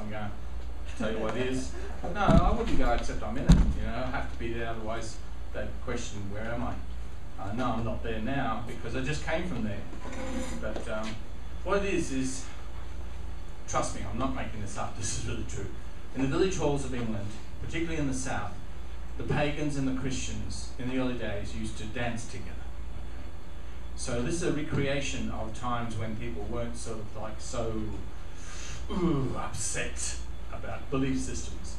I'm going to tell you what it is. No, I wouldn't go except I'm in it. You know, I have to be there, otherwise they'd question, where am I? No, I'm not there now because I just came from there. But what it is, trust me, I'm not making this up, this is really true. In the village halls of England, particularly in the south, the pagans and the Christians in the early days used to dance together. So this is a recreation of times when people weren't sort of like so upset about belief systems.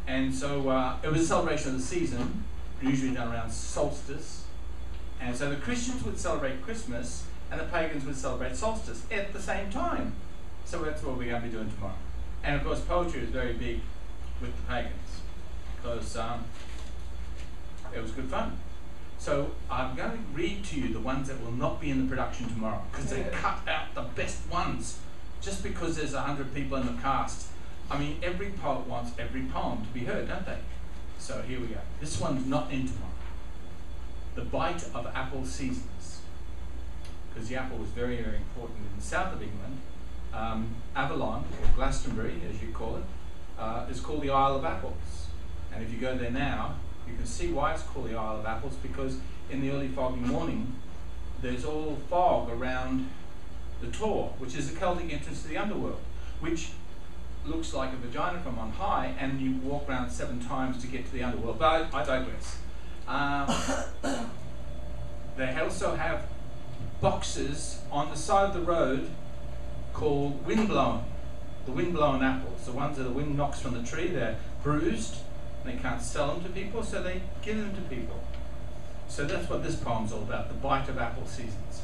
And so it was a celebration of the season, usually done around solstice. And so the Christians would celebrate Christmas and the pagans would celebrate solstice at the same time. So that's what we're going to be doing tomorrow. And of course poetry is very big with the pagans because it was good fun. So I'm going to read to you the ones that will not be in the production tomorrow because they cut out the best ones just because there's 100 people in the cast. I mean, every poet wants every poem to be heard, don't they? So here we go. This one's not in tomorrow. The Bite of Apple Seasons. Because the apple was very, very important in the south of England. Avalon, or Glastonbury as you call it, is called the Isle of Apples. And if you go there now, you can see why it's called the Isle of Apples, because in the early foggy morning there's all fog around the Tor, which is the Celtic entrance to the underworld, which looks like a vagina from on high, and you walk around 7 times to get to the underworld. But I digress. They also have boxes on the side of the road called windblown, the windblown apples, the ones that the wind knocks from the tree. They're bruised, they can't sell them to people, so they give them to people. So that's what this poem's all about, the Bite of Apple Seasons.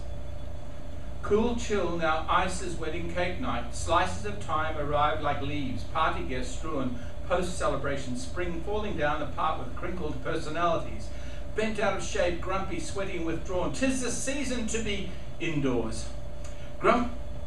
Cool chill, now ice's wedding cake night, slices of time arrive like leaves, party guests strewn, post-celebration spring falling down apart with crinkled personalities, bent out of shape, grumpy, sweaty and withdrawn. 'Tis the season to be indoors.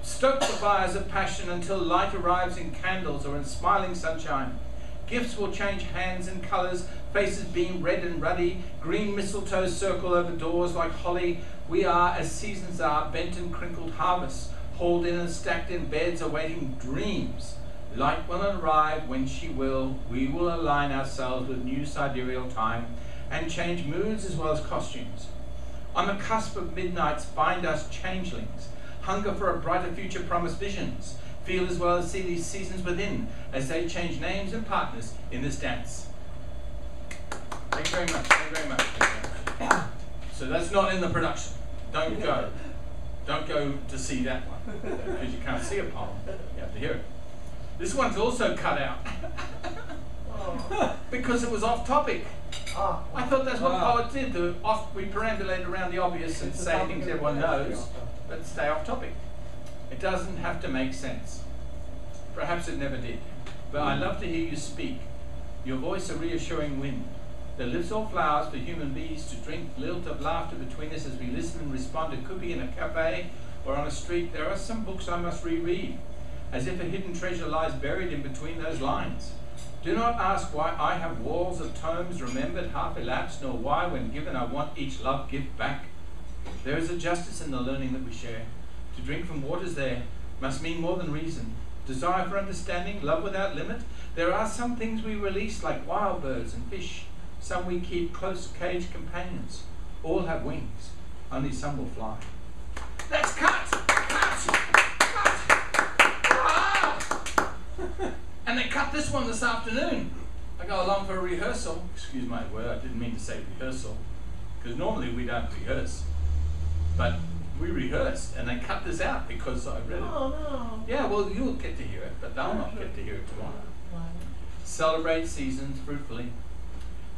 Stoke the fires of passion until light arrives in candles or in smiling sunshine. Gifts will change hands and colours, faces beam red and ruddy, green mistletoe circle over doors like holly. We are, as seasons are, bent and crinkled harvests, hauled in and stacked in beds awaiting dreams. Light will arrive when she will. We will align ourselves with new sidereal time and change moods as well as costumes. On the cusp of midnights find us changelings, hunger for a brighter future promise visions, feel as well as see these seasons within as they change names and partners in this dance. Thank you very much, thank you very much. Thank you very much. So that's not in the production. Don't go. Don't go to see that one because you can't see a poem, you have to hear it. This one's also cut out because it was off topic. I thought that's what poets did. We perambulate around the obvious and say things everyone knows, but stay off topic. It doesn't have to make sense. Perhaps it never did. But I love to hear you speak. Your voice a reassuring wind that lifts all flowers for human bees to drink, lilt of laughter between us as we listen and respond. It could be in a cafe or on a street. There are some books I must reread, as if a hidden treasure lies buried in between those lines. Do not ask why I have walls of tomes remembered half elapsed, nor why when given I want each love gift back. There is a justice in the learning that we share. To drink from waters there must mean more than reason. Desire for understanding, love without limit. There are some things we release like wild birds and fish. Some we keep close caged companions. All have wings, only some will fly. That's cut! And they cut this one this afternoon. I go along for a rehearsal. Excuse my word, I didn't mean to say rehearsal, because normally we don't rehearse. But we rehearsed and they cut this out because I read it. Oh no. Yeah, well you'll get to hear it, but they'll not get to hear it tomorrow. Celebrate seasons fruitfully.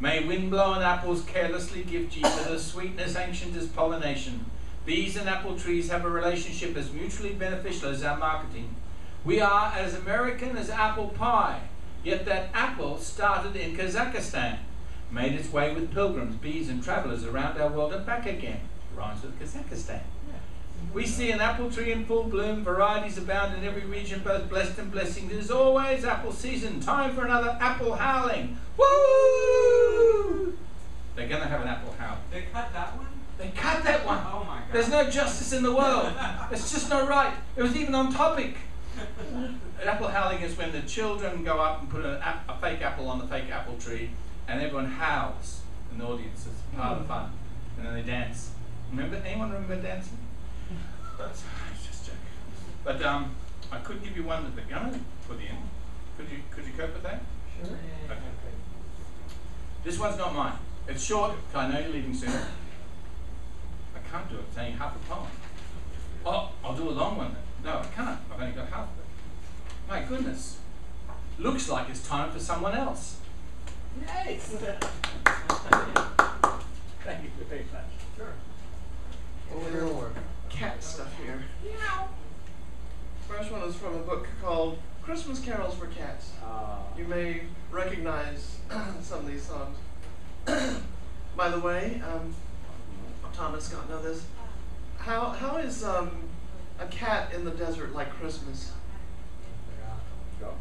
May wind-blown apples carelessly give Jupiter sweetness ancient as pollination. Bees and apple trees have a relationship as mutually beneficial as our marketing. We are as American as apple pie, yet that apple started in Kazakhstan, made its way with pilgrims, bees and travellers around our world and back again. Rhymes with Kazakhstan. We see an apple tree in full bloom, varieties abound in every region, both blessed and blessing. It is always apple season, time for another apple howling. Woo! They're going to have an apple howl. They cut that one? They cut that one. Oh my God. There's no justice in the world. It's just not right. It was even on topic. apple howling is when the children go up and put a fake apple on the fake apple tree, and everyone howls in the audience. It's part of the fun. And then they dance. Anyone remember dancing? It's just joking. But I could give you one that they're going to put in. Could you cope with that? Sure. Okay. This one's not mine. It's short, because I know you're leaving soon. I can't do it. It's only half a poem. Oh, I'll do a long one then. No, I can't. I've only got half of it. My goodness. Looks like it's time for someone else. Yes. Thank you very much. Sure. A little cat stuff here. Meow. First one is from a book called Christmas Carols for Cats. You may recognize some of these songs. By the way, Thom and Scott know this. How is a cat in the desert like Christmas? Go.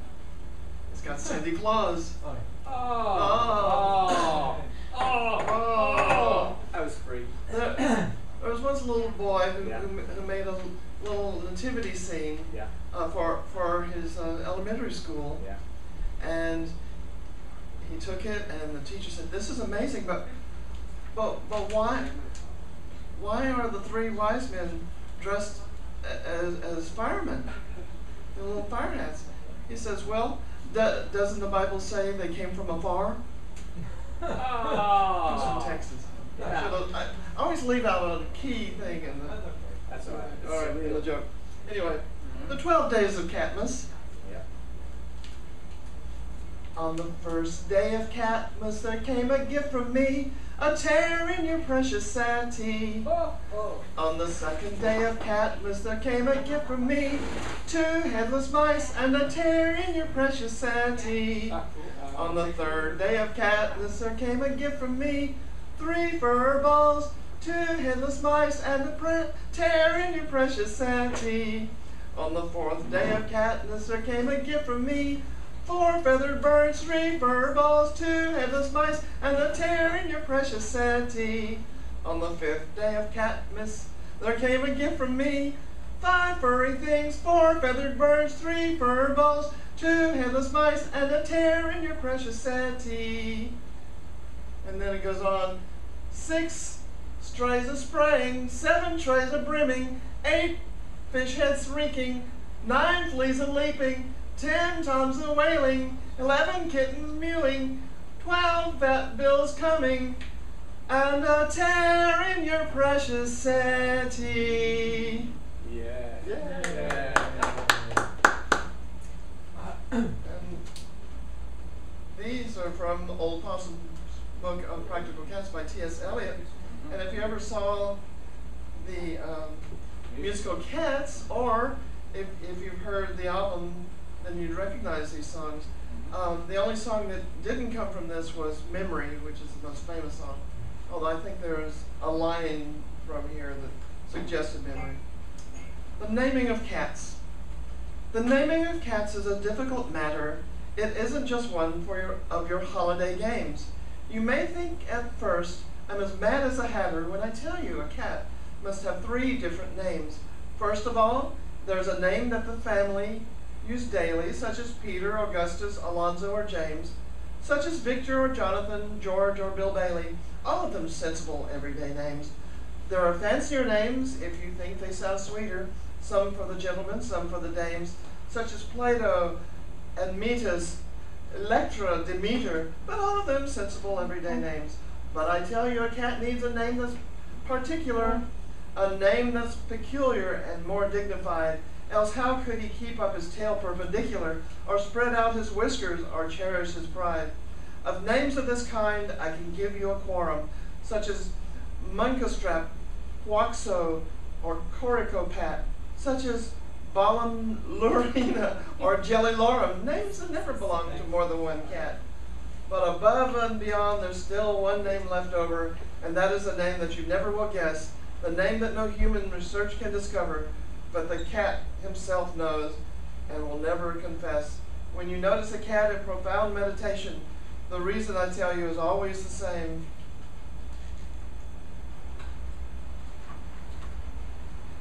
It's got Santa Claus. Oh. Oh. Oh. That was free. There was once a little boy who, Yeah. who made a little nativity scene Yeah. for his elementary school. Yeah. And he took it, and the teacher said, "This is amazing, but why are the three wise men dressed as firemen, the little fire hats?" He says, "Well, doesn't the Bible say they came from afar?" He's from Texas. Yeah. I always leave out a key thing in the. That's all right. All right, in the joke. Anyway, the 12 days of Catmas. Yeah. On the first day of Catmas, there came a gift from me, a tear in your precious Santee. On the second day of Catmas, there came a gift from me, 2 headless mice and a tear in your precious Santee. On the third day of Catmas, there came a gift from me, 3 fur balls, 2 headless mice and a tear in your precious Santee. On the fourth day of Catmas, there came a gift from me, 4 feathered birds, 3 fur balls, 2 headless mice, and a tear in your precious Santee. On the fifth day of Catmas, there came a gift from me, 5 furry things, 4 feathered birds, 3 fur balls, 2 headless mice, and a tear in your precious Santee. And then it goes on, 6 strays a spraying, 7 trays a brimming, 8 fish heads reeking, 9 fleas a leaping, 10 toms a wailing, 11 kittens mewing, 12 fat bills coming, and a tear in your precious Santee. Yeah. Yeah. And these are from Old Possum's book of Practical Cats by T.S. Eliot. And if you ever saw the musical Cats, or if you've heard the album, then you'd recognize these songs. The only song that didn't come from this was Memory, which is the most famous song. Although I think there is a line from here that suggested Memory. The naming of cats. The naming of cats is a difficult matter. It isn't just one of your holiday games. You may think at first I'm as mad as a hatter when I tell you a cat must have 3 different names. First of all, there's a name that the family use daily, such as Peter, Augustus, Alonzo, or James, such as Victor or Jonathan, George or Bill Bailey, all of them sensible everyday names. There are fancier names if you think they sound sweeter, some for the gentlemen, some for the dames, such as Plato, Admetus, Electra, Demeter, but all of them sensible everyday names. But I tell you, a cat needs a name that's particular, a name that's peculiar and more dignified, else how could he keep up his tail perpendicular, or spread out his whiskers, or cherish his pride? Of names of this kind I can give you a quorum, such as Munkastrap, Huaxo, or Coricopat, such as Ballamurina or Jellylorum, names that never belong to more than one cat. But above and beyond, there's still one name left over, and that is a name that you never will guess, the name that no human research can discover, but the cat himself knows and will never confess. When you notice a cat in profound meditation, the reason I tell you is always the same.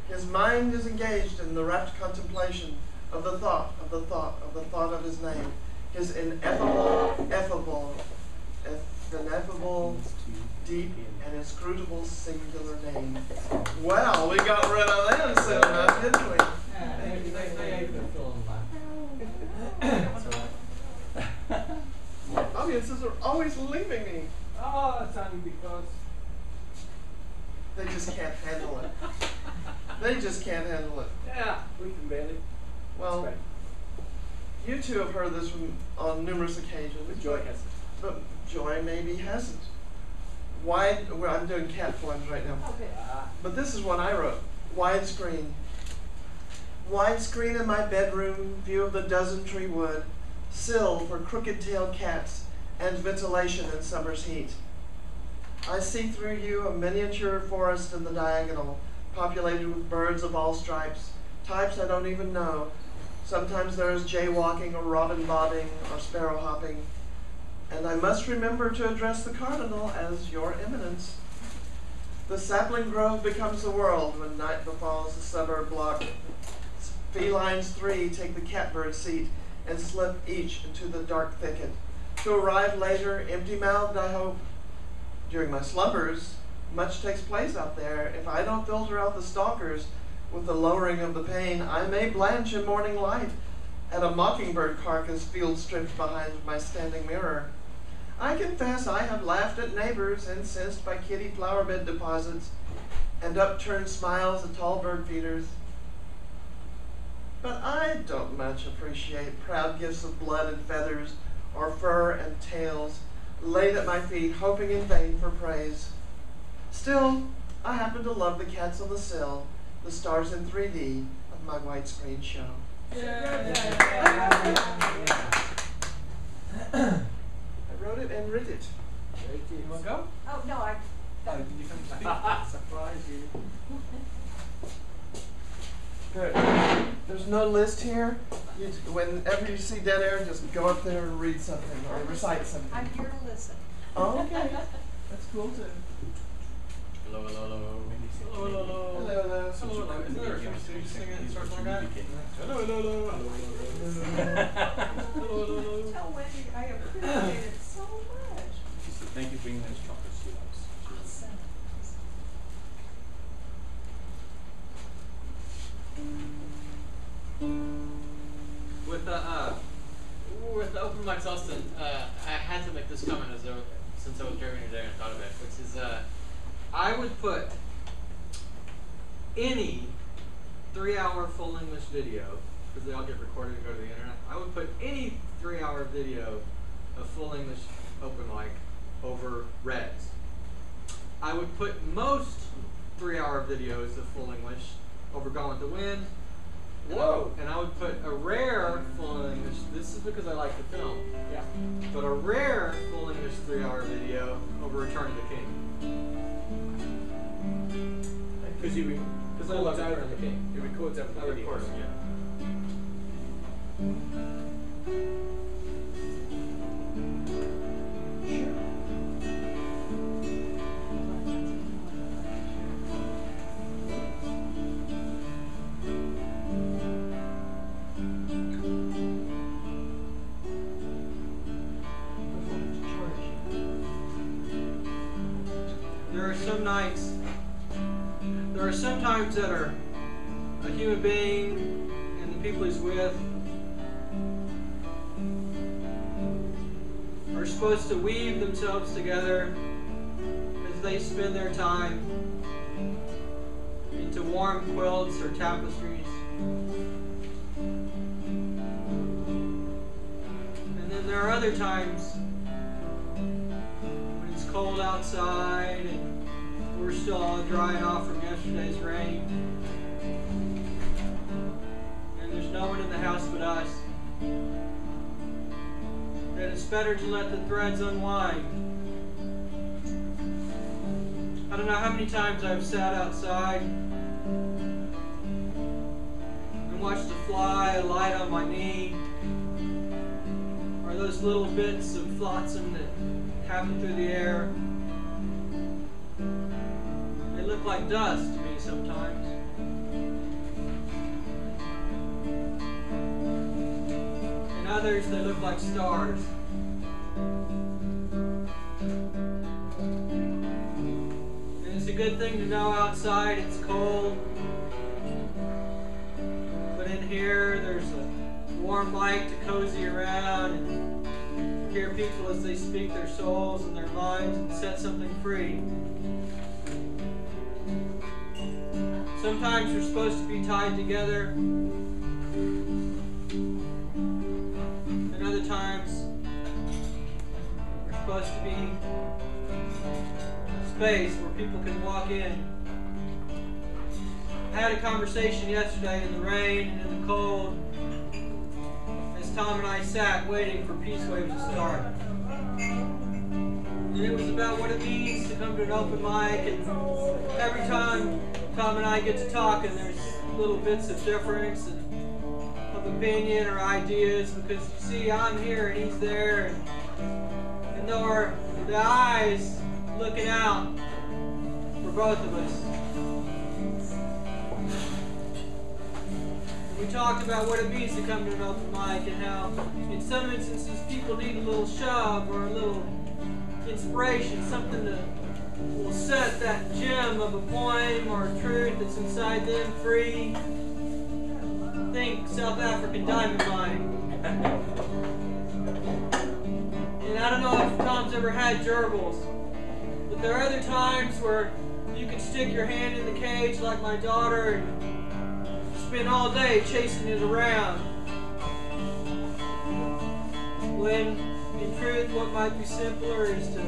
His mind is engaged in the rapt contemplation of the thought, of the thought, of the thought of his name, his ineffable, deep, and inscrutable singular name. Well, we got rid of them soon enough, didn't we? Audiences are always leaving me. Oh, that's only because They just can't handle it. They just can't handle it. yeah, we can barely. Well, That's you two have heard this on numerous occasions. right. Joy has it. But Joy maybe hasn't. Well, I'm doing cat poems right now. Okay. But this is one I wrote. Widescreen. Widescreen in my bedroom, view of the dozen-tree wood, sill for crooked-tailed cats, and ventilation in summer's heat. I see through you a miniature forest in the diagonal, populated with birds of all stripes, types I don't even know. Sometimes there is jaywalking or robin bobbing or sparrow hopping. And I must remember to address the cardinal as your eminence. The sapling grove becomes the world when night befalls the suburb block. Felines 3 take the catbird seat and slip each into the dark thicket, to arrive later, empty-mouthed, I hope. During my slumbers, much takes place out there. If I don't filter out the stalkers with the lowering of the pain, I may blanch in morning light at a mockingbird carcass field stripped behind my standing mirror. I confess I have laughed at neighbors incensed by kitty flowerbed deposits and upturned smiles at tall bird feeders. But I don't much appreciate proud gifts of blood and feathers or fur and tails laid at my feet, hoping in vain for praise. Still, I happen to love the cats on the sill, the stars in 3D of my widescreen show. I wrote it and writ it. You want to go? Oh, no, I. Oh, did you come to speak? Surprise you. Good. There's no list here. Whenever you see dead air, just go up there and read something or recite something. I'm here to listen. Oh, okay. That's cool too. Hello, hello, hello. Hello, hello. Hello, hello. Isn't there a famous thing you sing it and start like that? Hello, hello, hello. Hello, hello, hello. Tell Wendy I appreciate it so much. She said, thank you for bringing those chocolates she loves. Awesome. With the open mics, Austin, I had to make this comment since I was driving today and thought of it, which is I would put any 3-hour full English video, because they all get recorded and go to the internet. I would put any 3-hour video of full English open mic over Reds. I would put most 3-hour videos of full English over Gone with the Wind. Whoa! And I would put a rare full English, this is because I like the film, Yeah. but a rare full English 3-hour video over Return of the King. Because you Because I love Return of the King. It records over the Of video. course, yeah. There are some times that are a human being and the people he's with are supposed to weave themselves together as they spend their time into warm quilts or tapestries. And then there are other times when it's cold outside and we're still all drying off from yesterday's rain. And there's no one in the house but us. That it's better to let the threads unwind. I don't know how many times I've sat outside and watched a fly alight on my knee, or those little bits of flotsam that happen through the air. They look like dust to me sometimes. others, they look like stars. And it's a good thing to know outside it's cold. But in here, there's a warm light to cozy around and hear people as they speak their souls and their minds and set something free. Sometimes we're supposed to be tied together, and other times we're supposed to be a space where people can walk in. I had a conversation yesterday in the rain and in the cold as Thom and I sat waiting for Peace Waves to start. And it was about what it means to come to an open mic, and every time Thom and I get to talk, and there's little bits of difference and of opinion or ideas, because you see, I'm here and he's there, and there are the eyes looking out for both of us. We talked about what it means to come to an open mic and how, in some instances, people need a little shove or a little inspiration, something to will set that gem of a poem or a truth that's inside them free. Think South African diamond mining. And I don't know if Thom's ever had gerbils, but there are other times where you can stick your hand in the cage like my daughter and spend all day chasing it around. When, in truth, what might be simpler is to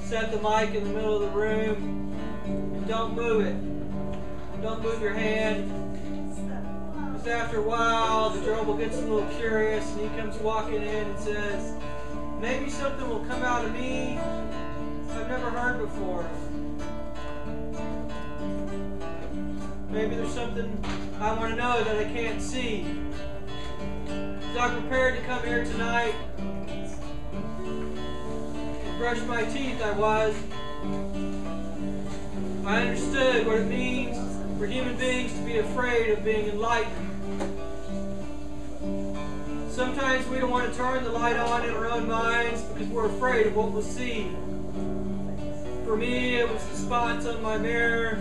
set the mic in the middle of the room and don't move it. Don't move your hand. Because after a while, the gerbil gets a little curious and he comes walking in and says, maybe something will come out of me I've never heard before. Maybe there's something I want to know that I can't see. As I prepared to come here tonight, brush my teeth, I understood what it means for human beings to be afraid of being enlightened. Sometimes we don't want to turn the light on in our own minds because we're afraid of what we'll see. For me, it was the spots on my mirror,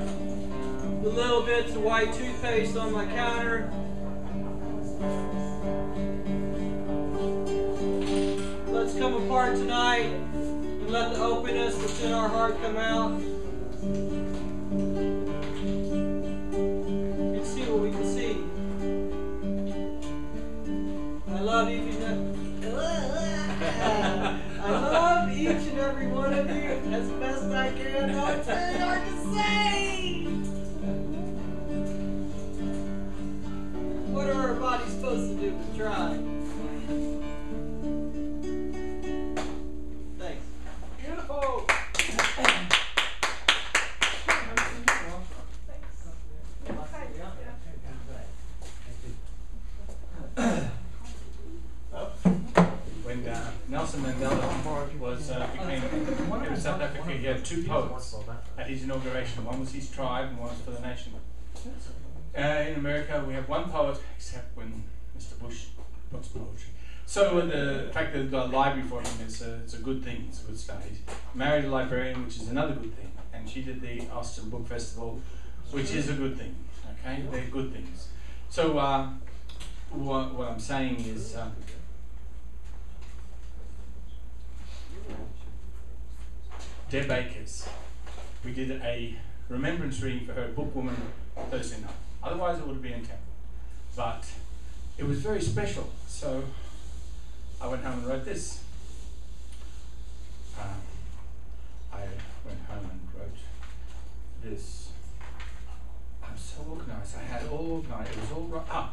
the little bits of white toothpaste on my counter. Let's come apart tonight. Let the openness that's in our heart come out and see what we can see. I love each and every one of you as best I can. No, it's very hard to say. What are our bodies supposed to do but try? Nelson Mandela became in South Africa. He had two poets at his inauguration. One was his tribe and one was for the nation. In America, we have one poet, except when Mr. Bush puts poetry. So the fact that they've got a library for him is it's a good thing. It's a good start. He's married a librarian, which is another good thing. And she did the Austin Book Festival, which is a good thing. Okay, they're good things. So what I'm saying is. Deb Akers, we did a remembrance reading for her Bookwoman Thursday night. Otherwise it would have been in temple. But it was very special, so I went home and wrote this. I went home and wrote this. I'm so organised. I had it all organised. It was all right.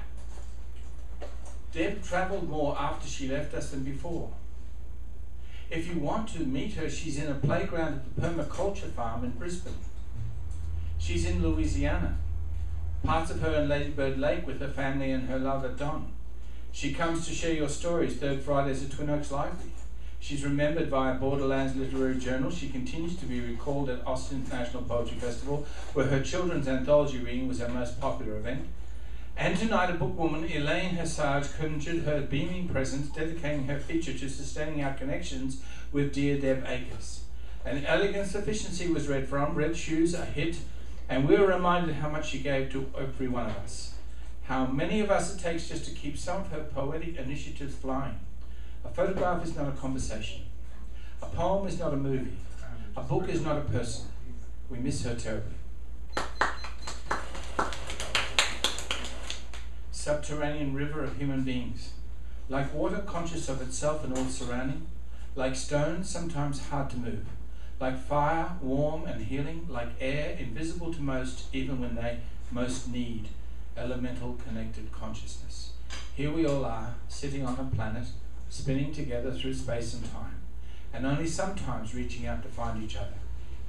Deb travelled more after she left us than before. If you want to meet her, she's in a playground at the permaculture farm in Brisbane. She's in Louisiana, parts of her in Ladybird Lake with her family and her lover Don. She comes to share your stories third Fridays at Twin Oaks Library. She's remembered via Borderlands Literary Journal. She continues to be recalled at Austin International Poetry Festival, where her children's anthology reading was her most popular event. And tonight a bookwoman, Elaine Hassard, conjured her beaming presence, dedicating her feature to sustaining our connections with dear Deb Akers. An elegant sufficiency was read from, Red Shoes, a hit, and we were reminded how much she gave to every one of us. How many of us it takes just to keep some of her poetic initiatives flying. A photograph is not a conversation. A poem is not a movie. A book is not a person. We miss her terribly. Subterranean river of human beings, like water conscious of itself and all surrounding, like stone sometimes hard to move, like fire warm and healing, like air invisible to most even when they most need elemental connected consciousness. Here we all are, sitting on a planet, spinning together through space and time, and only sometimes reaching out to find each other.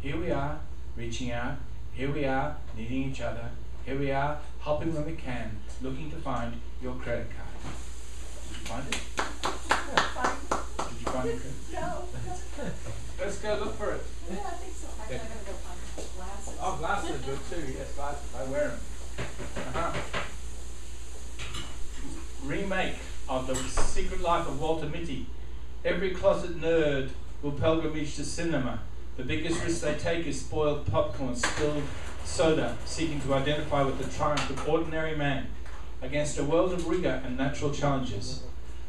Here we are, reaching out. Here we are, needing each other. Here we are, helping when we can, looking to find your credit card. Did you find it? Did you find it? No. Let's go look for it. Yeah, I think so. Actually, I'm gonna go find my glasses. Oh, glasses are good too. Yes, glasses. I wear them. Remake of The Secret Life of Walter Mitty. Every closet nerd will pilgrimage to cinema. The biggest risk they take is spoiled popcorn, spilled soda, seeking to identify with the triumph of ordinary man against a world of rigour and natural challenges.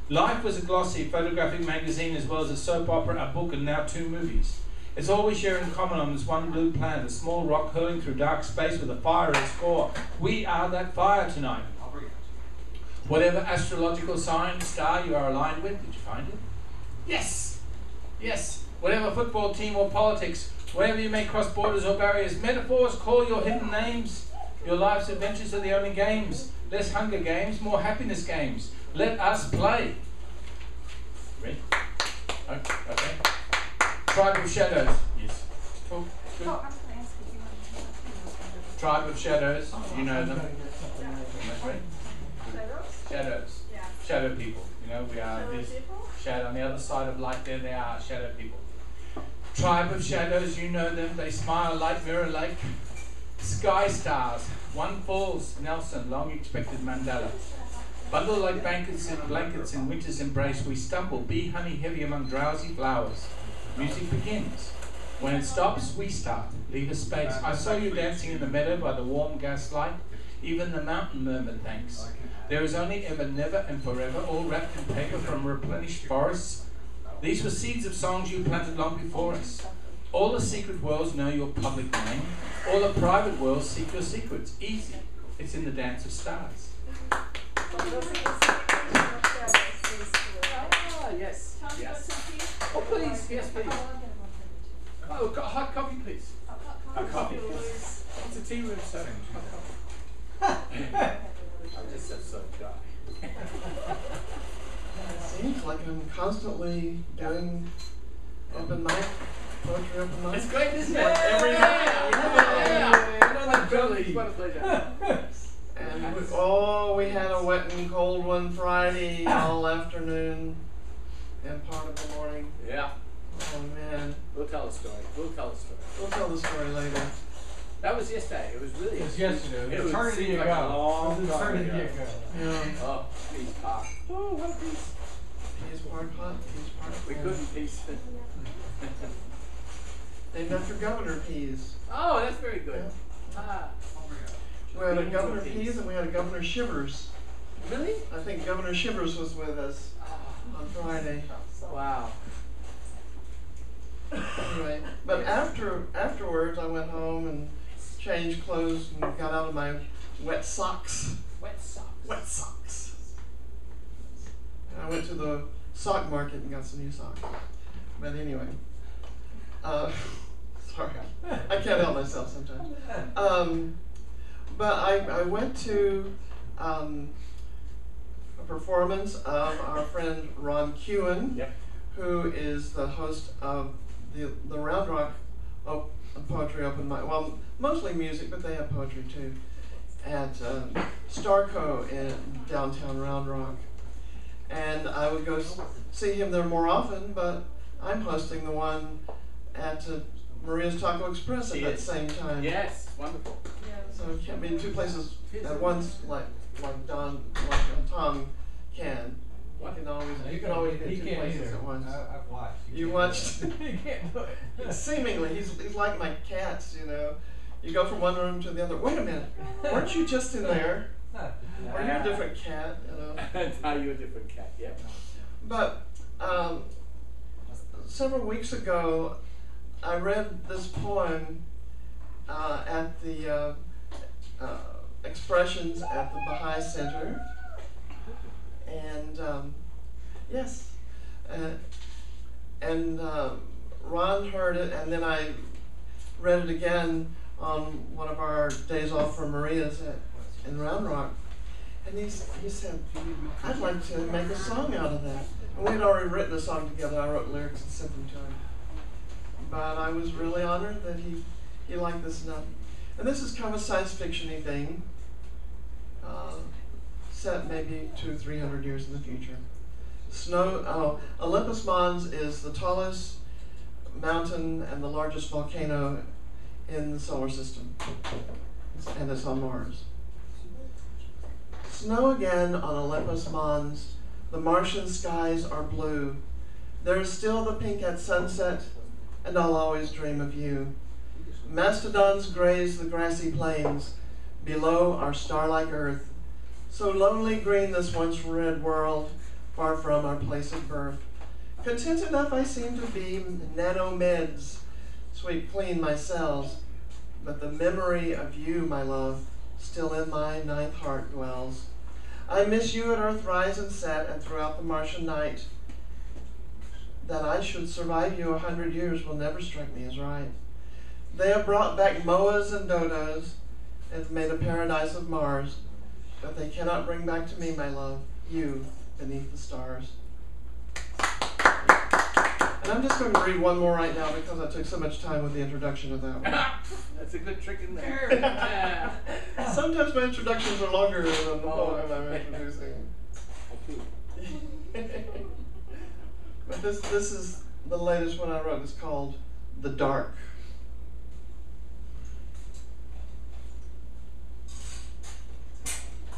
Life was a glossy photographic magazine as well as a soap opera, a book, and now 2 movies. It's all we share in common on this one blue planet, a small rock hurling through dark space with a fire at its core. We are that fire tonight. Whatever astrological sign, star you are aligned with, did you find it? Yes! Yes! Whatever football team or politics, wherever you may cross borders or barriers, metaphors, call your hidden names. Your life's adventures are the only games. Less Hunger Games, more happiness games. Let us play. Ready? Okay. Tribe of Shadows. Yes. Cool. Good. Oh, I was gonna ask if you wanted to. Tribe of Shadows. You know them. That's right. Shadows. Yeah. Shadow people. You know, we are Shadow this people? shadow on the other side of light. There they are, shadow people. Tribe of Shadows, you know them. They smile like Mirror Lake. Sky stars. One falls, Nelson, long expected Mandela. Bundled like blankets in winter's embrace, we stumble, bee honey heavy among drowsy flowers. Music begins. When it stops, we start. Leave a space. I saw you dancing in the meadow by the warm gaslight. Even the mountain murmured thanks. There is only ever, never, and forever, all wrapped in paper from replenished forests. These were seeds of songs you planted long before us. All the secret worlds know your public name. All the private worlds seek your secrets. Easy. It's in the dance of stars. Ah, yes. Tom, you want Yes. some tea? Oh, please. Yes, please. Oh, I'll get one for you too. Oh, got hot coffee, please. A coffee. Louise. It's a tea room, sir. I'm just so shy. It seems like I'm constantly doing open mic, poetry open mic. It's great, isn't it? Like every night. What a pleasure. And we had a wet and cold one Friday all afternoon and part of the morning. Yeah. Oh man. We'll tell a story. We'll tell the story later. That was yesterday. It was really. It was yesterday. It was Eternity seemed like ago. a long It was time eternity ago. ago. Yeah. Oh, peace park. Oh, what a piece. Peas part hot, peas part We cold. couldn't piece. Named after Governor Peas. Oh, that's very good. Ah. We had a Beans Governor and Peas and we had a Governor Shivers. Really? I think Governor Shivers was with us on Friday. Wow. Anyway, but afterwards I went home and changed clothes and got out of my wet socks. Wet socks. Wet socks. And I went to the sock market and got some new socks. But anyway, sorry, I can't help myself sometimes. But I went to a performance of our friend Ron Kewen, Yep. who is the host of the Round Rock Poetry Open Mic. Well, mostly music, but they have poetry too. At Starco in downtown Round Rock. And I would go see him there more often, but I'm hosting the one at Maria's Taco Express at that same time. Yes, wonderful. So it can't be in two places at once, like like Thom can. You can always hit He two can't places either. at once. I've watched. You watched? He can't do it. Seemingly, he's like my cats, you know. You go from one room to the other. Wait a minute, weren't you just in there? Or you're a different cat, you know. Now you're a different cat, yeah. But several weeks ago, I read this poem at the Expressions at the Baha'i Center, and yes, and Ron heard it, and then I read it again on one of our days off from Maria's in Round Rock, and he said, I'd like to make a song out of that. And we had already written a song together. I wrote lyrics and sent them to him. But I was really honored that he liked this enough. And this is kind of a science fiction-y thing, set maybe 200-300 years in the future. Olympus Mons is the tallest mountain and the largest volcano in the solar system, and it's on Mars. Snow again on Olympus Mons. The Martian skies are blue. There is still the pink at sunset, and I'll always dream of you. Mastodons graze the grassy plains. Below our star-like earth. So lonely green this once red world, far from our place of birth. Content enough I seem to be, nanomeds sweep clean my cells. But the memory of you, my love, still in my ninth heart dwells. I miss you at earth rise and set, and throughout the Martian night. That I should survive you 100 years will never strike me as right. They have brought back moas and dodos, and made a paradise of Mars, but they cannot bring back to me, my love, you beneath the stars. And I'm just going to read one more right now because I took so much time with the introduction of that one. That's a good trick in there. Sometimes my introductions are longer than the poem I'm introducing. But this is the latest one I wrote. It's called The Dark.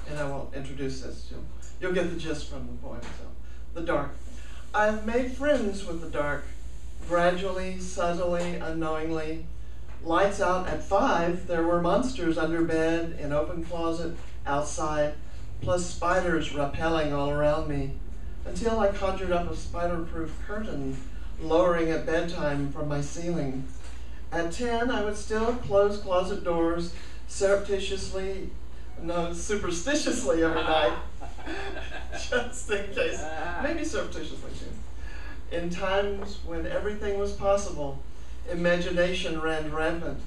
And I won't introduce this. You'll get the gist from the poem itself. The Dark. I've made friends with the dark, gradually, subtly, unknowingly. Lights out at 5, there were monsters under bed, in open closet, outside, plus spiders rappelling all around me, until I conjured up a spider-proof curtain, lowering at bedtime from my ceiling. At 10, I would still close closet doors, superstitiously every night, just in case, maybe surreptitiously too. In times when everything was possible, imagination ran rampant,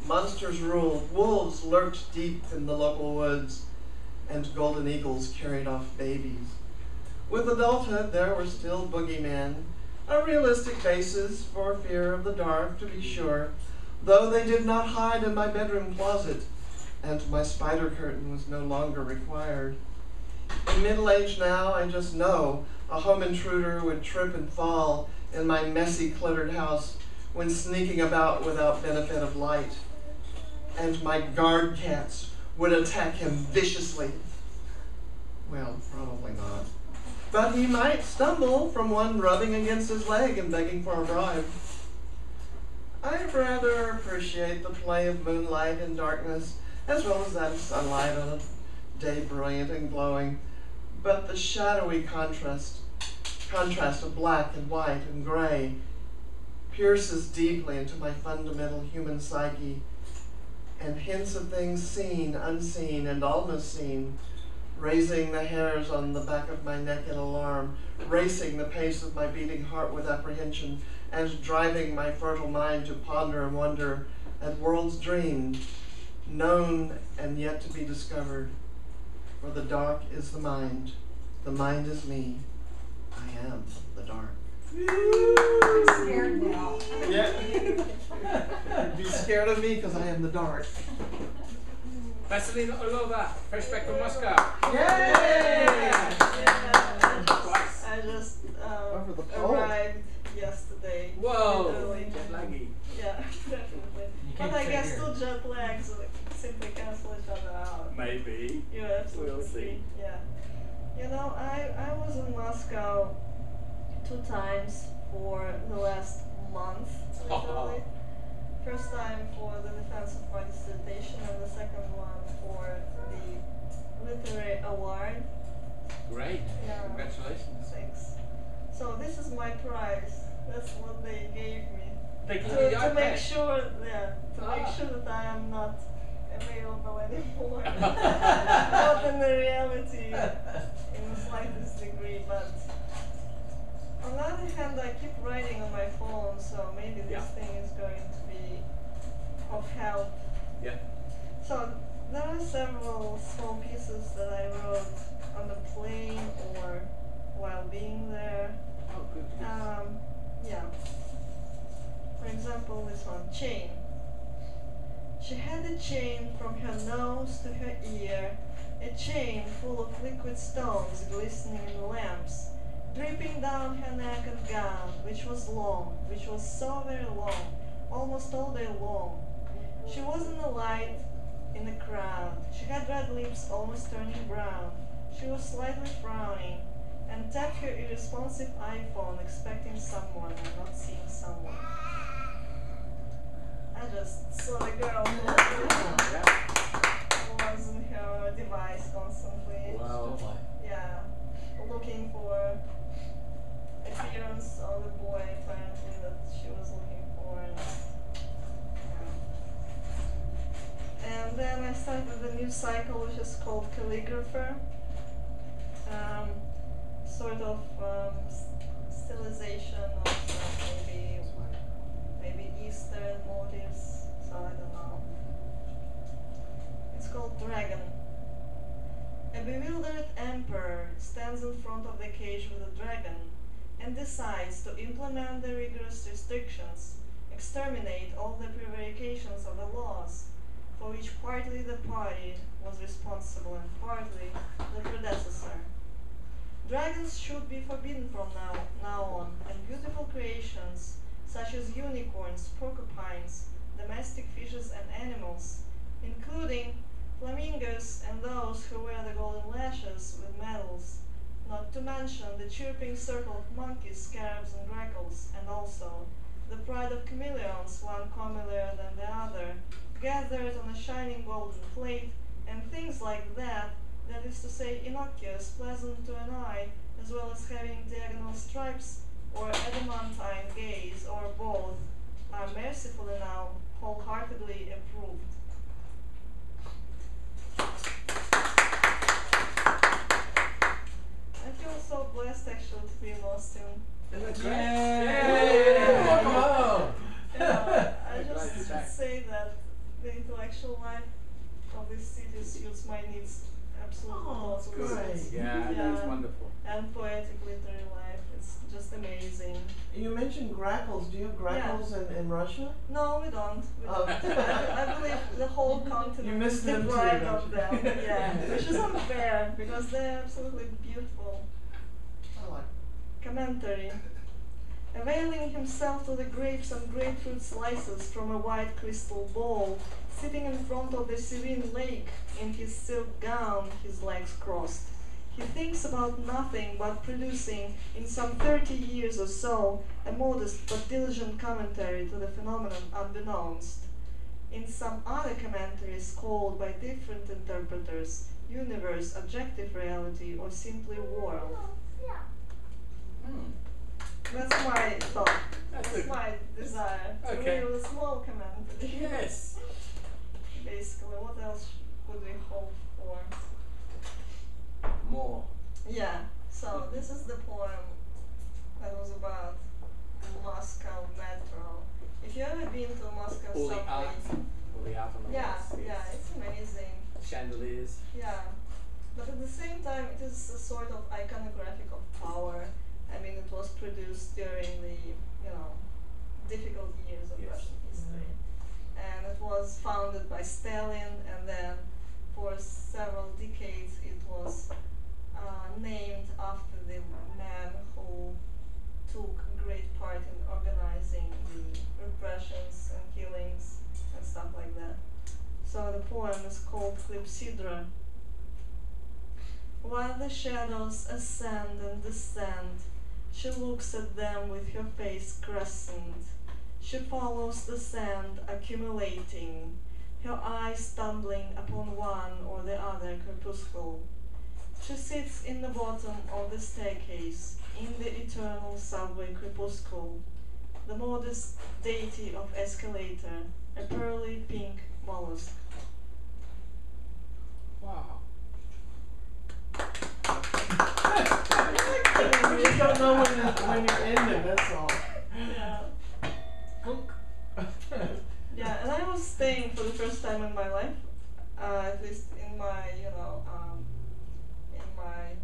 monsters ruled, wolves lurked deep in the local woods, and golden eagles carried off babies. With adulthood, there were still boogeymen, a realistic basis for fear of the dark, to be sure, though they did not hide in my bedroom closet, and my spider curtain was no longer required. In middle age now, I just know a home intruder would trip and fall in my messy, cluttered house when sneaking about without benefit of light, and my guard cats would attack him viciously. Well, probably not. But he might stumble from one rubbing against his leg and begging for a bribe. I'd rather appreciate the play of moonlight and darkness, as well as that of sunlight on a day brilliant and glowing. But the shadowy contrast of black and white and gray pierces deeply into my fundamental human psyche, and hints of things seen, unseen, and almost seen, raising the hairs on the back of my neck in alarm, racing the pace of my beating heart with apprehension, and driving my fertile mind to ponder and wonder at worlds dreamed, known and yet to be discovered. For the dark is the mind is me, I am the dark. I'm scared now. Yeah. Be scared of me because I am the dark. Vasilina Olova, fresh back from Moscow. Yay! I just Over the pole. arrived yesterday. Whoa, Italy. jet laggy. Yeah, definitely. You But can't I sit guess here. still jet lag, so simply cancel each other out. Maybe. You're absolutely We'll see. free. Yeah. You know, I was in Moscow 2 times for the last month, literally. First time for the defense of my dissertation, and the second one for the literary award. Great. Yeah. Congratulations. Thanks. So this is my prize. That's what they gave me. They give you To the make iPad. sure, yeah, to make Ah. sure that I am not available anymore. Not in the reality in the slightest degree, but on the other hand, I keep writing on my phone, so maybe this Yeah. thing is going to be of help. Yeah. So there are several small pieces that I wrote on the plane or while being there. Oh, good. Yeah. For example, this one, chain. She had a chain from her nose to her ear, a chain full of liquid stones glistening in the lamps, dripping down her neck and gown, which was long, which was so very long, almost all day long. She was in the light, in the crowd. She had red lips almost turning brown. She was slightly frowning, and tapped her irresponsive iPhone, expecting someone and not seeing someone. I just saw a girl who was in her device constantly. Wow. Yeah, looking for appearance of the boy apparently that she was looking for. And then I started a new cycle which is called Calligrapher. Sort of stylization of maybe Eastern motifs, so I don't know. It's called Dragon. A bewildered emperor stands in front of the cage with a dragon and decides to implement the rigorous restrictions, exterminate all the prevarications of the laws, for which partly the party was responsible and partly the predecessor. Dragons should be forbidden from now on, and beautiful creations such as unicorns, porcupines, domestic fishes and animals, including flamingos and those who wear the golden lashes with medals, not to mention the chirping circle of monkeys, scarabs and grackles, and also the pride of chameleons, one comelier than the other, gathered on a shining golden plate, and things like that, that is to say innocuous, pleasant to an eye, as well as having diagonal stripes or adamantine gaze, or both, are mercifully now wholeheartedly approved. I feel so blessed actually to be in Austin. Isn't that great? Yay! Wow. I Glad just you're back. say that the intellectual life of this city suits my needs absolutely Oh, totally. great. Yeah, that's Yeah. wonderful. And poetic literary life, it's just amazing. You mentioned grackles. Do you have grackles in Russia? No, we don't. We Oh. don't. I believe the whole continent You miss is them too, deprived don't of you? them. Yeah, which is unfair because they're absolutely beautiful. I like. Commentary. Availing himself to the grapes and grapefruit slices from a white crystal bowl, sitting in front of the serene lake in his silk gown, his legs crossed. He thinks about nothing but producing, in some 30 years or so, a modest but diligent commentary to the phenomenon unbeknownst. In some other commentaries called by different interpreters universe, objective reality, or simply world. That's my thought. That's That's a- my desire. To Okay. read a small commentary. Yes. Basically, what else could we hope for? More. Yeah, so this is the poem that was about Moscow metro. If you ever been to Moscow All the subway, art. All the art on the yeah, walls. yeah, it's amazing. Chandeliers. Yeah, but at the same time, it is a sort of iconographic of power. I mean, it was produced during the, difficult years of Yes. Russian history. And it was founded by Stalin, and then for several decades it was named after the man who took great part in organizing the repressions and killings and stuff like that. So the poem is called Clepsydra. While the shadows ascend and descend, she looks at them with her face crescent. She follows the sand accumulating, her eyes stumbling upon one or the other crepuscle. She sits in the bottom of the staircase, in the eternal subway crepuscle, the modest deity of escalator, a pearly pink mollusk. Wow. You just don't know when you're ending, that's all. Yeah. Yeah, and I was staying for the first time in my life, at least in my, in my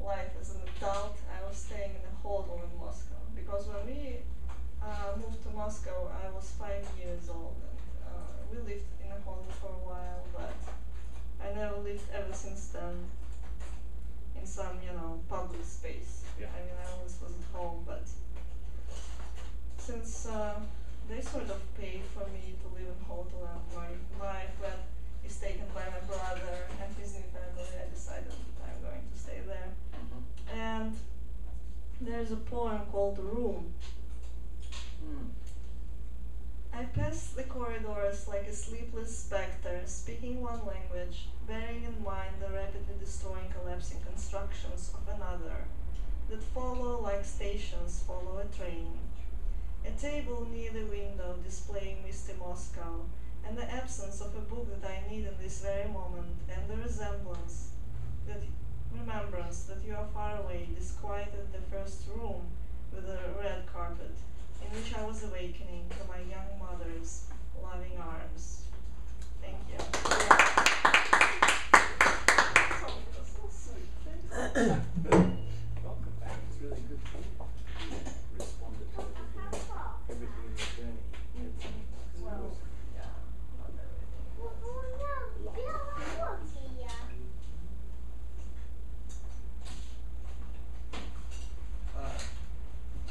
life as an adult, I was staying in a hotel in Moscow. Because when we moved to Moscow, I was 5 years old, and we lived in a hotel for a while, but I never lived ever since then in some, public space. Yeah. I mean, I always was at home, but since they sort of pay for me to live in hotel, and my flat is taken by my brother and his new family, I decided I'm going to stay there. And there's a poem called The Room. I pass the corridors like a sleepless spectre, speaking one language, bearing in mind the rapidly destroying collapsing constructions of another, that follow like stations follow a train. A table near the window displaying misty Moscow, and the absence of a book that I need in this very moment, and the remembrance that you are far away disquieted the first room with a red carpet, in which I was awakening to my young mother's loving arms. Thank you. That's so sweet. Thank you. Welcome back. It's really good to you responded to everything in the journey. Well, yeah, not everything.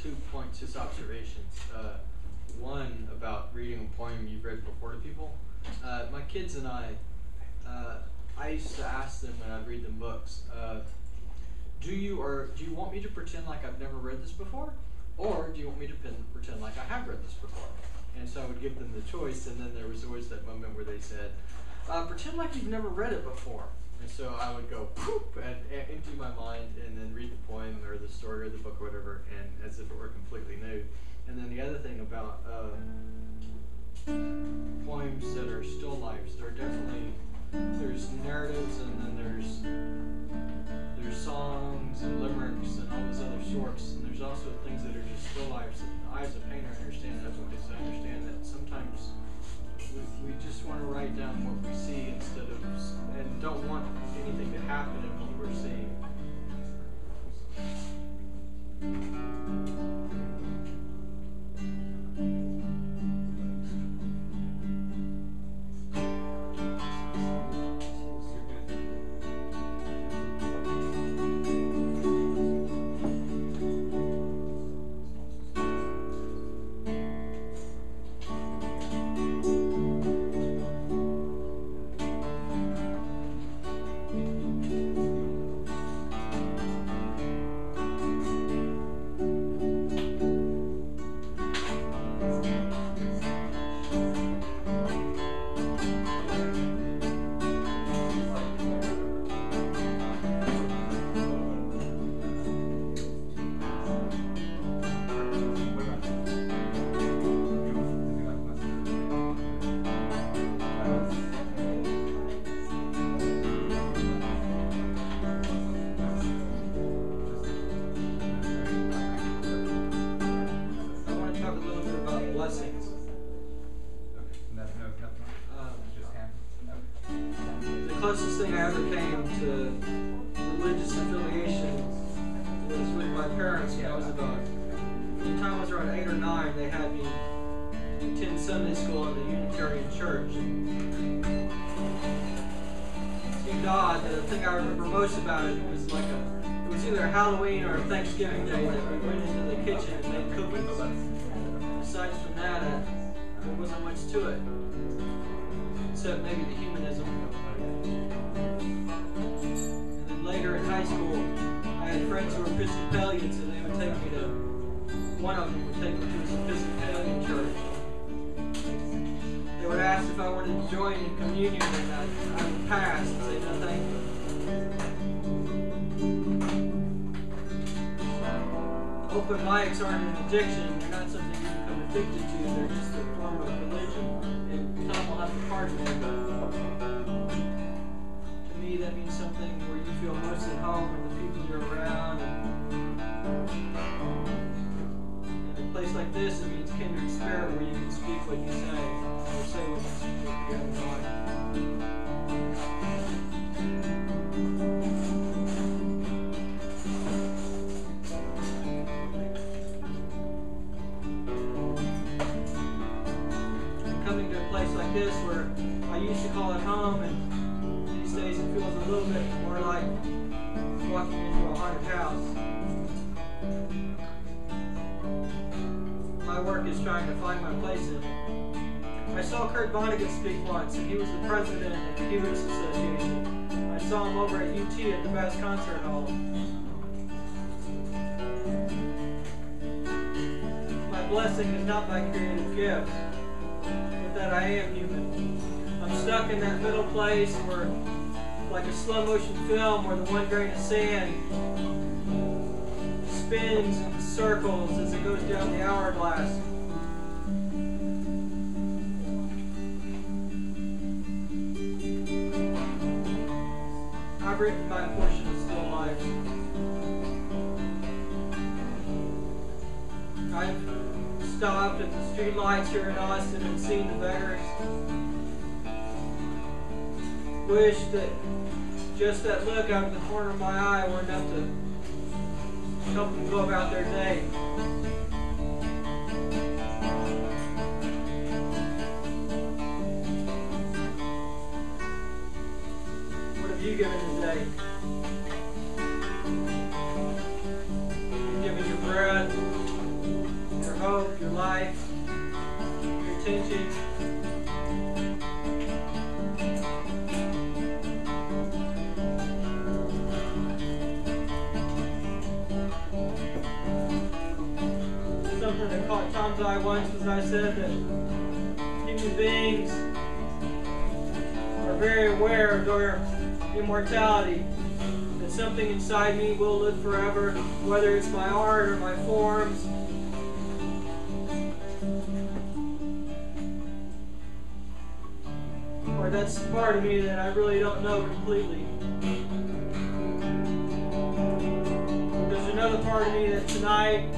2 points, just observations. One about reading a poem you've read before to people. My kids and I used to ask them when I'd read them books, do you want me to pretend like I've never read this before? Or do you want me to pretend like I have read this before? And so I would give them the choice, and then there was always that moment where they said, pretend like you've never read it before. And so I would go poop and empty my mind and then read the poem or the story or the book or whatever, and as if it were completely new. And then the other thing about poems that are still lifes, there are definitely, there's narratives, and then there's songs and limericks and all those other sorts, and there's also things that are just still lifes that I as a painter understand that, because I understand that sometimes we just want to write down what we see instead of, and don't want anything to happen in what we're seeing. The closest thing I ever came to religious affiliation was with my parents when I was about, the time I was around 8 or 9, they had me attend Sunday school in the Unitarian Church. Thank God, the thing I remember most about it was it was either Halloween or Thanksgiving Day that we went into the kitchen and made cookies. Aside from that, there wasn't much to it. So except maybe the humanism. And then later in high school, I had friends who were Episcopalians, and they would take me to, one of them would take me to his Episcopalian church. They would ask if I wanted to join in communion, and I would pass and say, no thank you. Open mics aren't an addiction. They're not something you become addicted to. They're just a form of religion. And Thom will have to pardon me, but to me that means something where you feel most at home with the people you're around. And in a place like this, it means kindred spirit, where you can speak what you say, or say what you have in mind. This where I used to call it home, and these days it feels a little bit more like walking into a haunted house. My work is trying to find my place in it. I saw Kurt Vonnegut speak once, and he was the president of the Humanist Association. I saw him over at UT at the Bass Concert Hall. My blessing is not my creative gifts, that I am human. I'm stuck in that middle place where, like a slow motion film, where the one grain of sand spins in circles as it goes down the hourglass. I've written my portion of still life. I've stopped at the street lights here in Austin and seen the beggars. Wish that just that look out of the corner of my eye were enough to help them go about their day. What have you given today? You've given your breath, your hope, your life, your attention. Something that caught Tom's eye once was I said that human beings are very aware of their immortality, that something inside me will live forever, whether it's my art or my forms. Or that's part of me that I really don't know completely. There's another part of me that tonight,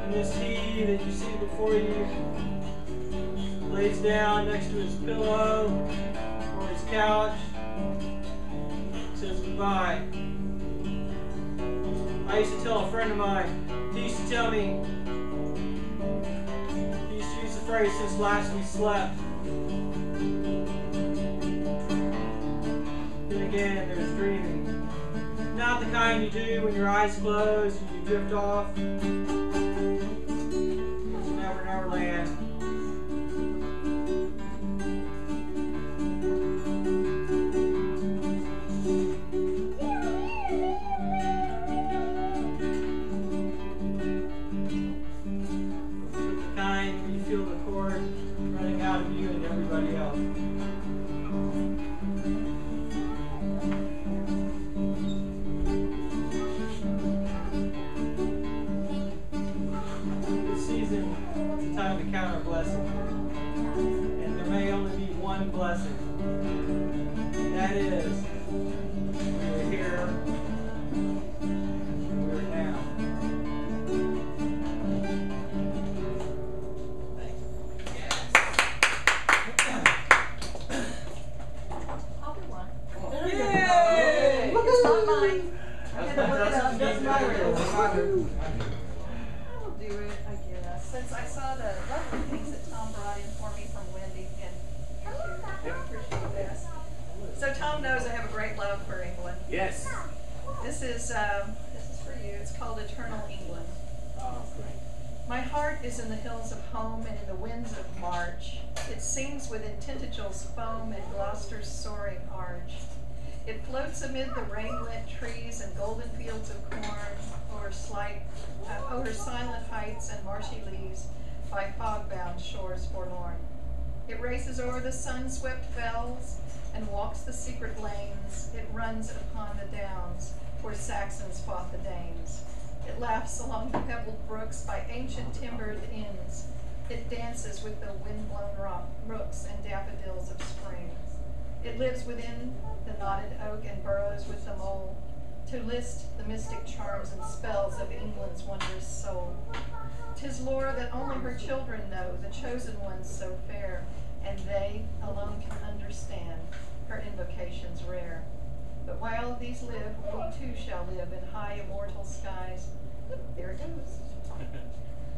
when this he that you see before you lays down next to his pillow or his couch, says goodbye. I used to tell a friend of mine, he used to tell me, he used to use the phrase, since last we slept. Then again, there's dreaming. Not the kind you do when your eyes close and you drift off. It's never, never land. My heart is in the hills of home and in the winds of March. It sings within Tintagel's foam and Gloucester's soaring arch. It floats amid the rain-lit trees and golden fields of corn, over silent heights and marshy leaves, by fog-bound shores forlorn. It races over the sun-swept fells and walks the secret lanes. It runs upon the downs where Saxons fought the Danes. It laughs along the pebbled brooks by ancient timbered inns. It dances with the wind-blown rooks and daffodils of spring. It lives within the knotted oak and burrows with the mole, to list the mystic charms and spells of England's wondrous soul. 'Tis lore that only her children know, the chosen ones so fair, and they alone can understand her invocations rare. But while these live, we too shall live in high immortal skies. There it goes.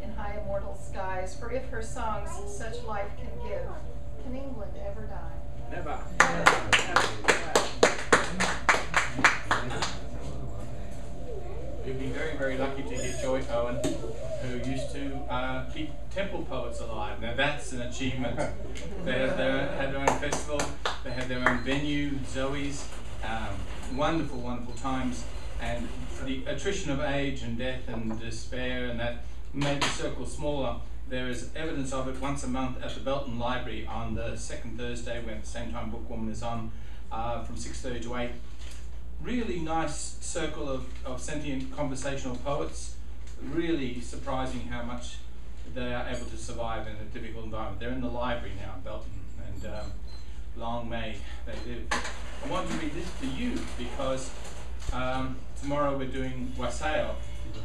In high immortal skies, for if her songs such life can give, can England ever die? Never. We'd be very, very lucky to hear Joy Owen, who used to keep temple poets alive. Now that's an achievement. They had their own festival, they had their own venue, Zoe's, wonderful, wonderful times. And for the attrition of age and death and despair, and that made the circle smaller, there is evidence of it once a month at the Belton Library on the second Thursday, when at the same time Bookwoman is on, from 6:30 to 8. Really nice circle of sentient conversational poets. Really surprising how much they are able to survive in a difficult environment. They're in the library now in Belton, and long may they live. I want to read this to you because tomorrow we're doing Wassail,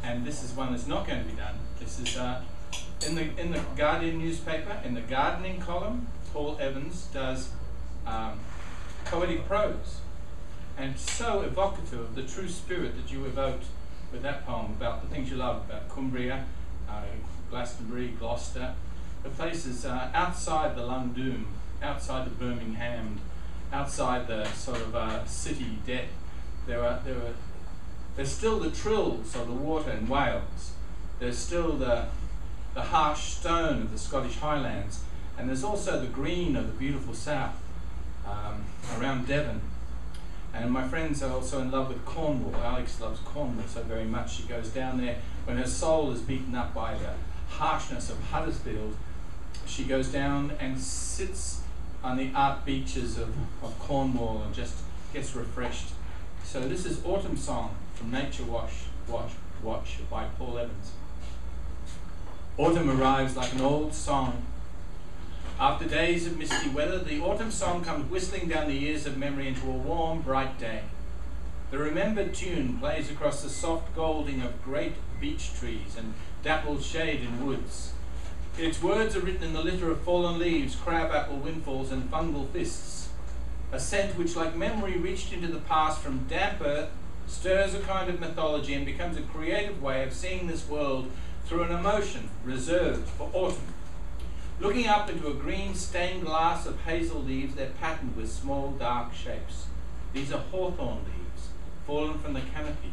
and this is one that's not going to be done. This is in the Guardian newspaper, in the gardening column. Paul Evans does poetic prose, and so evocative of the true spirit that you evoked with that poem about the things you love, about Cumbria, Glastonbury, Gloucester, the places outside the Lundum, outside the Birmingham, outside the sort of city debt. There's still the trills of the water in Wales. There's still the harsh stone of the Scottish Highlands, and there's also the green of the beautiful south around Devon. And my friends are also in love with Cornwall. Alex loves Cornwall so very much. She goes down there when her soul is beaten up by the harshness of Huddersfield. She goes down and sits on the art beaches of Cornwall and just gets refreshed. So this is Autumn Song from Nature Watch by Paul Evans. Autumn arrives like an old song. After days of misty weather, the autumn song comes whistling down the ears of memory into a warm, bright day. The remembered tune plays across the soft golding of great beech trees and dappled shade in woods. Its words are written in the litter of fallen leaves, crabapple windfalls, and fungal fists. A scent which, like memory reached into the past from damp earth, stirs a kind of mythology and becomes a creative way of seeing this world through an emotion reserved for autumn. Looking up into a green stained glass of hazel leaves, they're patterned with small dark shapes. These are hawthorn leaves, fallen from the canopy,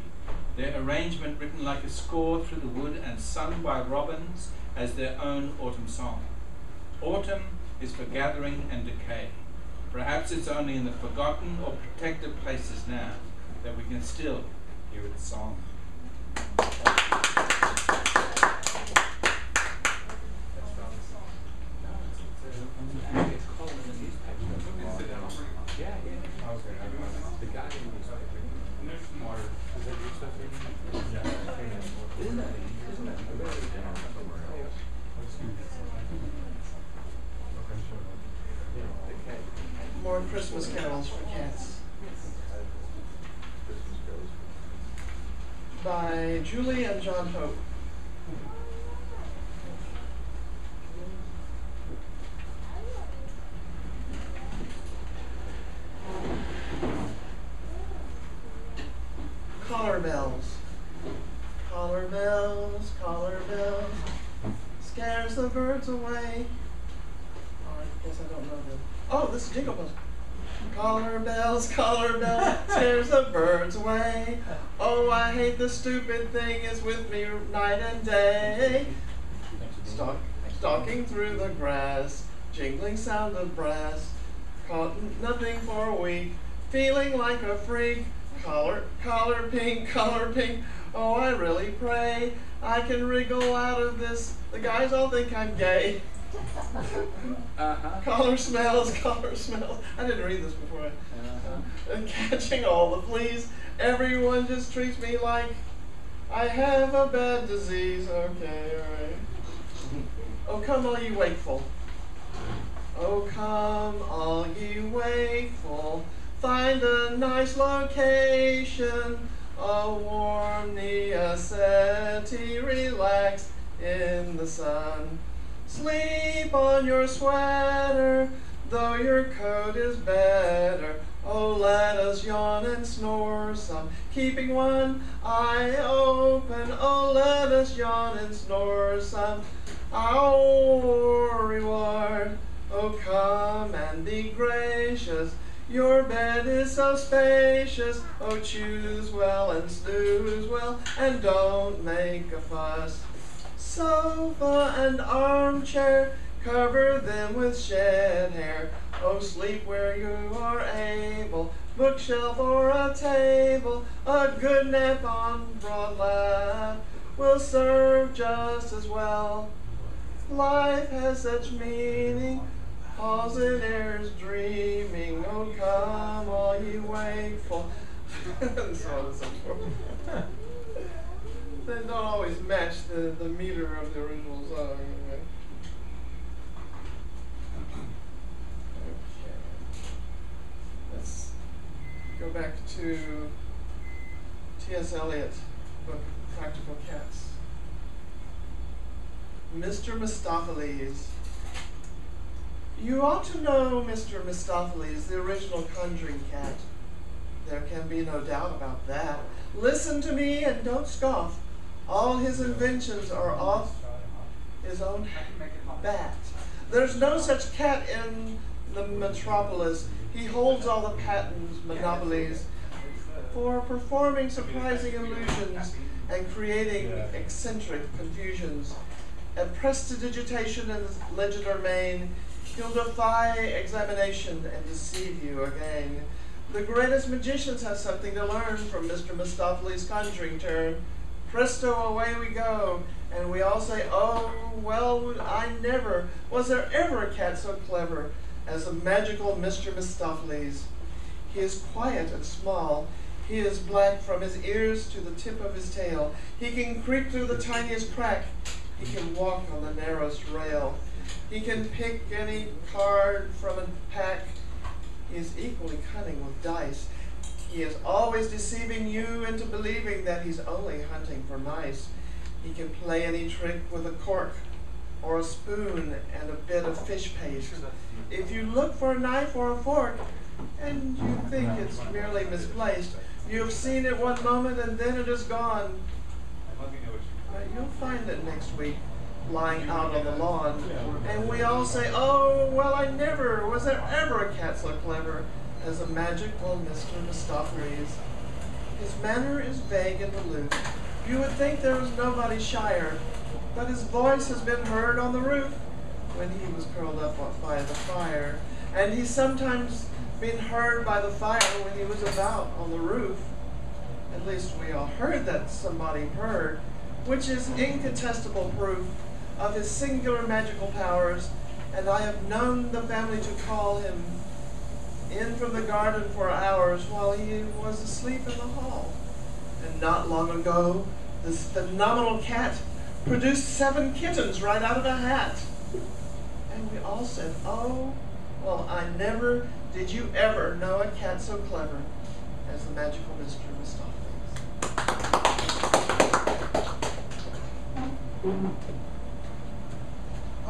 their arrangement written like a score through the wood and sung by robins as their own autumn song. Autumn is for gathering and decay. Perhaps it's only in the forgotten or protected places now that we can still hear its song. It's Colin in the newspaper. Yeah. The Guardian newspaper. Is that your stuff in? Yeah. Isn't that? More Christmas carols for cats. By Julie and John Hope. Collar bells. Collar bells, collar bells, scares the birds away. Oh, I guess I don't know the. Oh, this is Jingle Bells. Collar bells, scares the birds away. Oh, I hate the stupid thing, it's with me night and day. Stalking through the grass, jingling sound of brass, caught nothing for a week, feeling like a freak, collar pink, oh I really pray I can wriggle out of this, the guys all think I'm gay. Collar smells, I didn't read this before. Catching all the fleas, everyone just treats me like I have a bad disease. Okay, alright. Oh, come all ye wakeful. Oh, come all ye wakeful. Find a nice location, a warm settee, relax in the sun. Sleep on your sweater, though your coat is better. Oh, let us yawn and snore some, keeping one eye open. Oh, let us yawn and snore some. Our reward, oh, come and be gracious. Your bed is so spacious. Oh, choose well and snooze well, and don't make a fuss. Sofa and armchair, cover them with shed hair. Oh, sleep where you are able, bookshelf or a table. A good nap on broad lap will serve just as well. Life has such meaning, pause it airs dreaming. Oh, come all ye wakeful. And so on and so forth. They don't always match the meter of the original song. Anyway. Okay. Let's go back to T.S. Eliot, book Practical Cats. Mr. Mistopheles. You ought to know Mr. Mistopheles, the original conjuring cat. There can be no doubt about that. Listen to me and don't scoff. All his inventions are off his own bat. There's no such cat in the metropolis. He holds all the patents, monopolies, for performing surprising illusions and creating eccentric confusions. At prestidigitation and legerdemain, he'll defy examination and deceive you again. The greatest magicians have something to learn from Mr. Mistopheles' conjuring turn. Presto, away we go, and we all say, oh, well, was there ever a cat so clever as the magical Mr. Mistopheles? He is quiet and small. He is black from his ears to the tip of his tail. He can creep through the tiniest crack. He can walk on the narrowest rail. He can pick any card from a pack. He is equally cunning with dice. He is always deceiving you into believing that he's only hunting for mice. He can play any trick with a cork or a spoon and a bit of fish paste. If you look for a knife or a fork and you think it's merely misplaced, you've seen it one moment and then it is gone. You'll find it next week lying out on the lawn. And we all say, oh, well, was there ever a cat so clever as a magical Mr. Mistopheles? His manner is vague and aloof. You would think there was nobody shyer, but his voice has been heard on the roof when he was curled up by the fire. And he's sometimes been heard by the fire when he was about on the roof. At least we all heard that somebody heard, which is incontestable proof of his singular magical powers, and I have known the family to call him in from the garden for hours while he was asleep in the hall. And not long ago, this phenomenal cat produced 7 kittens right out of a hat. And we all said, oh, well, did you ever know a cat so clever as the magical Mr. Mistopheles?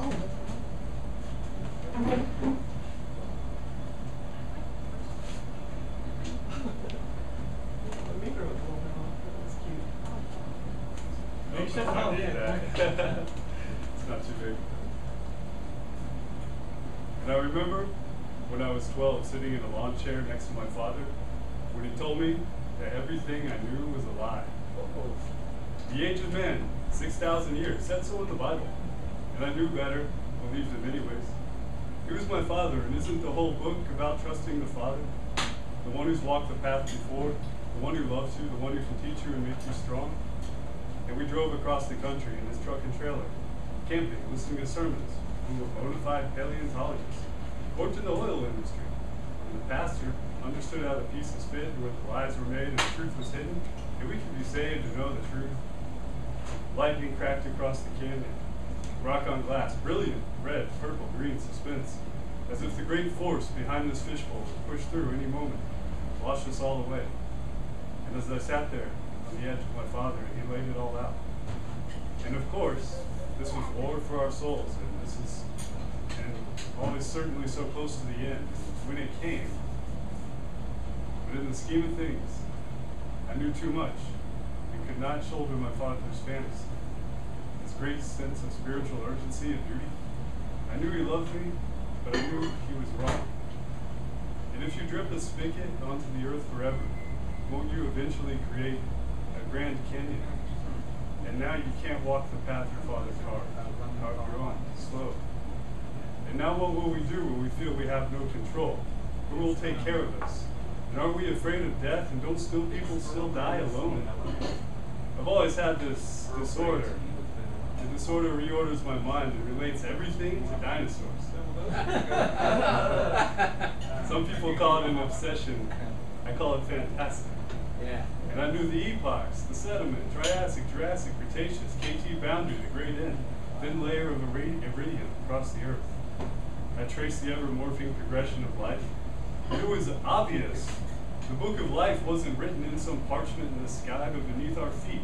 Oh, You should not do that. It's not too big. And I remember when I was 12 sitting in a lawn chair next to my father when he told me that everything I knew was a lie. The age of man, 6,000 years, said so in the Bible. and I knew better, believed him anyways. He was my father, and isn't the whole book about trusting the Father? The one who's walked the path before, the one who loves you, the one who can teach you and make you strong? And we drove across the country in his truck and trailer, camping, listening to sermons from a bona fide paleontologist, worked in the oil industry. In the pasture, understood how the pieces fit, where the lies were made and the truth was hidden, and we could be saved to know the truth. Lightning cracked across the canyon, rock on glass, brilliant, red, purple, green suspense, as if the great force behind this fishbowl would push through any moment, wash us all away. And as I sat there on the edge with my father, he laid it all out. And of course, this was war for our souls, and this is, and always certainly so close to the end when it came. But in the scheme of things, I knew too much and could not shoulder my father's fantasy. His great sense of spiritual urgency and duty. I knew he loved me, but I knew he was wrong. And if you drip a spigot onto the earth forever, won't you eventually create a Grand Canyon? And now you can't walk the path your father carved, out your own, slow. And now what will we do when we feel we have no control? Who will take care of us? And are we afraid of death, and don't people still die alone? I've always had this disorder. The disorder reorders my mind and relates everything to dinosaurs. Some people call it an obsession. I call it fantastic. Yeah. And I knew the epochs, the sediment, Triassic, Jurassic, Cretaceous, KT boundary, the great end, thin layer of iridium across the earth. I traced the ever-morphing progression of life. And it was obvious. The book of life wasn't written in some parchment in the sky, but beneath our feet.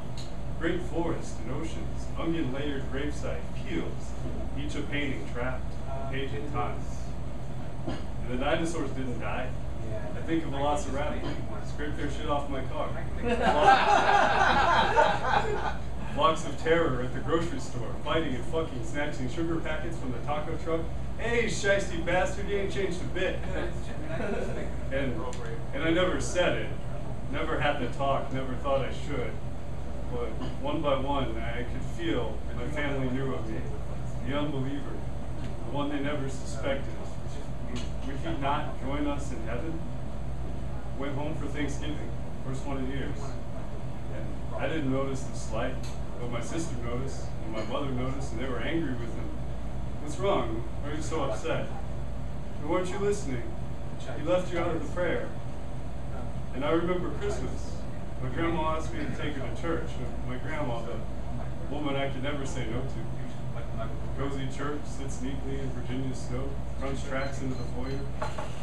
Great forests and oceans, onion-layered gravesite, peels, each a painting trapped, a page at a time. And the dinosaurs didn't die. I think of Velociraptor, scraped their shit off my car. Flocks of terror at the grocery store, fighting and fucking, snatching sugar packets from the taco truck. Hey, shiesty bastard, you ain't changed a bit. And I never said it, never had the talk, never thought I should. But one by one, I could feel my family knew of me, the unbeliever, the one they never suspected. Would he not join us in heaven? Went home for Thanksgiving, first one in years. And I didn't notice the slight, but my sister noticed, and my mother noticed, and they were angry with him. What's wrong? Why are you so upset? And weren't you listening? He left you out of the prayer. And I remember Christmas. My grandma asked me to take her to church. My grandma, the woman I could never say no to. Cozy church, sits neatly in Virginia snow, runs tracks into the foyer.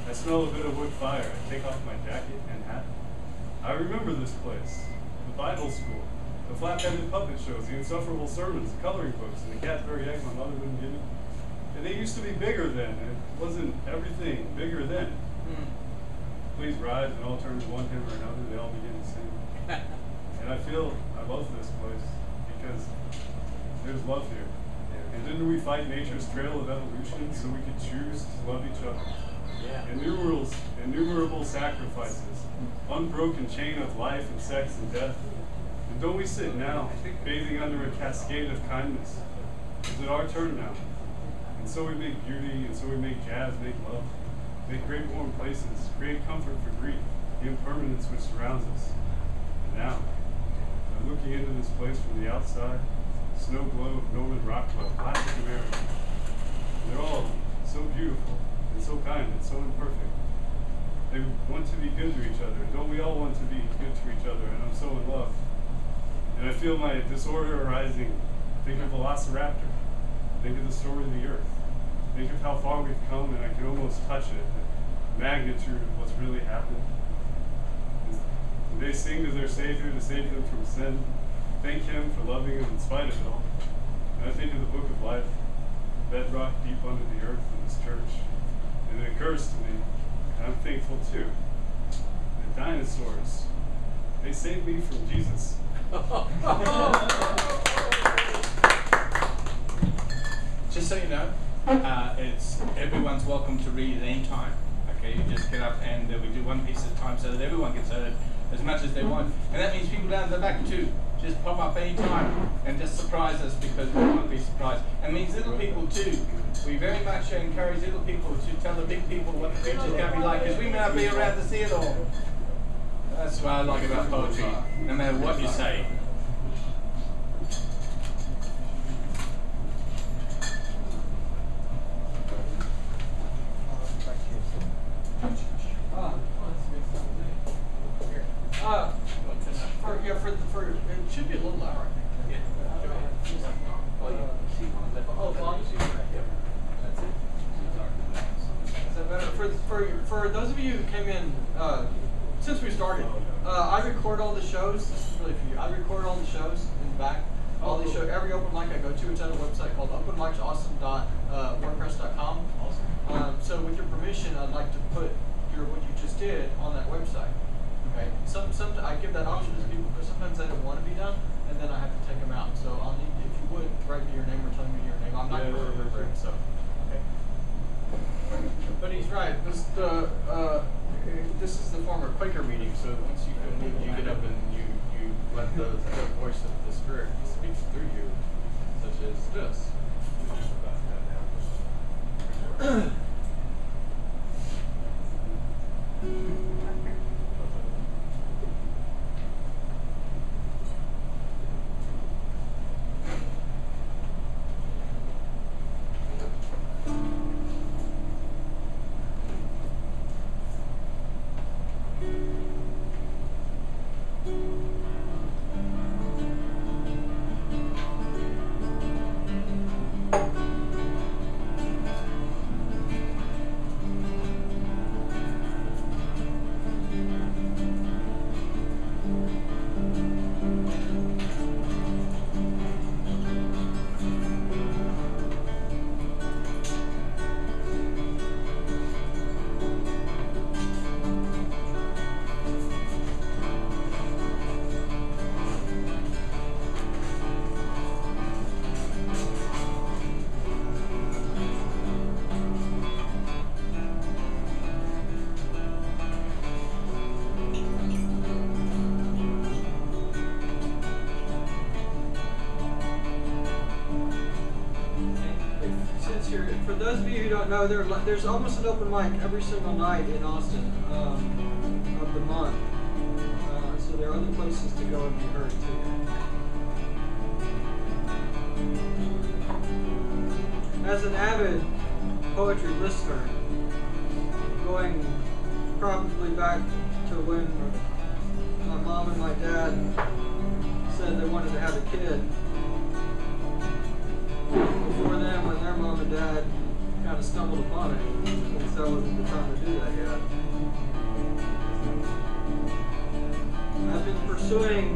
I smell a bit of wood fire. I take off my jacket and hat. I remember this place, the Bible school, the flat-headed puppet shows, the insufferable sermons, the coloring books, and the Cadbury egg my mother wouldn't give me. And they used to be bigger then. It wasn't everything bigger then. Please rise, and all turn to one hymn or another. They all begin to sing. And I feel I love this place because there's love here. And didn't we fight nature's trail of evolution so we could choose to love each other? Yeah. Innumerable sacrifices, unbroken chain of life and sex and death. And don't we sit now, bathing under a cascade of kindness? Is it our turn now? And so we make beauty, and so we make jazz, make love, make great warm places, create comfort for grief, the impermanence which surrounds us. And now, I'm looking into this place from the outside, snow glow of Norman Rockwell, classic American. They're all so beautiful, and so kind, and so imperfect. They want to be good to each other. Don't we all want to be good to each other? And I'm so in love. And I feel my disorder arising. Think of Velociraptor. Think of the story of the earth. Think of how far we've come, and I can almost touch it, the magnitude of what's really happened. And they sing to their Savior to save them from sin. Thank Him for loving them in spite of it all. And I think of the book of life, bedrock deep under the earth in this church. And it occurs to me, and I'm thankful too, that dinosaurs, they saved me from Jesus. Just so you know, everyone's welcome to read at any time. Okay, you just get up and we do one piece at a time so that everyone gets heard as much as they want. And that means people down the back too. just pop up anytime and just surprise us, because we want to be surprised. And these little people too, we very much encourage little people to tell the big people what the future's going to be like, because we may not be around to see it all. That's what I like about poetry, no matter what you say. It should be a little louder, I think. Is that better? For those of you who came in, since we started, I record all the shows. This is really for you. I record all the shows in the back. All these shows, every open mic I go to, it's at a website called openmicsawesome.wordpress.com. Awesome. So with your permission, I'd like to put what you just did on that website. Okay. Some I give that option to people because sometimes they don't want to be done, and then I have to take them out. So I'll need, if you would, write me your name or tell me your name. I'm not going to remember it. So, okay. But he's right. This is the former Quaker meeting. So once you get up and you let the voice of the Spirit speak through you, such as this. For those of you who don't know, there's almost an open mic every single night in Austin of the month. So there are other places to go and be heard too. As an avid poetry listener, going probably back to when my mom and my dad said they wanted to have a kid. Before then, when their mom and dad kind of stumbled upon it, since that wasn't the time to do that yet. I've been pursuing,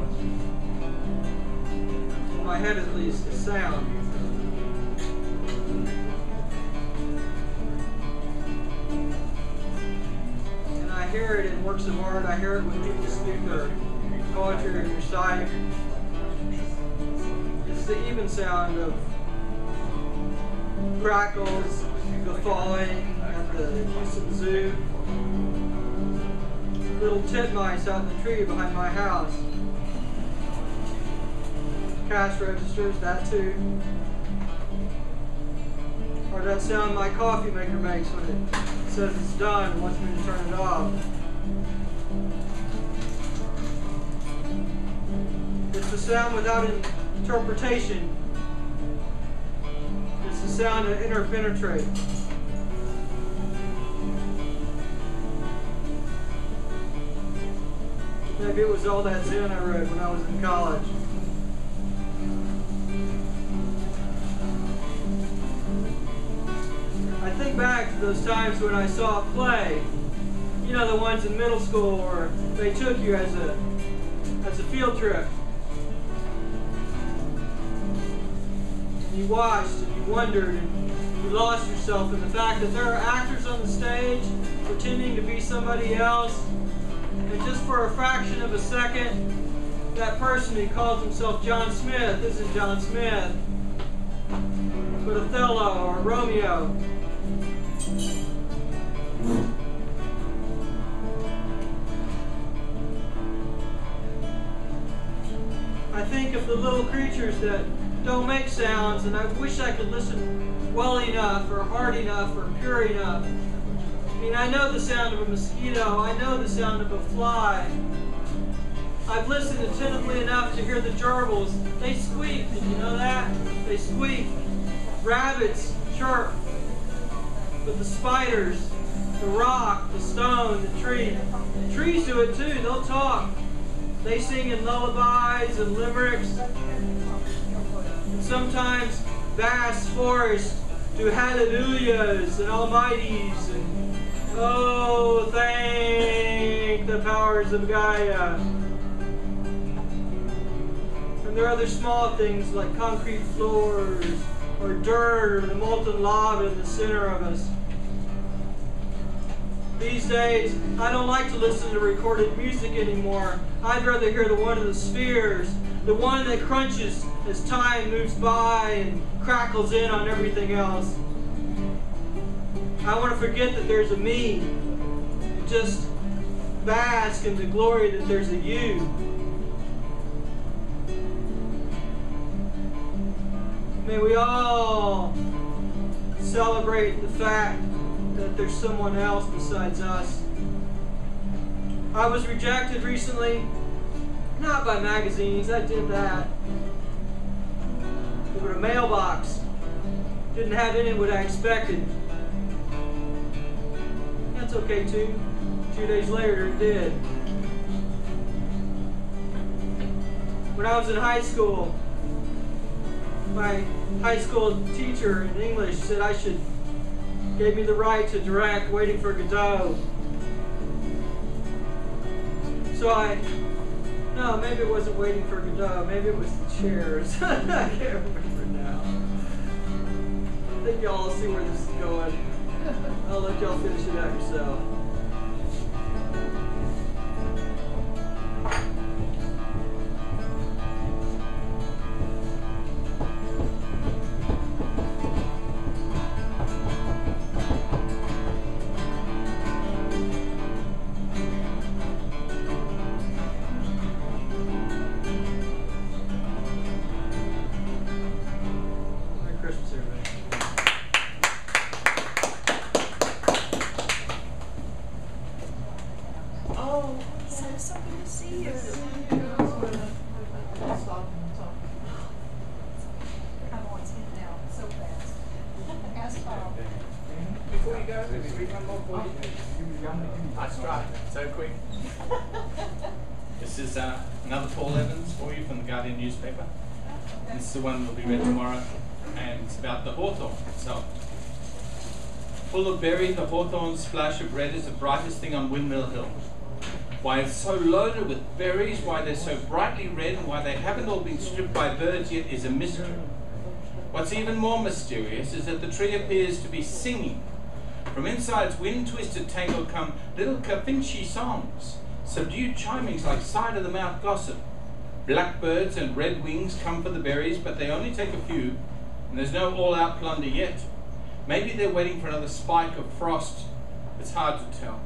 in my head at least, a sound. And I hear it in works of art, I hear it when people speak their poetry and recite. It's the even sound of crackles, guffawing at the Houston Zoo, little titmice out in the tree behind my house, cash registers, that too, or that sound my coffee maker makes when it says it's done and wants me to turn it off. It's the sound without interpretation. It's the sound of interpenetrate. Maybe it was all that Zen I read when I was in college. I think back to those times when I saw a play, you know, the ones in middle school where they took you as a field trip. You watched and you wondered and you lost yourself in the fact that there are actors on the stage pretending to be somebody else, and just for a fraction of a second, that person who calls himself John Smith isn't John Smith, but Othello or Romeo. I think of the little creatures that don't make sounds, and I wish I could listen well enough, or hard enough, or pure enough. I mean, I know the sound of a mosquito. I know the sound of a fly. I've listened attentively enough to hear the gerbils. They squeak. Did you know that? They squeak. Rabbits chirp. But the spiders, the rock, the stone, the tree. Trees do it too. They'll talk. They sing in lullabies and limericks. And sometimes vast forests do hallelujahs and almighties and oh, thank the powers of Gaia. And there are other small things like concrete floors or dirt or the molten lava in the center of us. These days, I don't like to listen to recorded music anymore. I'd rather hear the one of the spheres, the one that crunches as time moves by and crackles in on everything else. I want to forget that there's a me, and just bask in the glory that there's a you. May we all celebrate the fact that there's someone else besides us. I was rejected recently, not by magazines, I did that, but a mailbox didn't have in it what I expected. That's okay too. 2 days later it did. When I was in high school, my high school teacher in English said I should gave me the right to direct Waiting for Godot. So no, maybe it wasn't Waiting for Godot, maybe it was the chairs. I can't remember now. I think y'all see where this is going. I'll let y'all finish it out yourself. Newspaper. This is the one that will be read tomorrow, and it's about the hawthorn itself. Full of berry, the hawthorn's splash of red is the brightest thing on Windmill Hill. Why it's so loaded with berries, why they're so brightly red, and why they haven't all been stripped by birds yet is a mystery. What's even more mysterious is that the tree appears to be singing. From inside its wind-twisted tangle come little Cafinci songs, subdued chimings like side-of-the-mouth gossip. Blackbirds and red wings come for the berries, but they only take a few, and there's no all-out plunder yet. Maybe they're waiting for another spike of frost. It's hard to tell.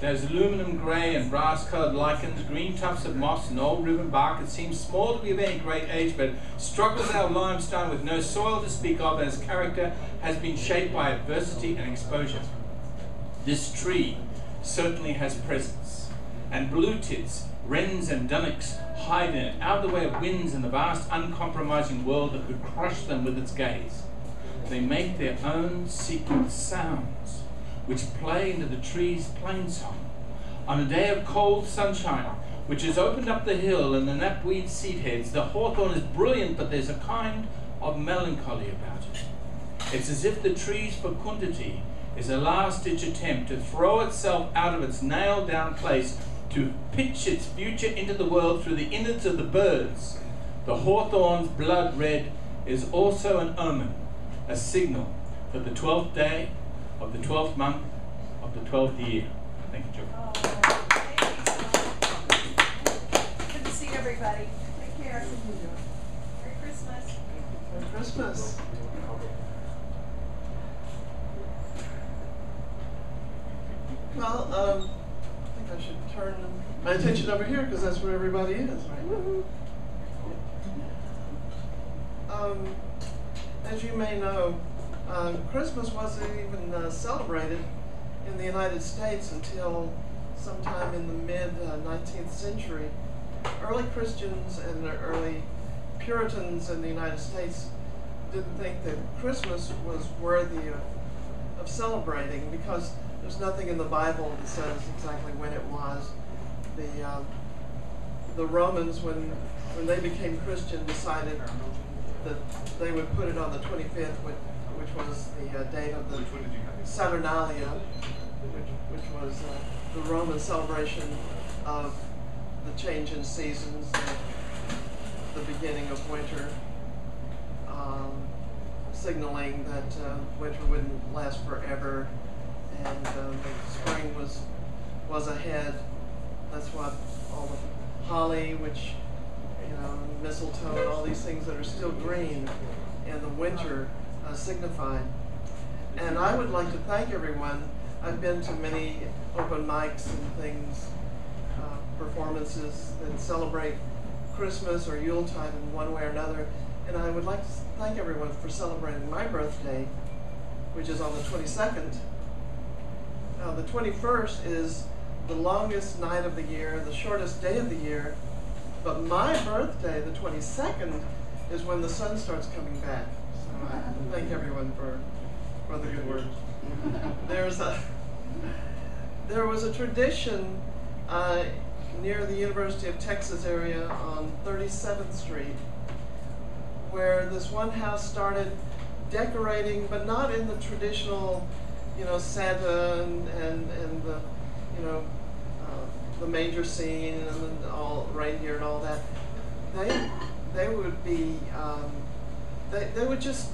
There's aluminum grey and brass-coloured lichens, green tufts of moss and old riven bark. It seems small to be of any great age, but struggles our limestone with no soil to speak of, and its character has been shaped by adversity and exposure. This tree certainly has presence, and blue tits, wrens and dunnocks hide in it, out of the way of winds and the vast uncompromising world that could crush them with its gaze. They make their own secret sounds, which play into the tree's plain song. On a day of cold sunshine, which has opened up the hill and the knapweed seed heads, the hawthorn is brilliant, but there's a kind of melancholy about it. It's as if the tree's fecundity is a last-ditch attempt to throw itself out of its nailed-down place, to pitch its future into the world through the innards of the birds. The hawthorn's blood red is also an omen, a signal for the 12th day of the 12th month of the 12th year. Thank you, Joe. Good to see everybody. Take care. Merry Christmas. Merry Christmas. Well, I think I should turn my attention over here because that's where everybody is, right? as you may know, Christmas wasn't even celebrated in the United States until sometime in the mid-19th century. Early Christians and the early Puritans in the United States didn't think that Christmas was worthy of celebrating because there's nothing in the Bible that says exactly when it was. The Romans, when they became Christian, decided that they would put it on the 25th, which was the date of the Saturnalia, which was the Roman celebration of the change in seasons, the beginning of winter, signaling that winter wouldn't last forever, and spring was ahead. That's what all the holly, which, you know, mistletoe, and all these things that are still green in the winter signified. And I would like to thank everyone. I've been to many open mics and things, performances that celebrate Christmas or Yuletide in one way or another. And I would like to thank everyone for celebrating my birthday, which is on the 22nd. Now, the 21st is the longest night of the year, the shortest day of the year. But my birthday, the 22nd, is when the sun starts coming back. So I thank everyone for the good words. There was a tradition near the University of Texas area on 37th Street where this one house started decorating, but not in the traditional, you know, Santa and the, you know, the major scene and all reindeer and all that. They would be they would just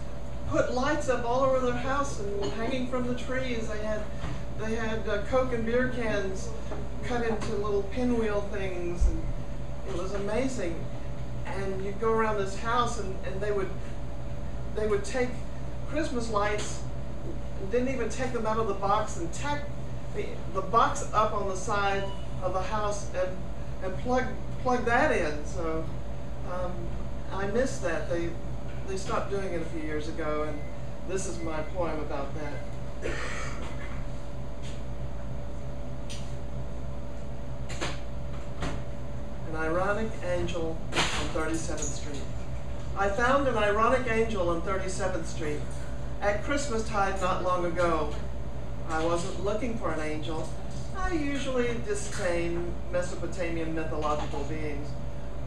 put lights up all over their house and hanging from the trees. They had Coke and beer cans cut into little pinwheel things, and it was amazing. And you'd go around this house, and they would take Christmas lights, and didn't even take them out of the box, and tack the box up on the side of the house and plug that in. So I miss that. They stopped doing it a few years ago, and this is my poem about that. An ironic angel on 37th Street. I found an ironic angel on 37th Street at Christmastide not long ago. I wasn't looking for an angel. I usually disdain Mesopotamian mythological beings,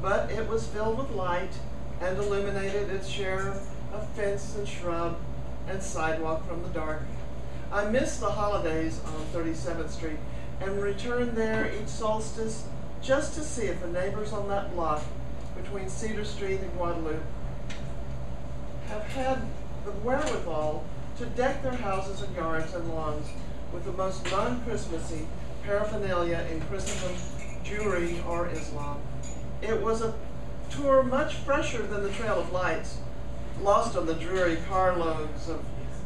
but it was filled with light and illuminated its share of fence and shrub and sidewalk from the dark. I miss the holidays on 37th Street and return there each solstice just to see if the neighbors on that block between Cedar Street and Guadalupe have had the wherewithal to deck their houses and yards and lawns with the most non-Christmassy paraphernalia in Christendom, Jewry, or Islam. It was a tour much fresher than the Trail of Lights, lost on the dreary carloads of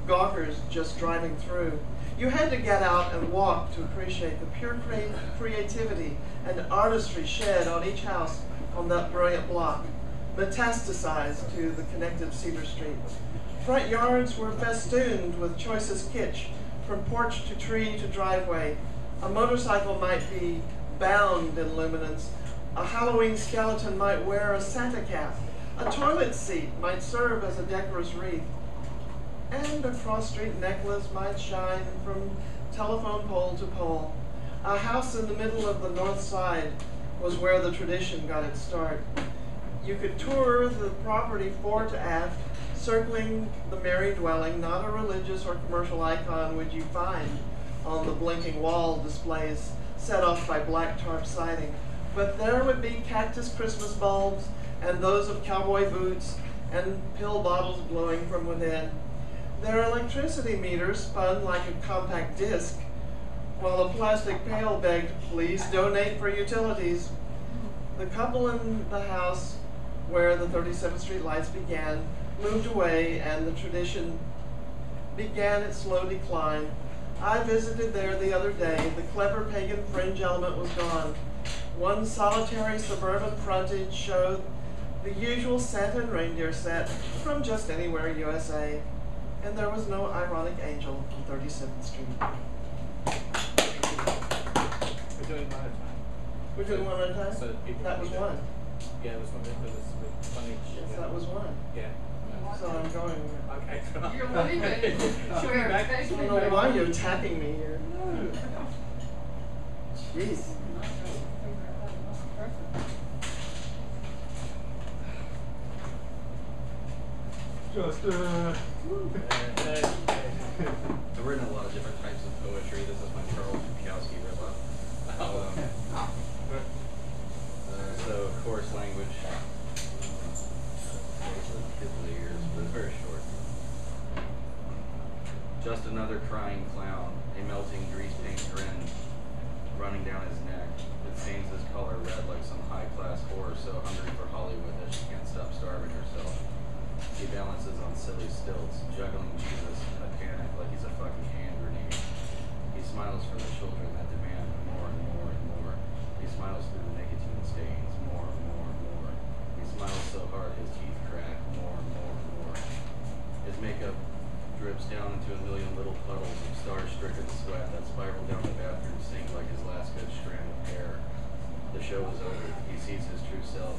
gawkers just driving through. You had to get out and walk to appreciate the pure creativity and artistry shed on each house on that brilliant block, metastasized to the connected Cedar Street. Front yards were festooned with choicest kitsch, from porch to tree to driveway. A motorcycle might be bound in luminance. A Halloween skeleton might wear a Santa cap. A toilet seat might serve as a decorous wreath. And a cross-street necklace might shine from telephone pole to pole. A house in the middle of the north side was where the tradition got its start. You could tour the property fore to aft, circling the merry dwelling. Not a religious or commercial icon would you find on the blinking wall displays set off by black tarp siding. But there would be cactus Christmas bulbs and those of cowboy boots and pill bottles glowing from within. Their electricity meters spun like a compact disc, while a plastic pail begged, "Please donate for utilities." The couple in the house where the 37th Street lights began moved away, and the tradition began its slow decline. I visited there the other day. The clever pagan fringe element was gone. One solitary suburban frontage showed the usual Santa and reindeer set from just anywhere USA, and there was no ironic angel on 37th Street. We're doing one at a time. We're doing one at a time? So that people That was can- one. Yeah, it was one because it's funny. Yes, that was one. Yeah. So I'm going. Okay. You're leaving. She'll be back. I don't know why you're tapping me here. Jeez. Just I've written a lot of different types of poetry. This is my Charles Bukowski ripoff. So, coarse language. Kids with ears, but it's very short. Just another crying clown, a melting grease paint grin running down his neck. It stains his color red like some high-class whore so hungry for Hollywood that she can't stop starving herself. He balances on silly stilts, juggling Jesus in a panic like he's a fucking hand grenade. He smiles for the children that demand more and more and more. He smiles through the nicotine stains, more and more and more. He smiles so hard his teeth crack, more and more and more. His makeup drips down into a million little puddles of star-stricken sweat that spiral down the bathroom sink like his last good strand of hair. The show is over. He sees his true self.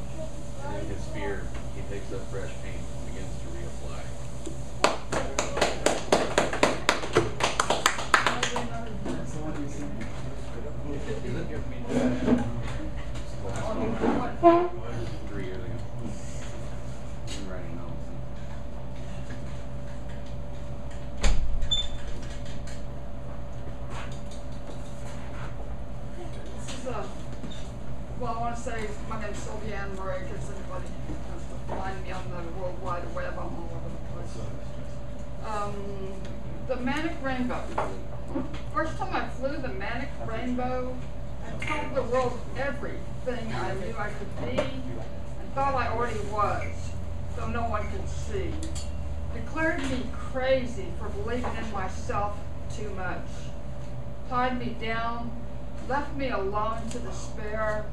And in his fear, he picks up fresh paint and begins to reapply. Last one, 3 years ago. I'm writing novels. This is well, I want to say my name's Sylvianne, in case anybody wants to find me on the World Wide Web. I'm all over the place. The Manic Rainbow. First time I flew the Manic Rainbow, I told the world everything I knew I could be and thought I already was, though no one could see. Declared me crazy for believing in myself too much. Tied me down, left me alone to despair,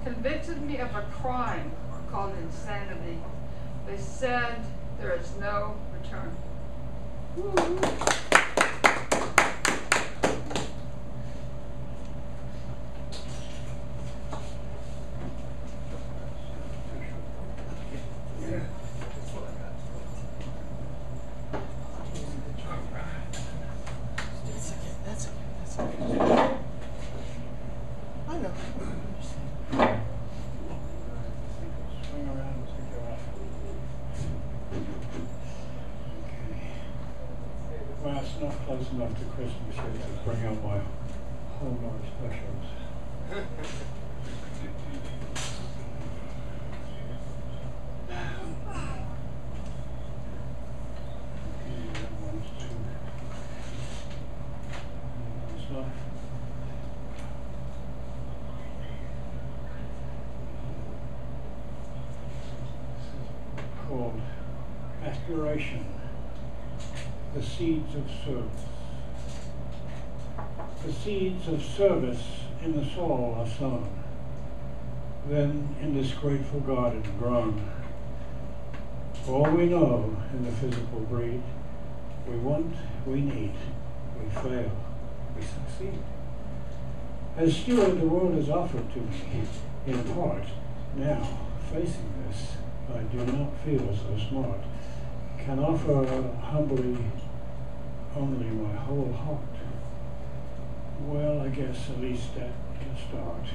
convicted me of a crime called insanity. They said there is no return. I know. swing around and take it off. Well, it's not close enough to Christmas yet to bring out my Hallmark specials. Called Aspiration, the Seeds of Service. The seeds of service in the soul are sown, then in this grateful garden grown. All we know in the physical breed, we want, we need, we fail, we succeed. As steward, the world is offered to me, in part. Now, facing this, I do not feel so smart. Can offer humbly only my whole heart. Well, I guess at least that can start.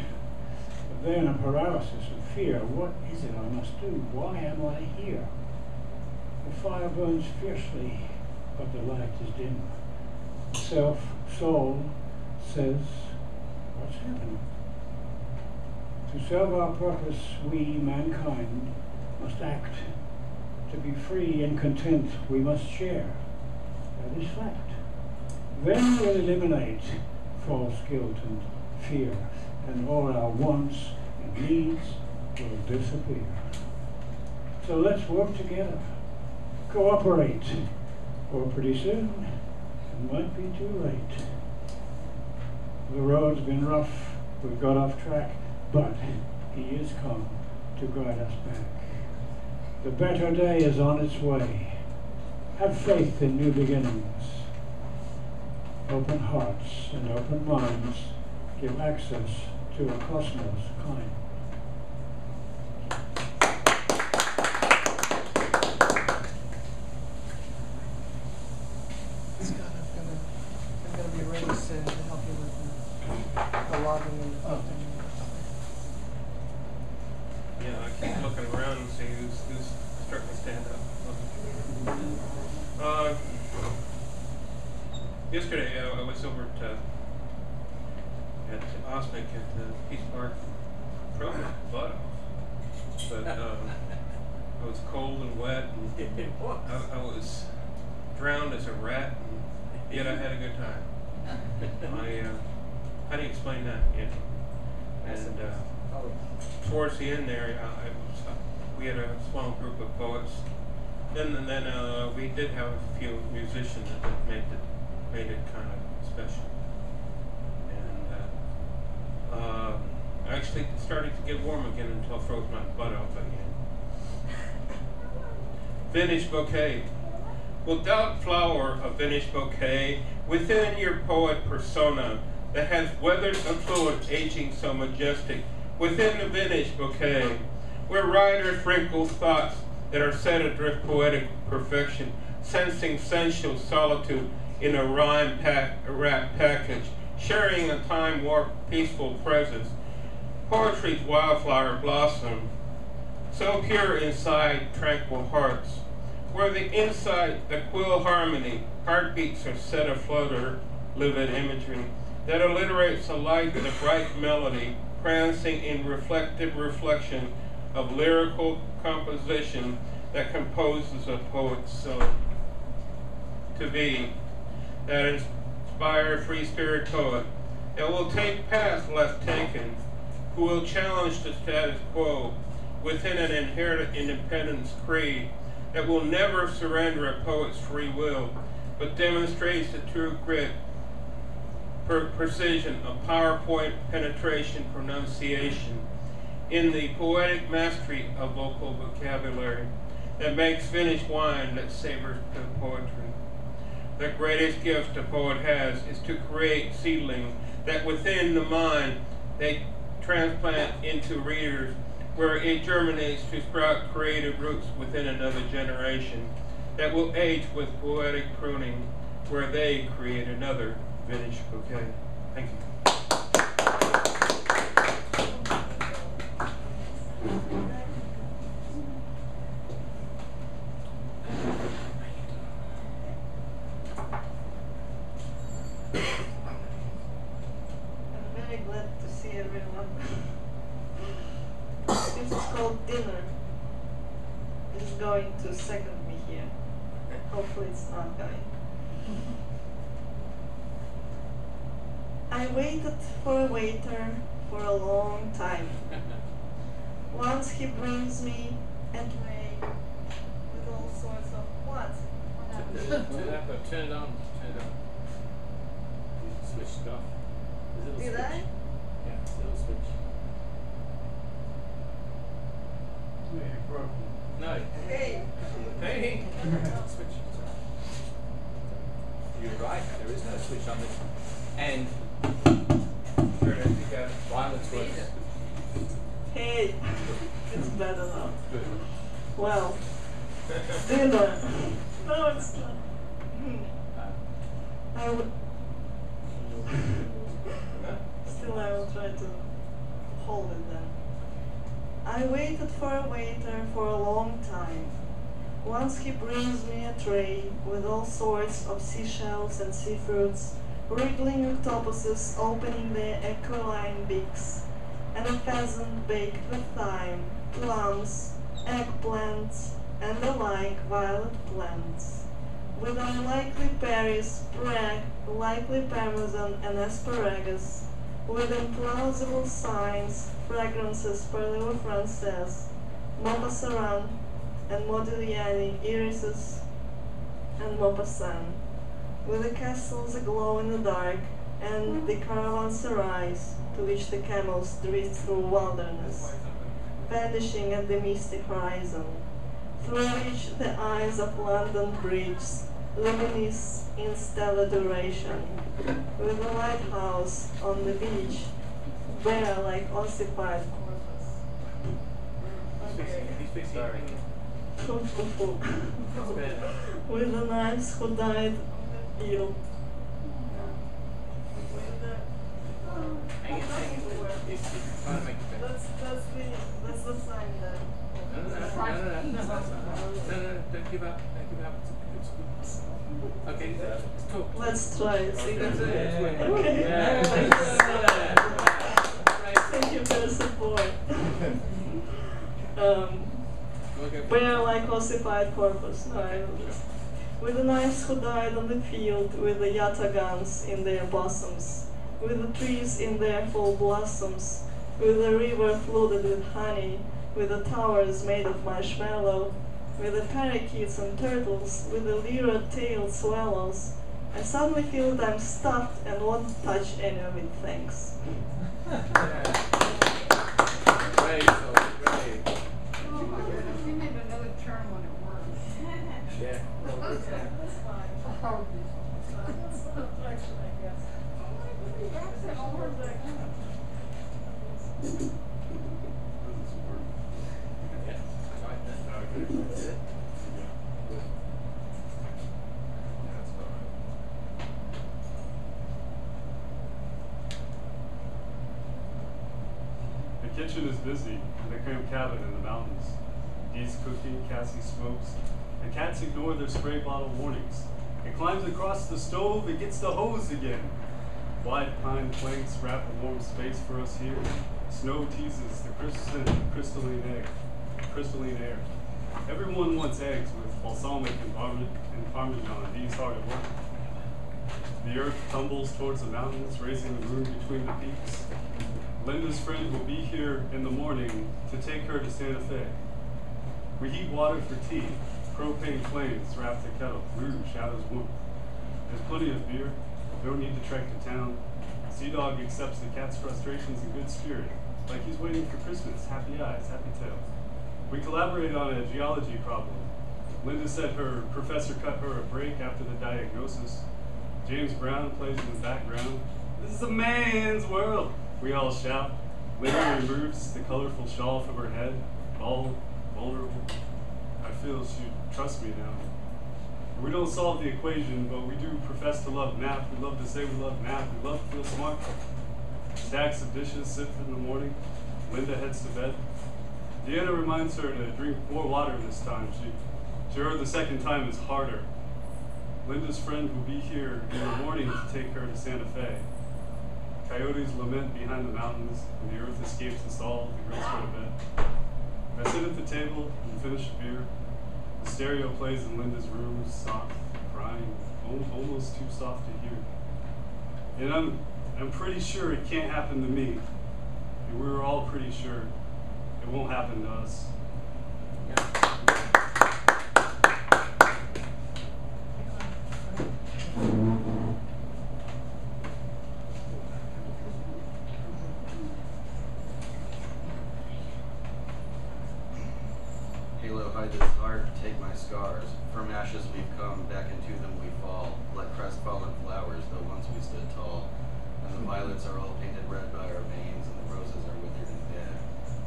But then a paralysis of fear. What is it I must do? Why am I here? The fire burns fiercely, but the light is dim. Self, soul, says, what's happening? To serve our purpose, we, mankind, must act. To be free and content, we must share. That is fact. Then we'll eliminate false guilt and fear, and all our wants and needs will disappear. So let's work together, cooperate, or pretty soon it might be too late. The road's been rough, we've got off track, but he is come to guide us back. The better day is on its way. Have faith in new beginnings. Open hearts and open minds give access to a cosmos kind. Scott, I'm gonna be ready soon to help you with the logging and Yeah, I keep looking around and see who's starting to stand up. Yesterday I was over at Osmic at the Peace Park, froze my butt off. But I was cold and wet, and I was drowned as a rat, and yet I had a good time. How do you explain that? Yeah. And towards the end there, we had a small group of poets. Then we did have a few musicians that made it kind of special. And I actually started to get warm again until I froze my butt off again. Vintage bouquet. Without flower, a vintage bouquet within your poet persona that has weathered affluent aging so majestic. Within the vintage bouquet, where writers wrinkle thoughts that are set adrift poetic perfection, sensing sensual solitude in a rhyme-wrapped package, sharing a time-warped peaceful presence. Poetry's wildflower blossom, so pure inside tranquil hearts, where the inside, the quill harmony, heartbeats are set aflutter, livid imagery, that alliterates the light and the bright melody, prancing in reflective reflection of lyrical composition that composes a poet's soul. To be that inspired free spirit poet that will take paths left taken, who will challenge the status quo within an inherent independence creed that will never surrender a poet's free will, but demonstrates the true grit, precision of PowerPoint penetration pronunciation in the poetic mastery of vocal vocabulary that makes vintage wine that savors poetry. The greatest gift a poet has is to create seedlings that within the mind they transplant into readers, where it germinates to sprout creative roots within another generation that will age with poetic pruning, where they create another vintage bouquet. Thank you. I'm very glad to see everyone. This is called dinner. This is going to second me here. Hopefully it's not going. I waited for a waiter for a long time. Once he brings me a tray with all sorts of what? What happened? Turn it on. Turn it on. You switched it off. Did I? Yeah, it's a little switch. No. Hey. Hey. Switch. You're right. There is no switch on this. And violence works. Hey. It's better now. Well. Dinner. No, it's not. I would. Still, I will try to hold it then. I waited for a waiter for a long time. Once he brings me a tray with all sorts of seashells and seafruits, wriggling octopuses opening their aquiline beaks, and a pheasant baked with thyme, plums, eggplants, and the like violet plants, with unlikely berries, brag, likely parmesan and asparagus, with implausible signs, fragrances parleur française, Maupassant and Modigliani irises and Maupassant, with the castles aglow in the dark and the caravanserais to which the camels drift through wilderness, vanishing at the mystic horizon, through which the eyes of London Bridge luminous in stellar duration, with the lighthouse on the beach, bare like ossified with the knives who died ill. That's the sign there. No, don't give up. It's okay, it's cool. Let's try it. See That's it. Okay. Yeah. Thank you for the support. Bare like ossified corpus. No, I know this. With the knives who died on the field, with the yatagans in their bosoms, with the trees in their full blossoms, with the river flooded with honey, with the towers made of marshmallow, with the parakeets and turtles, with the lyra-tailed swallows, I suddenly feel that I'm stuffed and won't touch any of it, thanks. Great, great. You need another term when it works. Yeah. That's fine. That's reflection, I guess. The kitchen is busy in the cramped cabin in the mountains. Dee's cooking, Cassie smokes. The cats ignore their spray bottle warnings. It climbs across the stove, it gets the hose again. Wide pine planks wrap a warm space for us here. Snow teases the crystalline air. Everyone wants eggs with balsamic and parmesan. Dee's hard at work. The earth tumbles towards the mountains, raising the moon between the peaks. Linda's friend will be here in the morning to take her to Santa Fe. We heat water for tea. Propane flames wrap the kettle. Rouge shadows warmth. There's plenty of beer. No need to trek to town. Sea Dog accepts the cat's frustrations in good spirit, like he's waiting for Christmas. Happy eyes, happy tail. We collaborate on a geology problem. Linda said her professor cut her a break after the diagnosis. James Brown plays in the background. This is a man's world, we all shout. Linda removes the colorful shawl from her head, bald, vulnerable. I feel she'd trust me now. We don't solve the equation, but we do profess to love math. We love to say we love math. We love to feel smart. Stacks of dishes sit in the morning. Linda heads to bed. Deanna reminds her to drink more water this time. She heard the second time is harder. Linda's friend will be here in the morning to take her to Santa Fe. Coyotes lament behind the mountains, and the earth escapes us all. The girls go to bed. I sit at the table and finish a beer. The stereo plays in Linda's room, soft, crying, almost too soft to hear. And I'm pretty sure it can't happen to me. And we were all pretty sure it won't happen to us. Halo, hide this heart, take my scars. From ashes we've come, back into them we fall. Like crestfallen flowers, though once we stood tall. And the violets are all painted red by our veins, and the roses are withered and dead.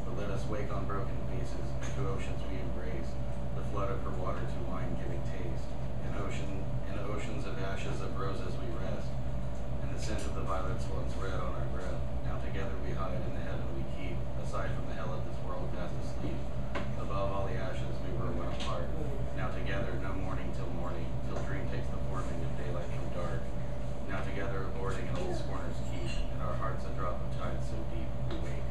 But let us wake on broken pieces, to oceans we embrace. The flood of her water to wine giving taste. In oceans of ashes of roses we rest. And the scent of the violets once red on our breath. Now together we hide in the heaven we keep, aside from the hell of this world fast asleep. Above all the ashes we were one apart. Now together, no morning, till dream takes the forming of daylight from dark. Now together, boarding an old scorner's keep, and our hearts a drop of tide so deep we wake.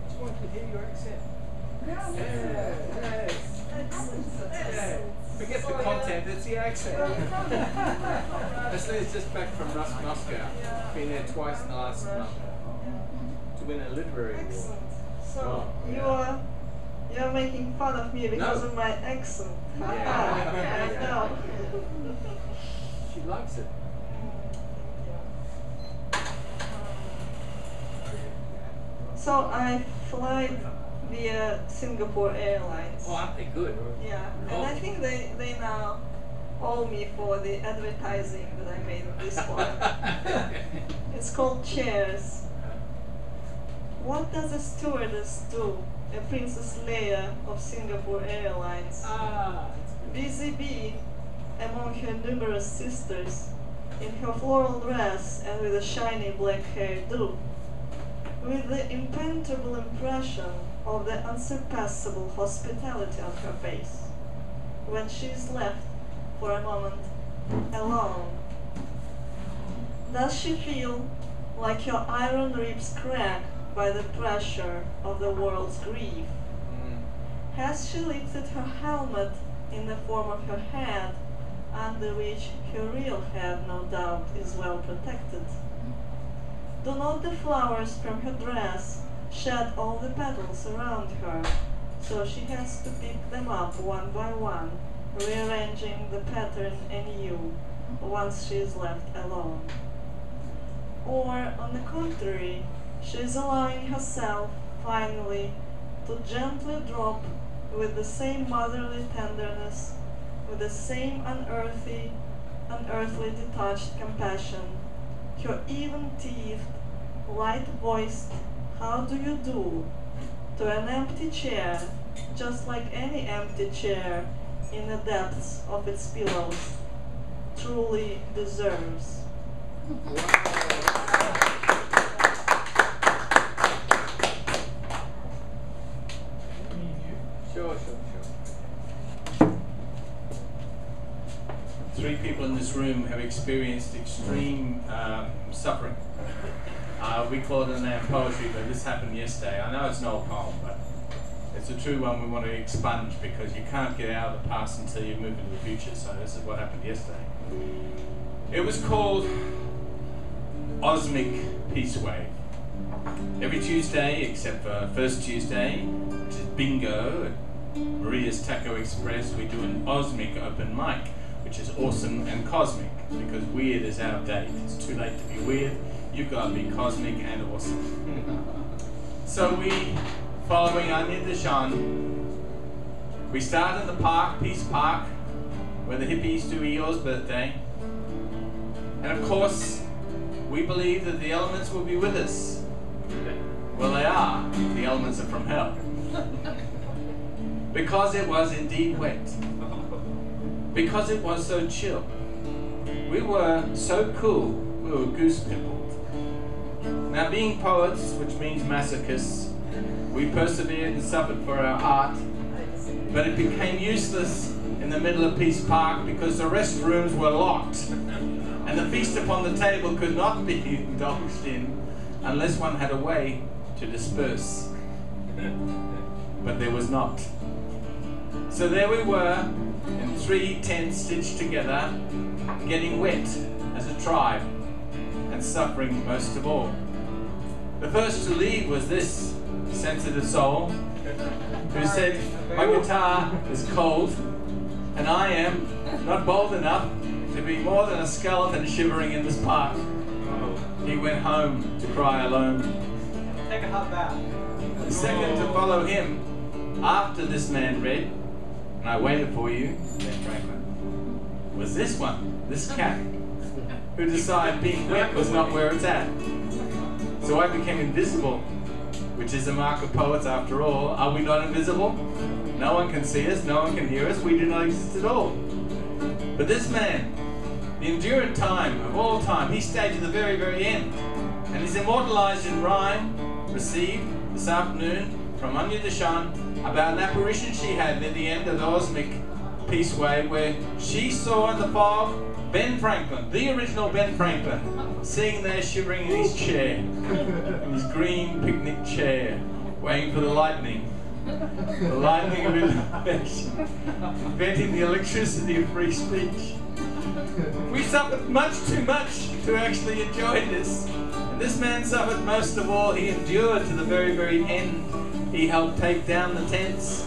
Just wanted to hear your accent. Yes. Yes. Excellent. Forget the content, it's the accent. Vasilina's just back from Moscow. Been there twice in the last month. To win a literary award. Excellent. So Oh, you're making fun of me because No. of my accent. Yeah. I know. She likes it. So I fly via Singapore Airlines. Oh, aren't they good? Yeah, and I think they now owe me for the advertising that I made of this one. It's called Chairs. What does a stewardess do? A Princess Leia of Singapore Airlines. Busy bee among her numerous sisters, in her floral dress and with a shiny black hairdo, with the impenetrable impression of the unsurpassable hospitality on her face, when she is left for a moment alone. Does she feel like her iron ribs crack by the pressure of the world's grief? Has she lifted her helmet in the form of her head, under which her real head, no doubt, is well protected? Do not the flowers from her dress shed all the petals around her, so she has to pick them up one by one, rearranging the pattern anew once she is left alone? Or, on the contrary, she is allowing herself, finally, to gently drop with the same motherly tenderness, with the same unearthly detached compassion, her even-teethed, light-voiced "How do you do?" to an empty chair, just like any empty chair in the depths of its pillows truly deserves. Sure. Three people in this room have experienced extreme suffering. We call it in our poetry, but this happened yesterday. I know it's an old poem, but it's a true one we want to expunge because you can't get out of the past until you move into the future. So this is what happened yesterday. It was called Osmic Peace Wave. Every Tuesday, except for first Tuesday, which is bingo at Maria's Taco Express, we do an Osmic open mic, which is awesome and cosmic, because weird is out of date. It's too late to be weird. You've got to be cosmic and awesome. So we, following Anya Deshawn, we start in the park, Peace Park, where the hippies do Eeyore's birthday. And of course, we believe that the elements will be with us. Well, they are. The elements are from hell. Because it was indeed wet. Because it was so chill. We were so cool, we were goose-pimpled. Now, being poets, which means masochists, we persevered and suffered for our art, but it became useless in the middle of Peace Park because the restrooms were locked, and the feast upon the table could not be indulged in unless one had a way to disperse. But there was not. So there we were, in 3 tents stitched together, getting wet as a tribe, and suffering most of all. The first to leave was this sensitive soul, who said, "My guitar is cold, and I am not bold enough to be more than a skeleton shivering in this park." He went home to cry alone. Take a hot bath. The second to follow him, after this man read, "And I waited for you, Ben Franklin," was this one, this cat, who decided being wet was not where it's at. So I became invisible, which is a mark of poets after all. Are we not invisible? No one can see us, no one can hear us, we do not exist at all. But this man, the enduring time of all time, he stayed to the very, very end. And is immortalized in rhyme, received this afternoon from Anya Deshawn about an apparition she had near the end of the Osmic Peace Wave, where she saw in the fog Ben Franklin, the original Ben Franklin, sitting there shivering in his chair, in his green picnic chair, waiting for the lightning of invention, inventing the electricity of free speech. We suffered much too much to actually enjoy this. And this man suffered most of all. He endured to the very, very end. He helped take down the tents.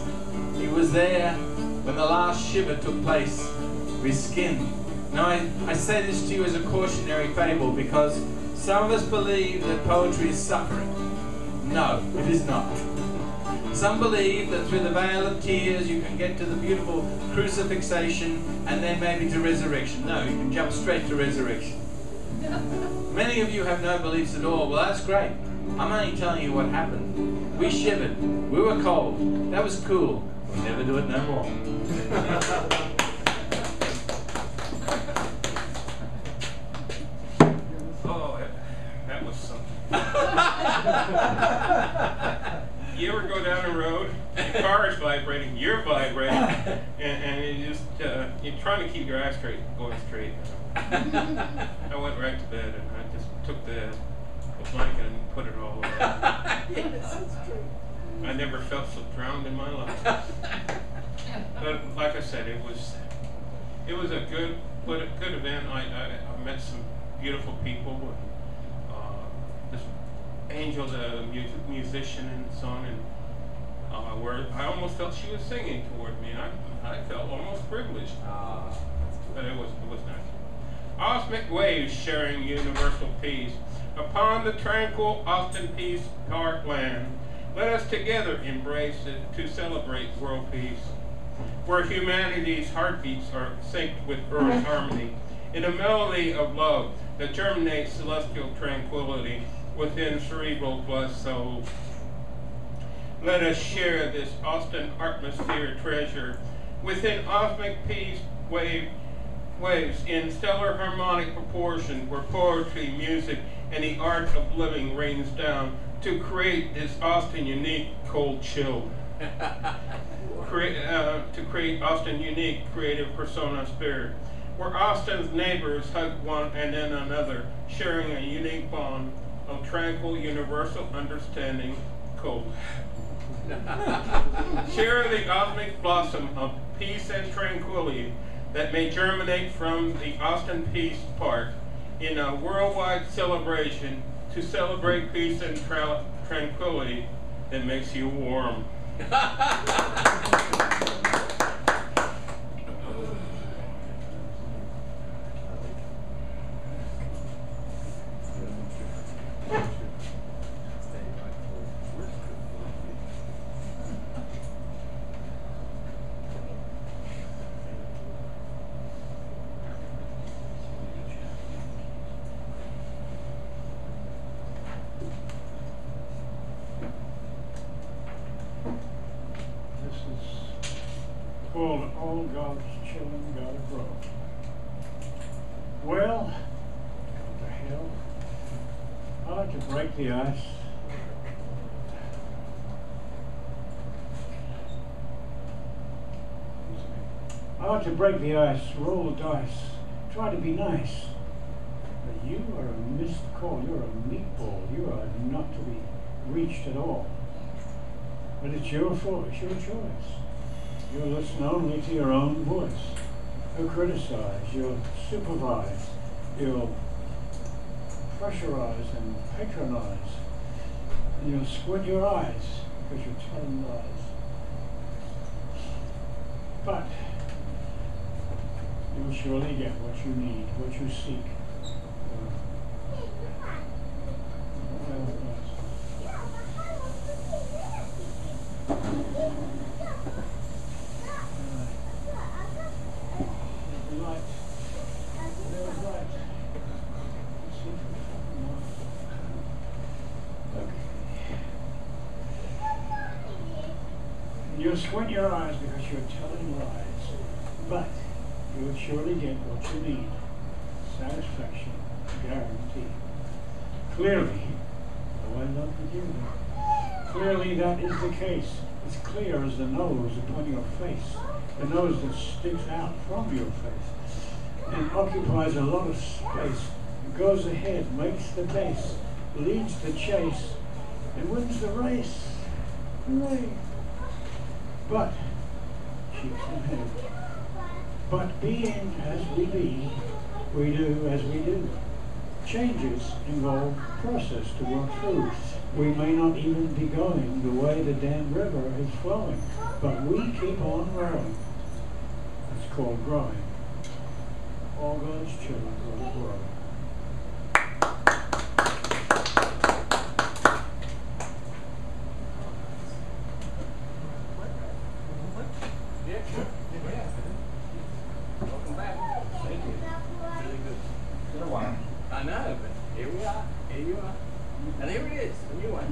He was there when the last shiver took place of his skin. Now I say this to you as a cautionary fable because some of us believe that poetry is suffering. No, it is not. Some believe that through the veil of tears you can get to the beautiful crucifixation and then maybe to resurrection. No, you can jump straight to resurrection. Many of you have no beliefs at all. Well, that's great. I'm only telling you what happened. We shivered. We were cold. That was cool. We'll never do it no more. Oh, that was something. You ever go down a road, your car is vibrating, you're vibrating, and you just, you're trying to keep your eyes straight, going straight. I went right to bed and I just took the blanket and put it all away. Yes, that's true. I never felt so drowned in my life. But like I said, it was a good event. I met some beautiful people. This Angel, the musician and so on, and where I almost felt she was singing toward me, and I felt almost privileged. But it was nice. Cosmic waves sharing universal peace upon the tranquil Austin Peace Park land. Let us together embrace it to celebrate world peace, where humanity's heartbeats are synced with Earth's harmony, in a melody of love that germinates celestial tranquility within cerebral blessed souls. Let us share this Austin atmosphere treasure within cosmic peace waves in stellar harmonic proportion, where poetry, music, and the art of living rains down to create this Austin unique cold chill. To create Austin unique creative persona spirit, where Austin's neighbors hug one and then another, sharing a unique bond of tranquil universal understanding cold. Share the cosmic blossom of peace and tranquility that may germinate from the Austin Peace Park in a worldwide celebration to celebrate peace and tranquility that makes you warm. Called All God's Children Gotta Grow. Well, what the hell? I like to break the ice. I like to break the ice, roll the dice, try to be nice. But you are a missed call, you're a meatball, you are not to be reached at all. But it's your fault, it's your choice. You'll listen only to your own voice. You'll criticize, you'll supervise, you'll pressurize and patronize. And you'll squint your eyes because you're telling lies. But you'll surely get what you need, what you seek. You'll squint your eyes because you're telling lies, but you'll surely get what you need. Satisfaction, guaranteed. Clearly, oh, I love to hear that. Clearly that is the case. It's clear as the nose upon your face, the nose that sticks out from your face and occupies a lot of space, goes ahead, makes the base, leads the chase, and wins the race. Hooray! But, cheeks and head, but being as we be, we do as we do. Changes involve process to work through. We may not even be going the way the damn river is flowing, but we keep on rowing. It's called growing. All God's children will grow. a new one.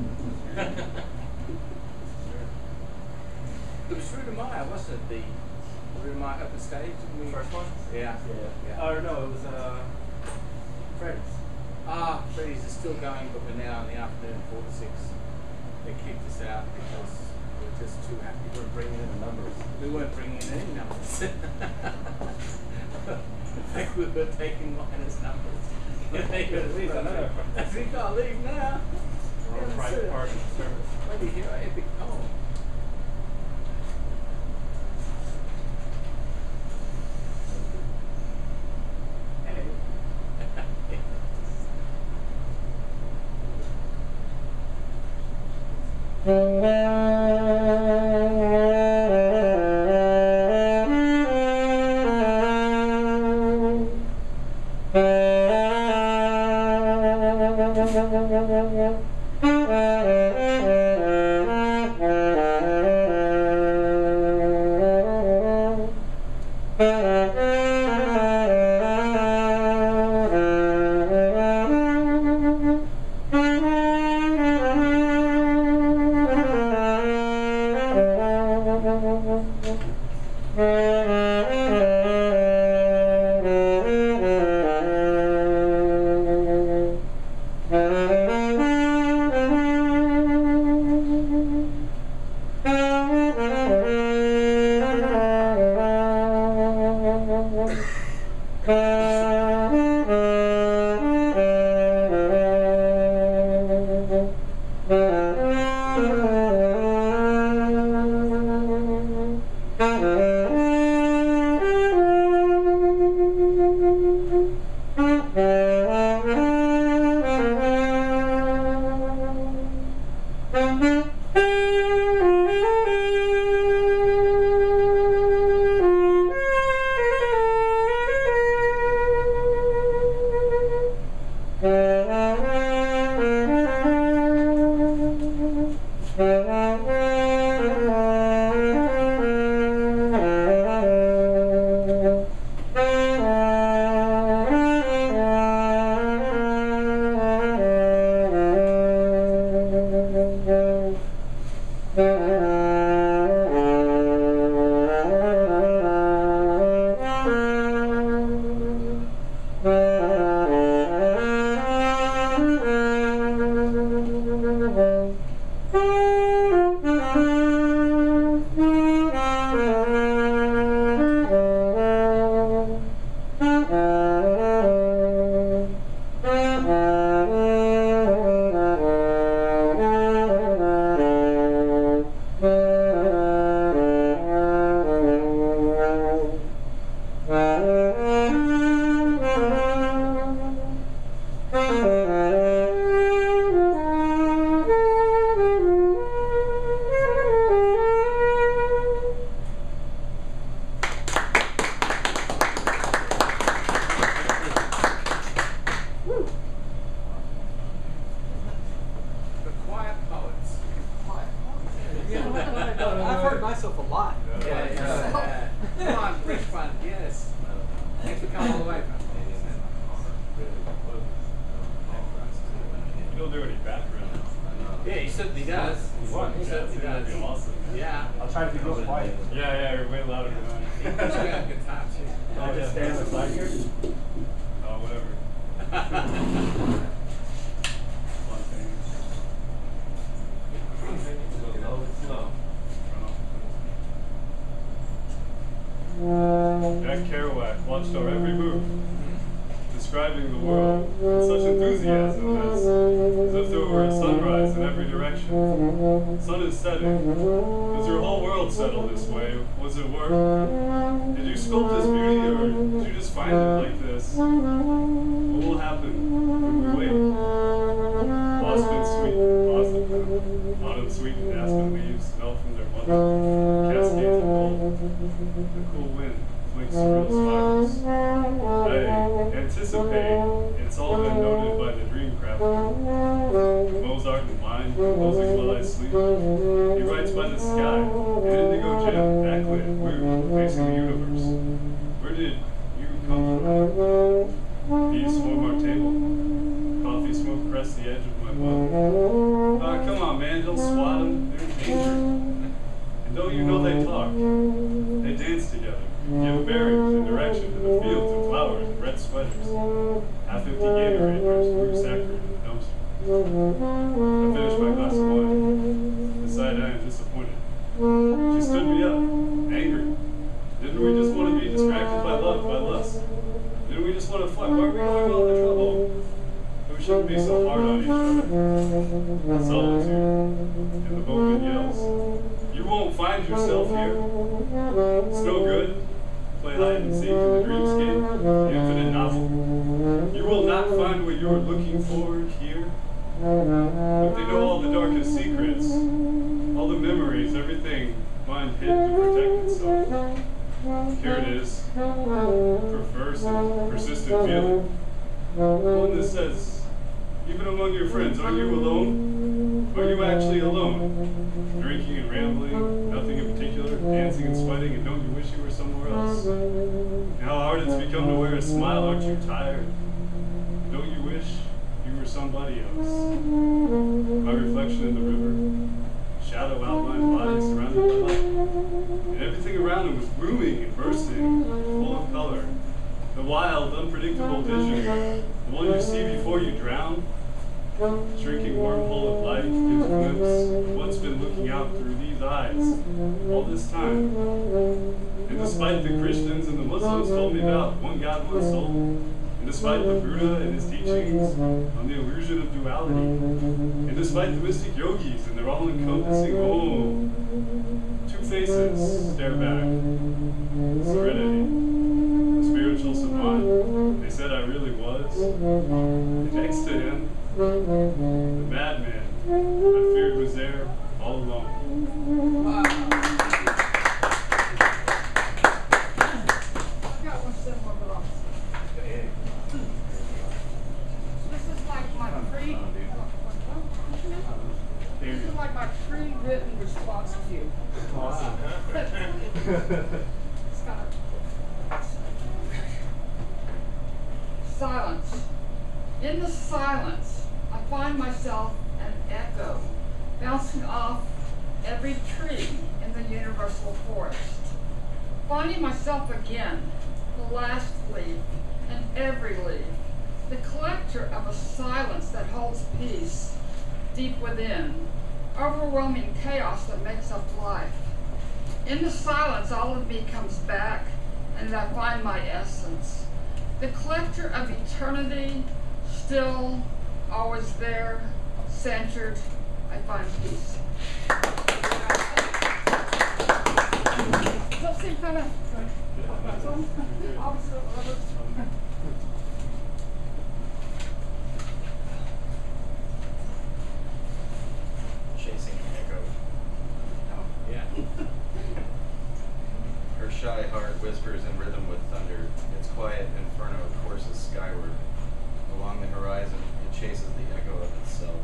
It was Rudamaya, wasn't it? The Rudamaya upper stage? First one? Yeah. Yeah. Oh no, it was Freddy's. Ah, Freddy's is still going, but we're now in the afternoon, 4 to 6. They kicked us out because we were just too happy. We weren't bringing in the numbers. We weren't bringing in any numbers. In fact, we were taking minus numbers. They could leave. I think I'll leave now. We're on private party service. When do you hear our epic poem? Press the edge of my well, come on, man, don't swat them. They're in danger. And don't you know they talk? They dance together, give berries and direction to the fields and flowers and red sweaters. Half-empty Gatorade drinks blue saccharin in the dumpster. I finished my glass of wine. Decided I am disappointed. She stood me up, angry. Didn't we just want to be distracted by love, by lust? Didn't we just want to fuck? Why are we going all the trouble? We shouldn't be so hard on each other. Solitude. And the boatman yells, you won't find yourself here. It's no good. Play hide and seek in the dreamscape, the infinite novel. You will not find what you are looking for here. But they know all the darkest secrets, all the memories, everything mind hid to protect itself. Here it is, perverse and persistent feeling. One that says, even among your friends, are you alone? Are you actually alone? Drinking and rambling, nothing in particular, dancing and sweating, and don't you wish you were somewhere else? And how hard it's become to wear a smile, aren't you tired? Don't you wish you were somebody else? My reflection in the river, shadow outlined bodies surrounded by light. And everything around him was blooming and bursting, full of color. The wild, unpredictable vision, the one you see before you drown. Shrinking wormhole of light gives a glimpse of what's been looking out through these eyes all this time. And despite the Christians and the Muslims told me about one God, one soul, and despite the Buddha and his teachings on the illusion of duality, and despite the mystic yogis and their all-encompassing, two faces stare back. Serenity. The spiritual savant, they said I really was. And next to him, the madman I feared was there all along. Wow. I've got one similar but opposite. This is like my this is like my pre-written response to you. Awesome. It's kind of silence. In the silence, I find myself an echo bouncing off every tree in the universal forest. Finding myself again, the last leaf and every leaf, the collector of a silence that holds peace deep within, overwhelming chaos that makes up life. In the silence, all of me comes back, and I find my essence. The collector of eternity, still, always there, centered, I find peace. Does that seem kind of opposite of others? Chasing an echo. Yeah. Her shy heart whispers in rhythm with thunder. Its quiet inferno courses skyward. Along the horizon, it chases the echo of itself,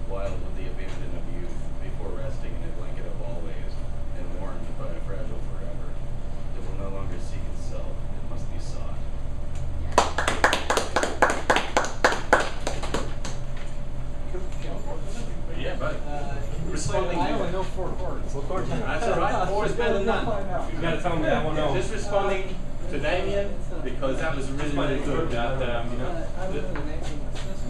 wild with the abandon of youth, before resting in a blanket of always, and warmed by a fragile forever. It will no longer seek itself, it must be sought. Yeah, but responding. I only know 4 chords. What chords? That's all right. 4 is better than none. You gotta tell me that one. Just responding to Damien, because that was really, really good.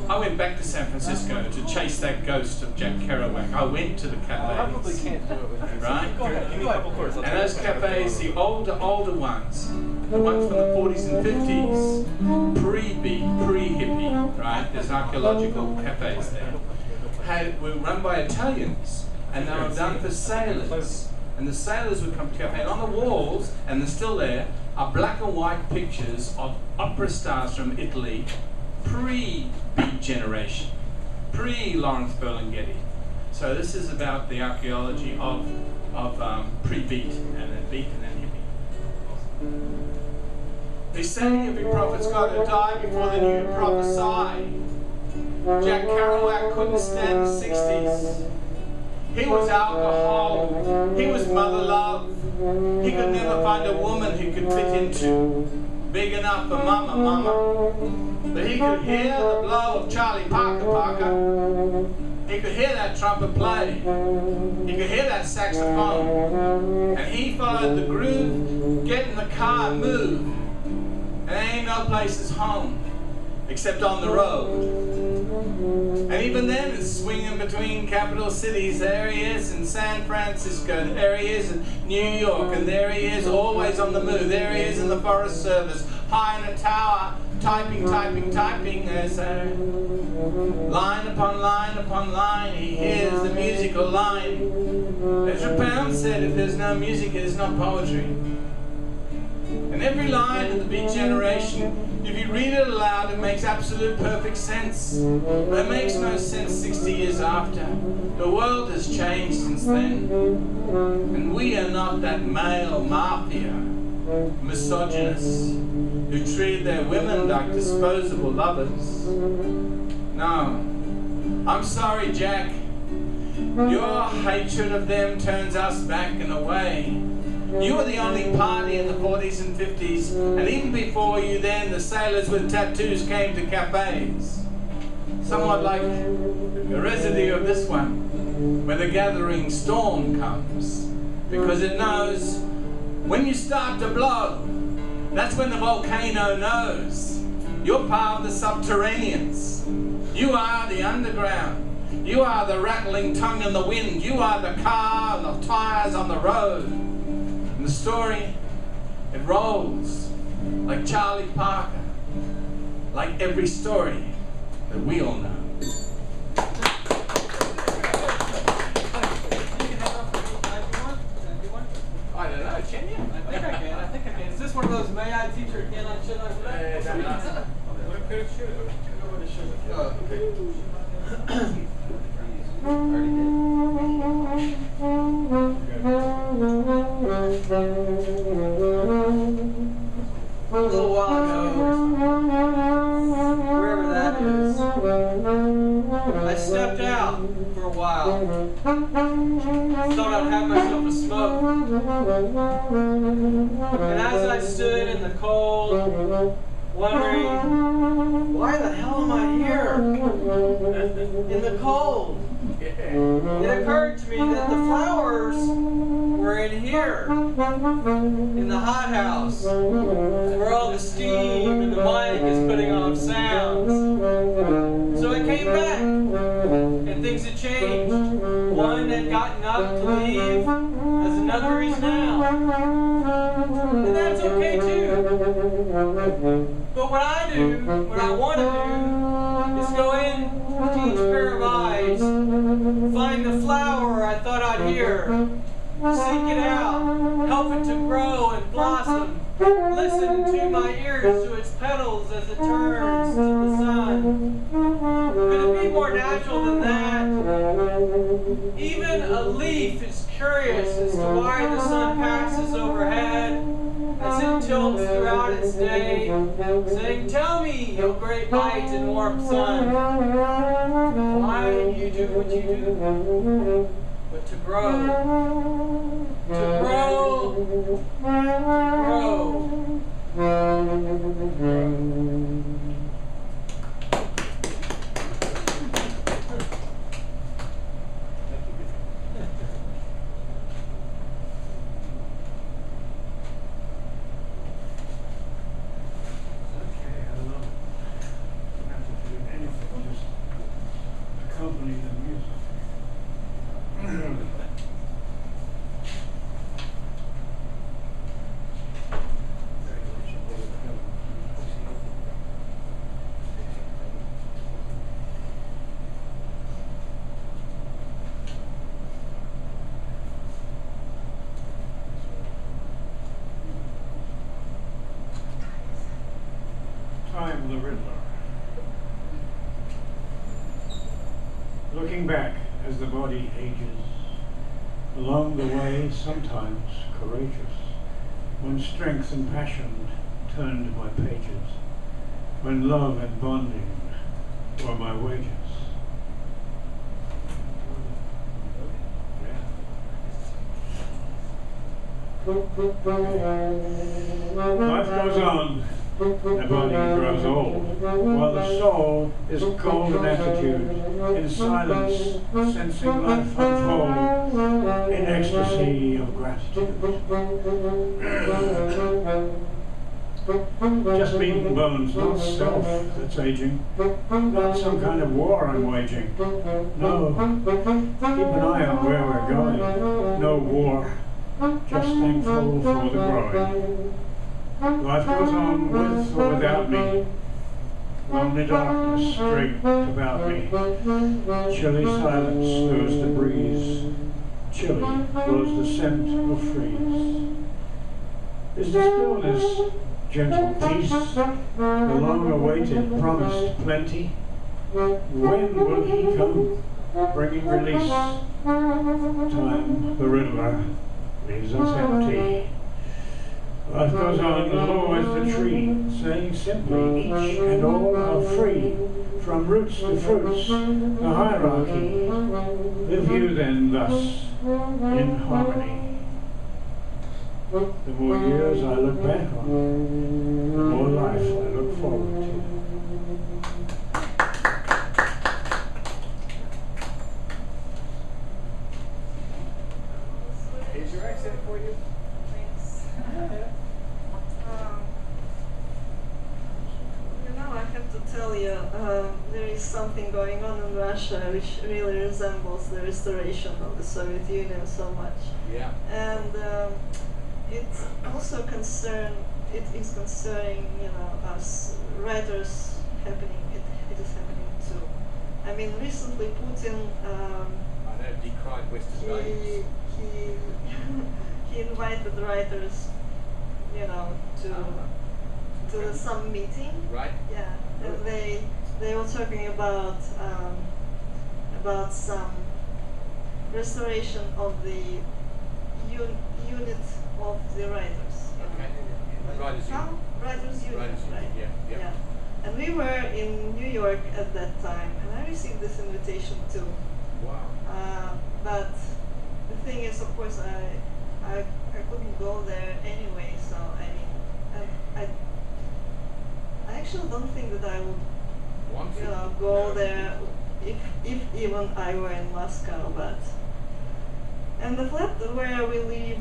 I went back to San Francisco to chase that ghost of Jack Kerouac. I went to the cafes. I probably can't do it with you. Right? Go ahead. Give me a couple chords. And those cafes, the older ones, the ones from the 40s and 50s, pre-beat, pre-hippie, right? There's archaeological cafes there. Were run by Italians, and they were done for sailors. And the sailors would come to cafe, and on the walls, and they're still there, are black and white pictures of opera stars from Italy, pre-Beat generation, pre-Lawrence Berlinghetti. So this is about the archaeology of pre-Beat, and then Beat, and then hippie. They say every prophet's got to die before the new prophesy. Jack Kerouac couldn't stand the 60s. He was alcohol, he was mother love. He could never find a woman he could fit into, big enough for mama. But he could hear the blow of Charlie Parker. He could hear that trumpet play. He could hear that saxophone. And he followed the groove, get in the car, move. And there ain't no place is home except on the road. And even then it's swinging between capital cities. There he is in San Francisco, there he is in New York, and there he is always on the move. There he is in the Forest Service, high in a tower, typing, typing, typing. There's line upon line upon line, he hears the musical line. Ezra Pound said, if there's no music, it is not poetry. And every line of the Beat Generation, if you read it aloud, it makes absolute perfect sense. But it makes no sense 60 years after. The world has changed since then. And we are not that male mafia, misogynists, who treat their women like disposable lovers. No. I'm sorry, Jack. Your hatred of them turns us back in a way. You were the only party in the 40s and 50s, and even before you then, the sailors with tattoos came to cafes. Somewhat like the residue of this one, where the gathering storm comes, because it knows when you start to blow, that's when the volcano knows. You're part of the subterraneans. You are the underground. You are the rattling tongue in the wind. You are the car and the tires on the road. The story, it rolls like Charlie Parker, like every story that we all know. I don't know, can you? I think I can. Is this one of those may I teacher, can I, should I? What could it should? A little while ago, wherever that is, I stepped out for a while. Thought I'd have myself a smoke. And as I stood in the cold, wondering, why the hell am I here? In the cold. It occurred to me that the flowers were in here, in the hothouse, where all the steam and the mic is putting off sounds. So I came back, and things had changed. One had gotten up to leave, as another is now. And that's okay too. But what I do, what I want to do, is go in to each pair of eyes, find the flower I thought I'd hear, seek it out, help it to grow and blossom, listen to my ears to its petals as it turns to the sun. Could it be more natural than that? Even a leaf is curious as to why the sun passes overhead, as it tilts throughout its day, saying, tell me, O great light and warm sun, why you do what you do, but to grow, grow. Time the Riddler. Looking back as the body ages, along the way sometimes courageous, when strength and passion turned my pages, when love and bonding were my wages. Life goes on, The body grows old, while the soul is cold in attitude, in silence, sensing life unfold, in ecstasy of gratitude. Just meat and bones, not self that's aging, not some kind of war I'm waging. No, keep an eye on where we're going. No war, just thankful for the growing. Life goes on with or without me. Lonely darkness draped about me. Chilly silence stirs the breeze. Chilly blows the scent of freeze. Is the stillness gentle peace, the long-awaited promised plenty? When will he come, bringing release? Time, the riddler, leaves us empty. Life goes on low as the tree, saying simply, each and all are free, from roots to fruits, the hierarchy. Live you then thus, in harmony. The more years I look back on, the more life I look forward to. Here's your accent for you. Thanks. I have to tell you, there is something going on in Russia which really resembles the restoration of the Soviet Union so much. Yeah. And it also it is concerning, us writers it is happening too. I mean, recently Putin, I know, decried Western values. he invited writers, to some meeting. Right. Yeah, and they were talking about some restoration of the unit of the writers. Okay. Writers Union. Writers Union. Writers Union, Right. yeah. And we were in New York at that time, and I received this invitation too. Wow. But the thing is, of course, I couldn't go there anyway. So I actually don't think that I would, go there if even I were in Moscow. But and the flat where we live,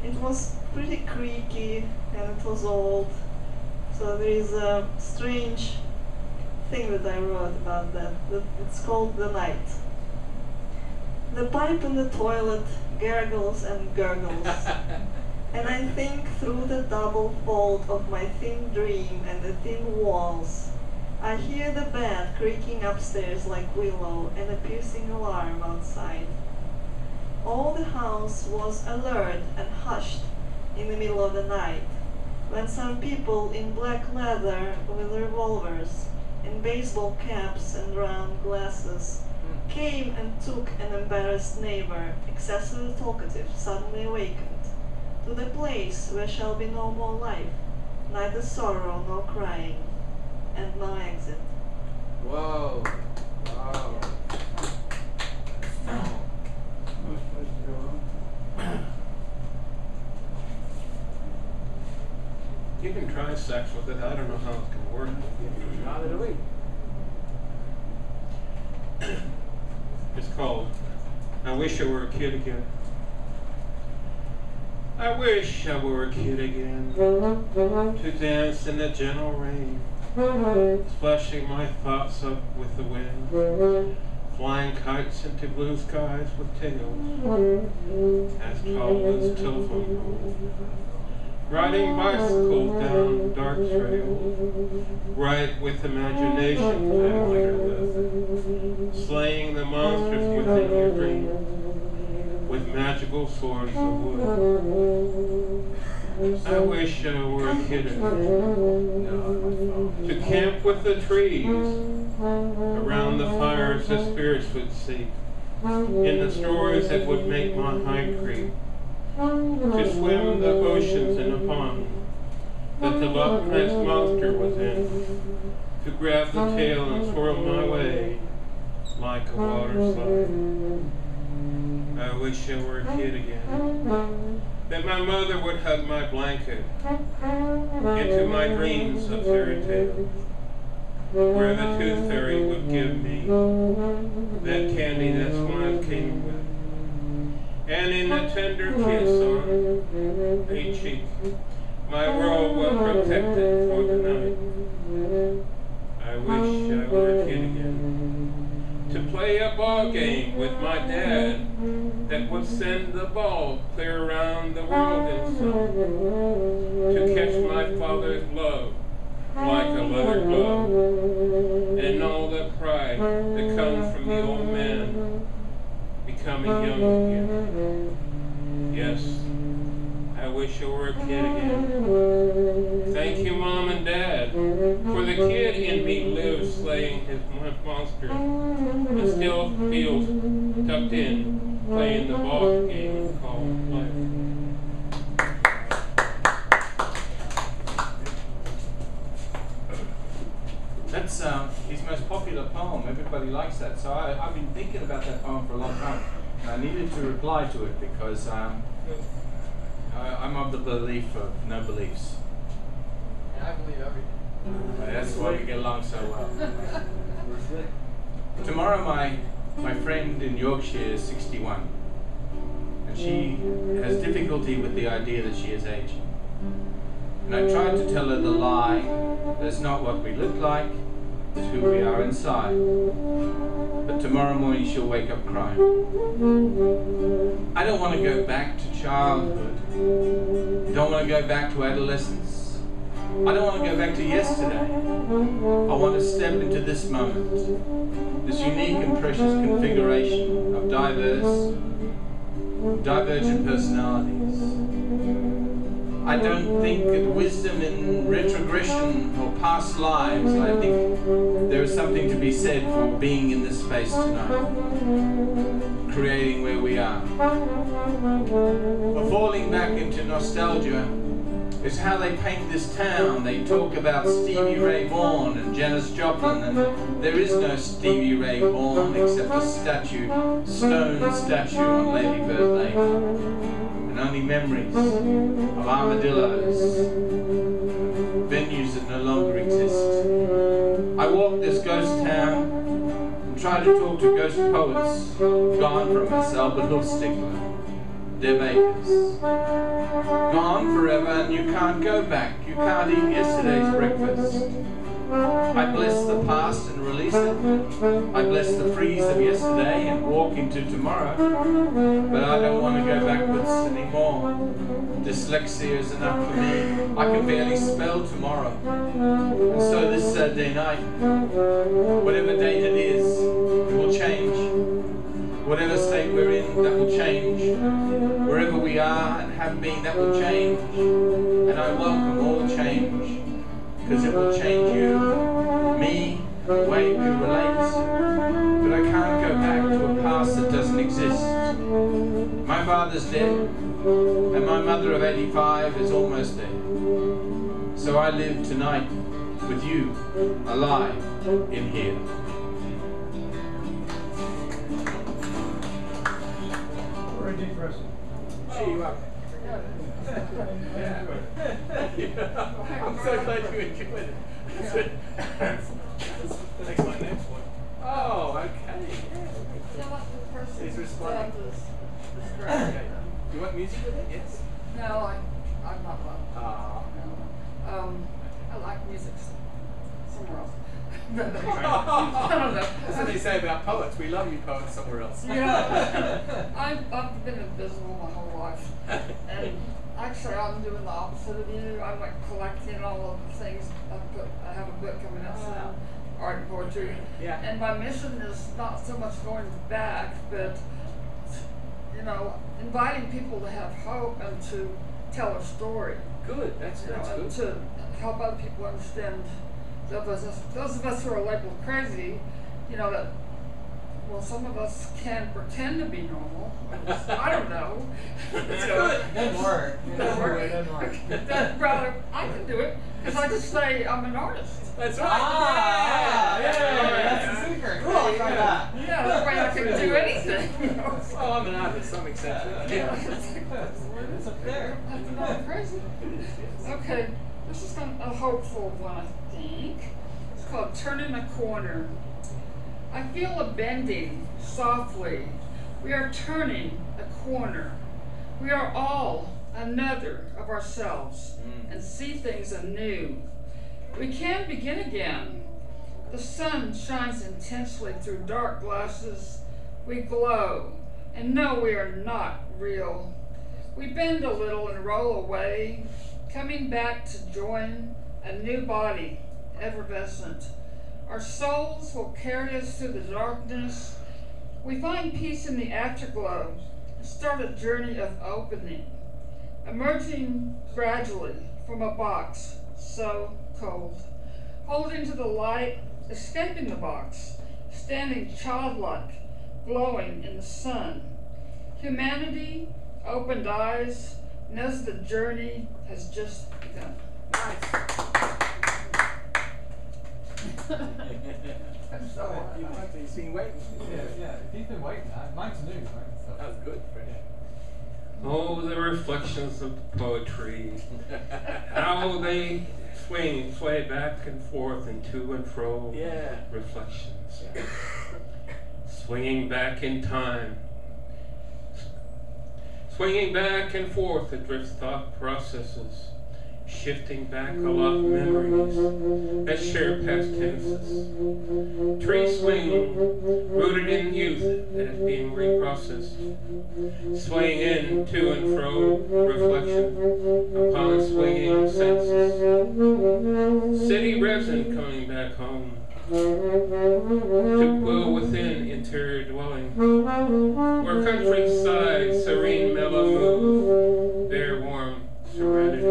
it was pretty creaky and it was old. So there is a strange thing that I wrote about that it's called the night. The pipe in the toilet gargles and gurgles. And I think through the double fold of my thin dream and the thin walls, I hear the bed creaking upstairs like willow and a piercing alarm outside. All the house was alert and hushed in the middle of the night, when some people in black leather with revolvers, in baseball caps and round glasses, came and took an embarrassed neighbor, excessively talkative, suddenly awakened, to the place where shall be no more life, neither sorrow nor crying, and no exit. Whoa. Wow. You can try sex with it. I don't know how it's going to work. Neither do we. It's called I Wish I Were a Kid Again. I wish I were a kid again, to dance in the gentle rain, splashing my thoughts up with the wind, flying kites into blue skies with tails as tall as telephone poles, riding bicycles down dark trails, right with imagination tightly, slaying the monsters within your dreams with magical swords of wood. I wish I were a kid again, to camp with the trees around the fires the spirits would seek, in the stories that would make my hide creep, to swim the oceans in a pond that the Loch Ness monster was in, to grab the tail and swirl my way like a water slide. I wish I were a kid again, that my mother would hug my blanket into my dreams of fairy tales, where the tooth fairy would give me that candy that smile came with. And in a tender kiss on a cheek, my world was protected for the night. I wish I were a kid again, to play a ball game with my dad that would send the ball clear around the world and sun, to catch my father's love like a leather glove, and all the pride that comes from the old man becoming young again. Yes, I wish I were a kid again. Thank you, Mom and Dad, for the kid in me lives slaying his monster and still feels tucked in, playing the ball game called life. That's his most popular poem. Everybody likes that. So I've been thinking about that poem for a long time. And I needed to reply to it because I'm of the belief of no beliefs. Yeah, I believe everything. That's why we get along so well. Tomorrow my friend in Yorkshire is 61. And she has difficulty with the idea that she is aging. And I tried to tell her the lie that it's not what we look like, it's who we are inside. But tomorrow morning she'll wake up crying. I don't want to go back to childhood. I don't want to go back to adolescence. I don't want to go back to yesterday. I want to step into this moment, this unique and precious configuration of divergent personalities. I don't think that wisdom in retrogression or past lives. I think there is something to be said for being in this space tonight, creating where we are. For falling back into nostalgia is how they paint this town. They talk about Stevie Ray Vaughan and Janis Joplin, and there is no Stevie Ray Vaughan except a stone statue on Lady Bird Lane. And only memories of armadillos, venues that no longer exist. I walk this ghost town and try to talk to ghost poets gone from us, Albert Hoofstigler, Deb Akers. Gone forever and you can't go back, you can't eat yesterday's breakfast. I bless the past and release it. I bless the freeze of yesterday and walk into tomorrow. But I don't want to go backwards anymore. Dyslexia is enough for me. I can barely spell tomorrow. And so this Saturday night, whatever date it is, it will change. Whatever state we're in, that will change. Wherever we are and have been, that will change. And I welcome all change. Because it will change you, me, the way we relate. But I can't go back to a past that doesn't exist. My father's dead, and my mother of 85 is almost dead. So I live tonight with you, alive, in here. We're a deep person. Cheer you up. I'm so glad you enjoyed it. Next one. Oh, okay. He's responding. Okay. You want music with it? Yes. No, I'm not one. I like music somewhere else. I don't know. That's what they say about poets. We love you poets somewhere else. Yeah. I've been invisible my whole life. And actually I'm doing the opposite of you. I'm like collecting all of the things. I have a book coming out soon, art and poetry. Yeah. And my mission is not so much going back, but inviting people to have hope and to tell a story. Good. That's And good. to help other people understand. Those of us who are labeled crazy, that, well, some of us can pretend to be normal. I don't know. Good work. Rather, I can do it because I just say I'm an artist. That's right. Ah, yeah. That's the secret. Cool. talk like that. Yeah, that way I can do anything. Well, I'm an artist, some exception. It's up there. That's not crazy. Okay, this is a hopeful one, I think. It's called Turning a Corner. I feel a bending softly. We are turning a corner. We are all another of ourselves and see things anew. We can begin again. The sun shines intensely through dark glasses. We glow and know we are not real. We bend a little and roll away, coming back to join a new body, effervescent. Our souls will carry us through the darkness. We find peace in the afterglow and start a journey of opening, emerging gradually from a box so cold, holding to the light, escaping the box, standing childlike, glowing in the sun. Humanity, opened eyes, knows the journey has just begun. He's been waiting. Yeah. He's been waiting. Mine's new, right? So. That was good. Oh, the reflections of the poetry. How they sway back and forth and to and fro. Yeah. Reflections. Yeah. Swinging back in time. Swinging back and forth adrift thought processes. Shifting back aloft memories that share past tenses. Tree swinging, rooted in youth that is being reprocessed. Swaying in, to and fro, reflection upon swinging senses. City resin coming back home. To dwell within interior dwelling. Where countryside, serene mellow move, their warm serenity.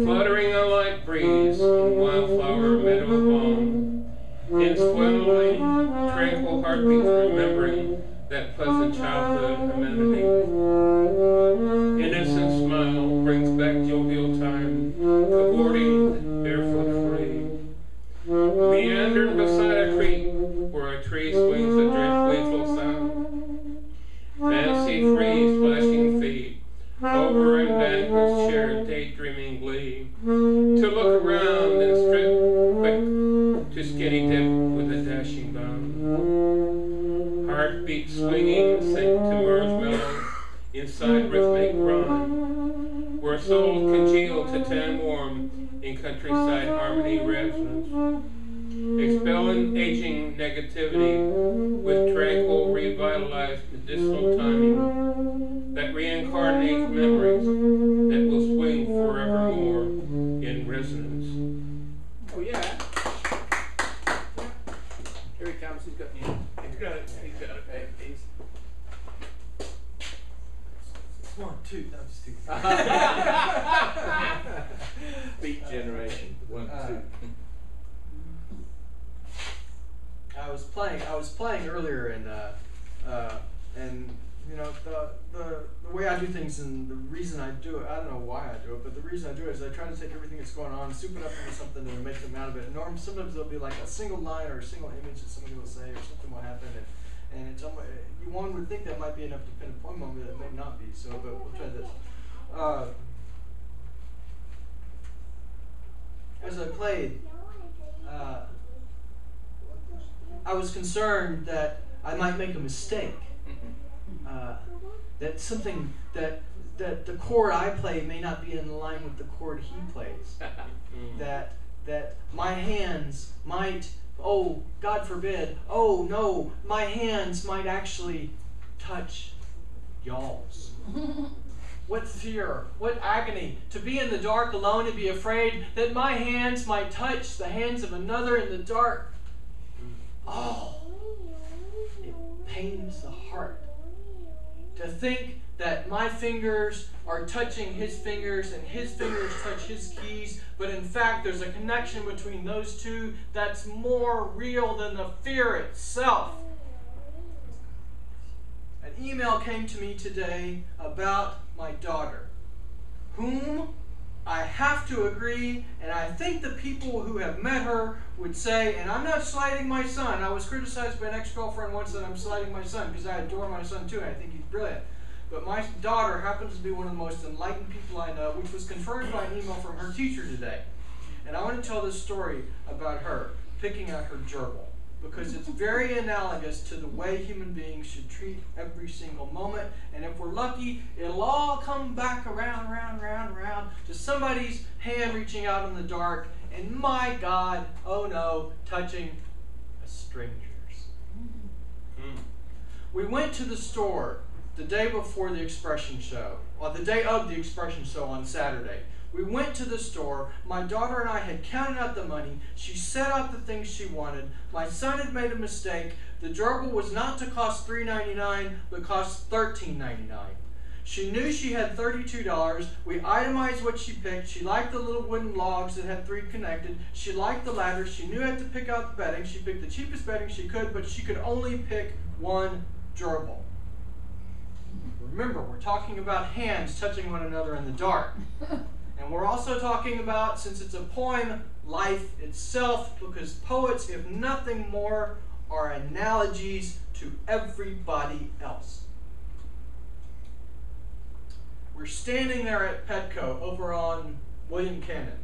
Fluttering a light breeze in wildflower meadow home, in swelling, tranquil heartbeats remembering that pleasant childhood amenity. Innocent smile brings back jovial time, cavorting barefoot free. Meandering beside a creek where a tree swings a drift gleeful sound. Fancy free, splashing feet. Over and back with shared daydreaming glee. To look around and strip quick to skinny dip with a dashing bound. Heartbeat swinging, sink to merge mellow inside rhythmic rhyme. Where souls congeal to tan warm in countryside harmony resonance. Expelling aging negativity with tranquil, revitalized medicinal timing that reincarnates memories that will swing forevermore in resonance. Oh yeah. Here he comes. He's got it. He's got it. Hey, he's... 1, 2. No, just 2. Beat generation. 1, 2. I was playing earlier, and you know the way I do things, and the reason I do it, I don't know why I do it, but the reason I do it is I try to take everything that's going on, soup it up into something, and make them out of it. And sometimes there'll be like a single line or a single image that somebody will say, or something will happen, and it's one would think that might be enough to pin a poem on, but it may not be. So, but we'll try this. As I played, I was concerned that I might make a mistake. That something that the chord I play may not be in line with the chord he plays. that my hands might, oh God forbid, oh no, my hands might actually touch y'all's. What fear, what agony, to be in the dark alone and be afraid that my hands might touch the hands of another in the dark. Oh, it pains the heart to think that my fingers are touching his fingers and his fingers touch his keys, but in fact there's a connection between those two that's more real than the fear itself. An email came to me today about my daughter, whom I have to agree, and I think the people who have met her would say, and I'm not slighting my son. I was criticized by an ex-girlfriend once that I'm slighting my son because I adore my son too, and I think he's brilliant. But my daughter happens to be one of the most enlightened people I know, which was confirmed by an email from her teacher today. And I want to tell this story about her picking out her gerbil, because it's very analogous to the way human beings should treat every single moment. And if we're lucky, it'll all come back around to somebody's hand reaching out in the dark, and my God, oh no, touching a stranger's. We went to the store the day before the expression show, or the day of the expression show on Saturday. We went to the store. My daughter and I had counted out the money. She set out the things she wanted. My son had made a mistake. The gerbil was not to cost $3.99, but cost $13.99. She knew she had $32. We itemized what she picked. She liked the little wooden logs that had 3 connected. She liked the ladder. She knew how to pick out the bedding. She picked the cheapest bedding she could, but she could only pick one gerbil. Remember, we're talking about hands touching one another in the dark. And we're also talking about, since it's a poem, life itself, because poets, if nothing more, are analogies to everybody else. We're standing there at Petco over on William Cannon.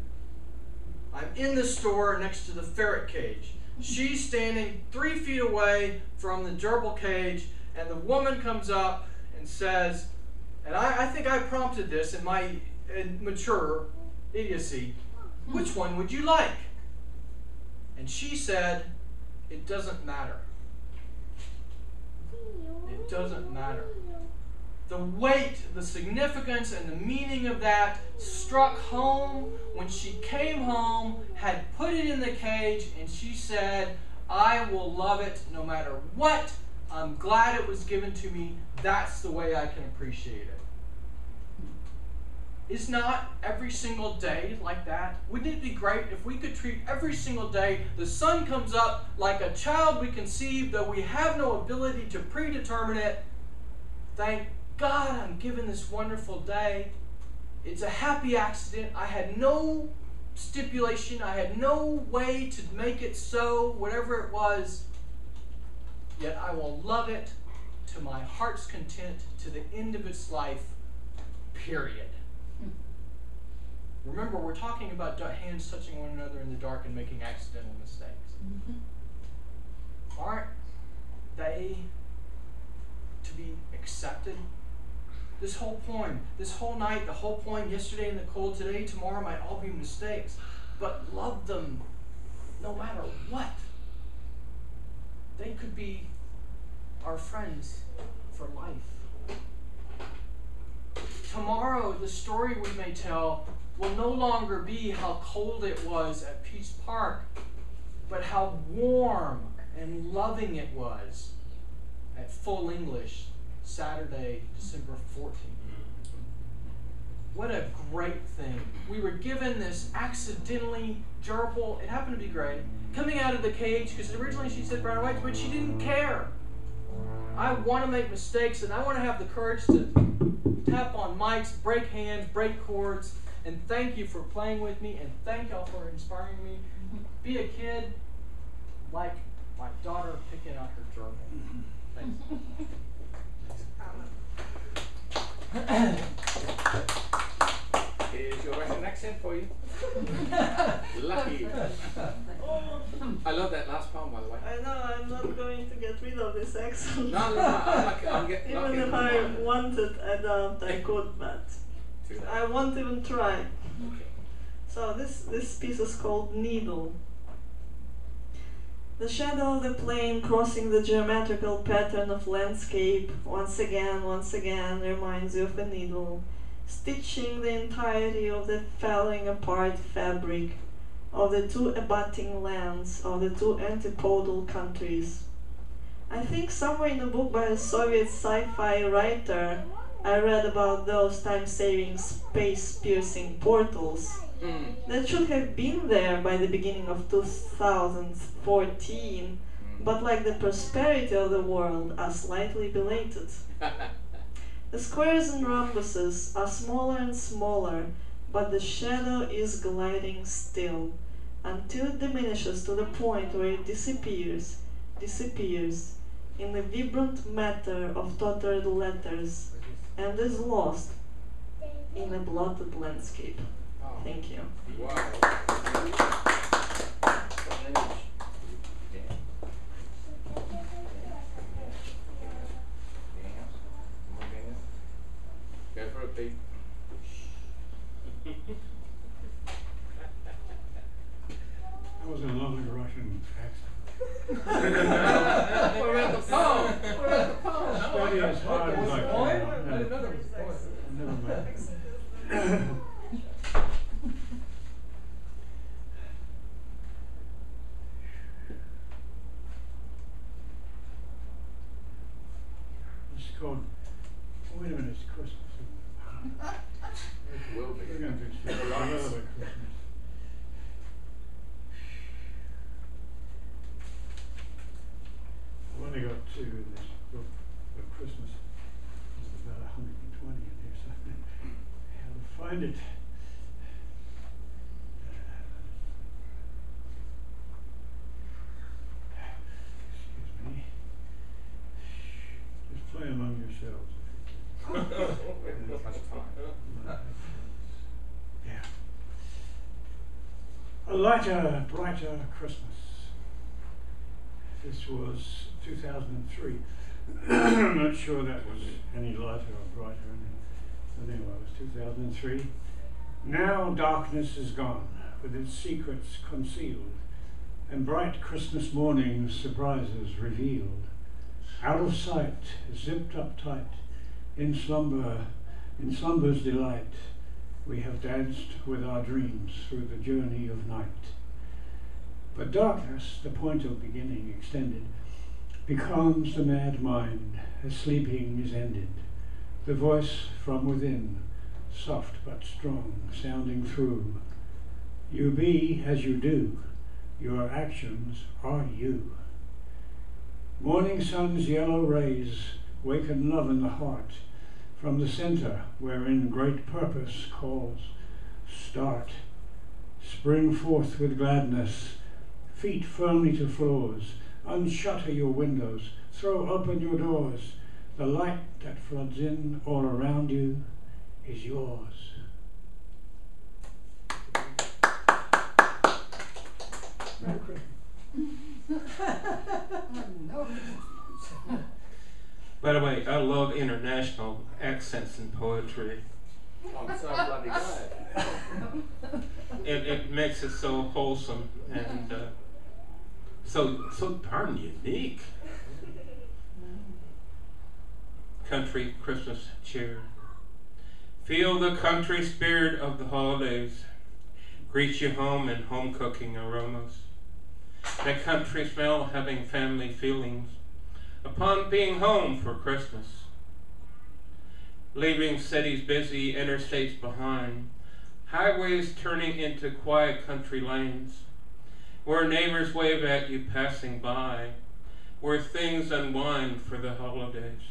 I'm in the store next to the ferret cage. She's standing 3 feet away from the gerbil cage, and the woman comes up and says, and I think I prompted this in my mature idiocy, which one would you like? And she said, it doesn't matter. It doesn't matter. The weight, the significance, and the meaning of that struck home when she came home, had put it in the cage, and she said, I will love it no matter what. I'm glad it was given to me. That's the way I can appreciate it. Is not every single day like that? Wouldn't it be great if we could treat every single day, the sun comes up like a child we conceived, though we have no ability to predetermine it. Thank God I'm given this wonderful day. It's a happy accident. I had no stipulation. I had no way to make it so, whatever it was. Yet I will love it to my heart's content to the end of its life, period. Remember, we're talking about hands touching one another in the dark and making accidental mistakes. Aren't they to be accepted? This whole poem, this whole night, the whole poem, yesterday in the cold, today, tomorrow, might all be mistakes. But love them no matter what. They could be our friends for life. Tomorrow, the story we may tell will no longer be how cold it was at Peach Park, but how warm and loving it was at Full English, Saturday, December 14th. What a great thing. We were given this accidentally gerbil, it happened to be gray, coming out of the cage, because originally she said brown and white, but she didn't care. I want to make mistakes, and I want to have the courage to tap on mics, break hands, break chords, and thank you for playing with me, and thank y'all for inspiring me. Be a kid like my daughter picking out her gerbil. Thank you. Here's your Russian accent for you. Lucky. I love that last poem, by the way. I know, I'm not going to get rid of this accent. No, I'm getting Even if I wanted, I doubt I could, but I won't even try. Okay. So this piece is called Needle. The shadow of the plane crossing the geometrical pattern of landscape once again reminds you of a needle, stitching the entirety of the falling apart fabric of the 2 abutting lands of the 2 antipodal countries. I think somewhere in a book by a Soviet sci-fi writer I read about those time-saving space-piercing portals that should have been there by the beginning of 2014, but like the prosperity of the world are slightly belated. The squares and rhombuses are smaller and smaller, but the shadow is gliding still, until it diminishes to the point where it disappears in the vibrant matter of tottered letters, and is lost in a blotted landscape. Thank you. Wow. Go for it, Pete. That was a lovely Russian accent. We're at the poem. We're at the poem. Study as hard as I can. I didn't know there was a poem. Never mind. It's called, wait a minute, it's Christmas. It will be. We're going to do another Christmas. I've only got two in this book, but Christmas is about 120 in here, so how to find it. Excuse me. Just play among yourselves. Yeah. A lighter, brighter Christmas. This was 2003. I'm not sure that was any lighter or brighter. But anyway, it was 2003. Now darkness is gone, with its secrets concealed, and bright Christmas morning's surprises revealed. Out of sight, zipped up tight, in slumber's delight, we have danced with our dreams through the journey of night. But darkness, the point of beginning extended, becomes the mad mind as sleeping is ended. The voice from within, soft but strong, sounding through. You be as you do, your actions are you. Morning sun's yellow rays waken love in the heart, from the center wherein great purpose calls. Start, spring forth with gladness, feet firmly to floors, unshutter your windows, throw open your doors. The light that floods in all around you is yours. Merry Christmas. By the way, I love international accents in poetry. I'm so bloody glad. It makes it so wholesome and so darn unique. Country Christmas cheer. Feel the country spirit of the holidays. Greet you home in home cooking aromas. That country smell having family feelings upon being home for Christmas. Leaving cities busy, interstates behind, highways turning into quiet country lanes, where neighbors wave at you passing by, where things unwind for the holidays.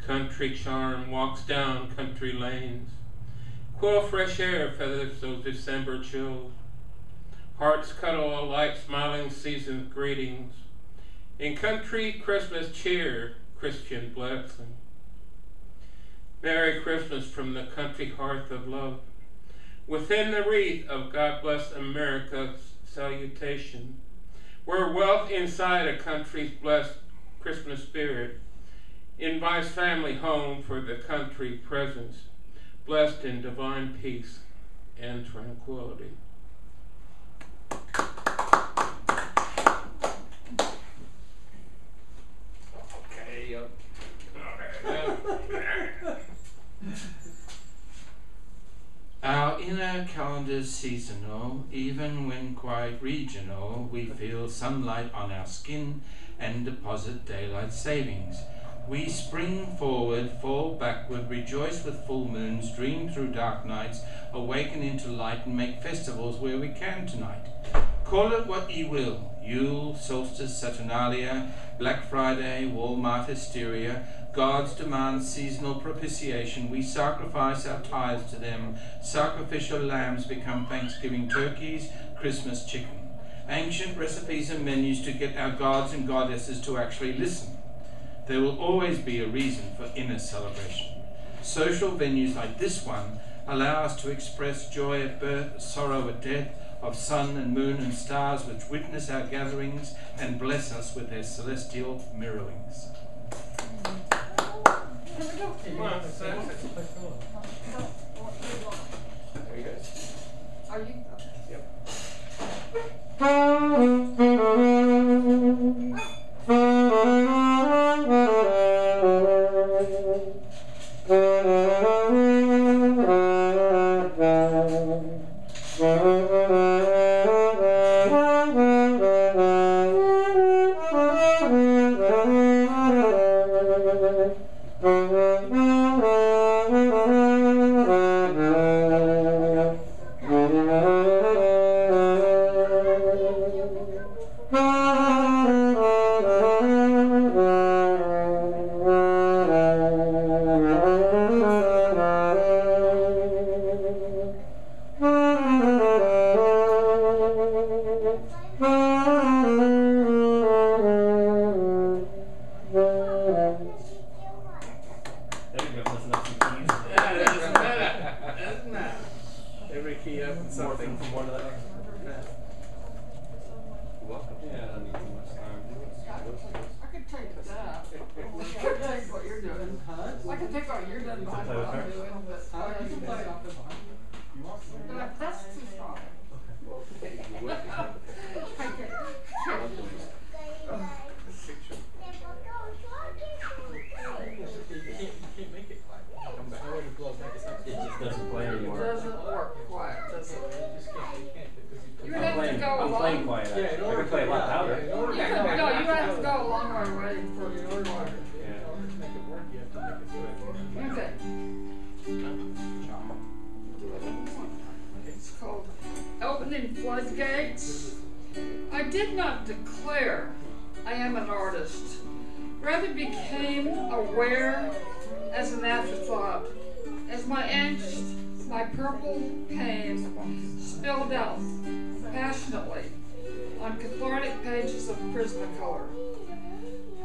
Country charm walks down country lanes, cool fresh air feathers those December chills, hearts cuddle alike smiling season's greetings, in country Christmas cheer, Christian blessing. Merry Christmas from the country hearth of love, within the wreath of God bless America's salutation, where wealth inside a country's blessed Christmas spirit invites family home for the country presence, blessed in divine peace and tranquility. Our inner calendar's seasonal, even when quite regional. We feel sunlight on our skin and deposit daylight savings. We spring forward, fall backward, rejoice with full moons, dream through dark nights, awaken into light and make festivals where we can tonight. Call it what ye will, Yule, solstice, Saturnalia, Black Friday, Walmart hysteria, God's demand seasonal propitiation, we sacrifice our tithes to them, sacrificial lambs become Thanksgiving turkeys, Christmas chicken. Ancient recipes and menus to get our gods and goddesses to actually listen. There will always be a reason for inner celebration. Social venues like this one allow us to express joy at birth, sorrow at death, of sun and moon and stars which witness our gatherings and bless us with their celestial mirrorings. Come on, There you go. Are you? Yep.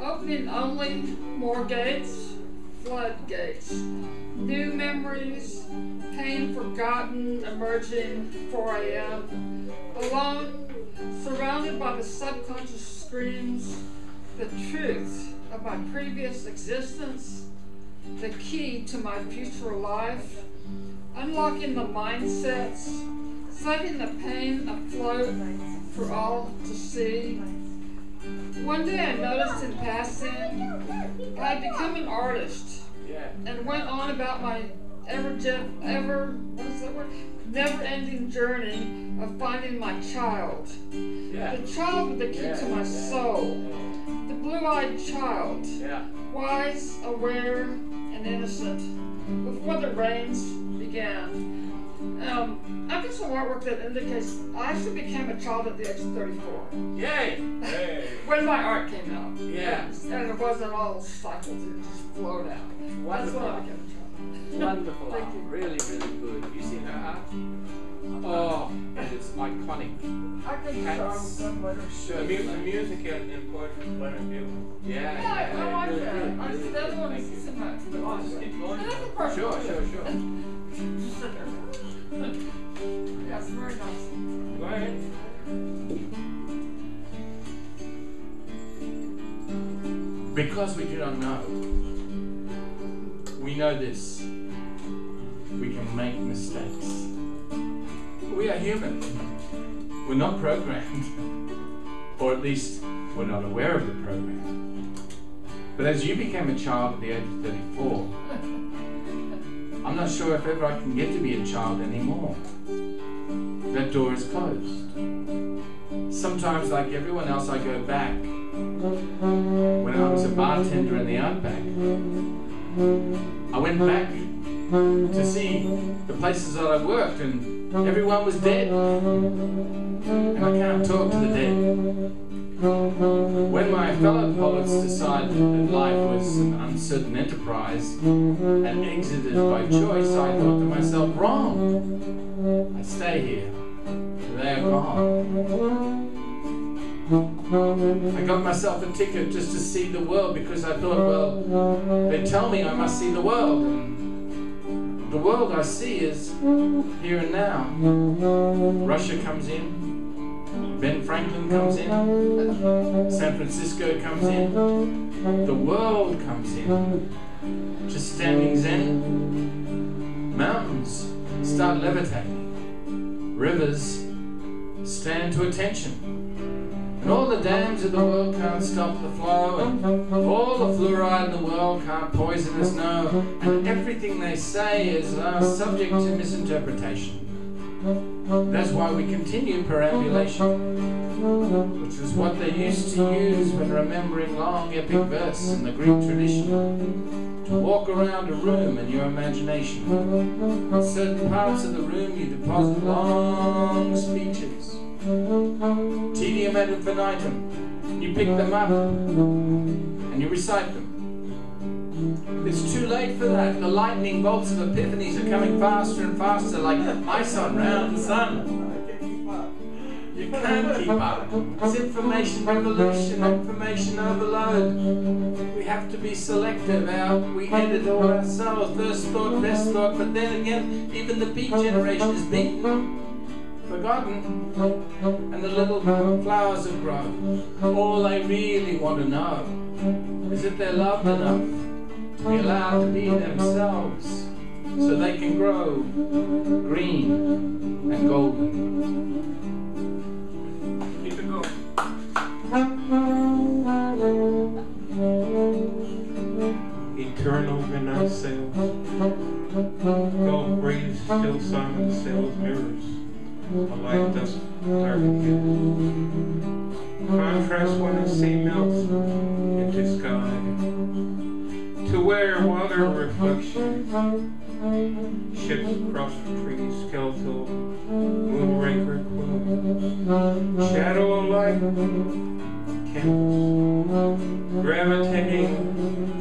Opening only more gates, floodgates, new memories, pain forgotten, emerging 4 a.m., alone, surrounded by the subconscious screams, the truth of my previous existence, the key to my future life, unlocking the mindsets, setting the pain afloat for all to see. One day I noticed in passing I had become an artist and went on about my never-ending journey of finding my child. The child with the key to my soul. The blue-eyed child. Wise, aware, and innocent. Before the rains began. I've got some artwork that indicates I actually became a child at the age of 34. Yay! When my art came out. Yeah. And it wasn't all stifled, it just flowed out. That's when I became a child. Wonderful art. Really, really good. You seen her art? Oh, it's iconic. I think so. The music and poetry is very beautiful. Yeah, I like really that. good. I Really see the good. other one Thank is you. too much. But Oh, just keep going. Another person. Sure. Just sit there. Yes, very nice. Go ahead. Because we do not know, we know this. We can make mistakes. We are human. We're not programmed. Or at least, we're not aware of the program. But as you became a child at the age of 34, I'm not sure if ever I can get to be a child anymore. That door is closed. Sometimes, like everyone else, I go back. When I was a bartender in the Outback, I went back to see the places that I worked, and everyone was dead. and I can't talk to the dead. When my fellow poets decided that life was an uncertain enterprise and exited by choice, I thought to myself, wrong. I stay here. They are gone. I got myself a ticket just to see the world because I thought, well, they tell me I must see the world. And the world I see is here and now. Russia comes in. Ben Franklin comes in. San Francisco comes in. The world comes in. Just standing zen. Mountains start levitating. Rivers stand to attention. And all the dams of the world can't stop the flow, and all the fluoride in the world can't poison us, no. And everything they say is subject to misinterpretation. That's why we continue perambulation, which is what they used to use when remembering long epic verse in the Greek tradition. To walk around a room in your imagination. In certain parts of the room you deposit long speeches. Tedium ad infinitum. You pick them up and you recite them. It's too late for that. The lightning bolts of epiphanies are coming faster and faster like ice on round the sun. You can't keep up. It's information revolution, information overload. We have to be selective. We edit all ourselves. First thought, best thought, but then again, even the Beat generation is beaten. Forgotten, and the little flowers have grown. All they really want to know is if they're loved enough to be allowed to be themselves so they can grow green and golden. Keep it going. Eternal midnight sails. Gulf breeze, still silent sails mirrors. A light dust dark again. Contrast when the sea melts into sky. To where water reflection. Ships across the trees, skeletal, moonraker quill. Shadow of light, canvas. Gravitating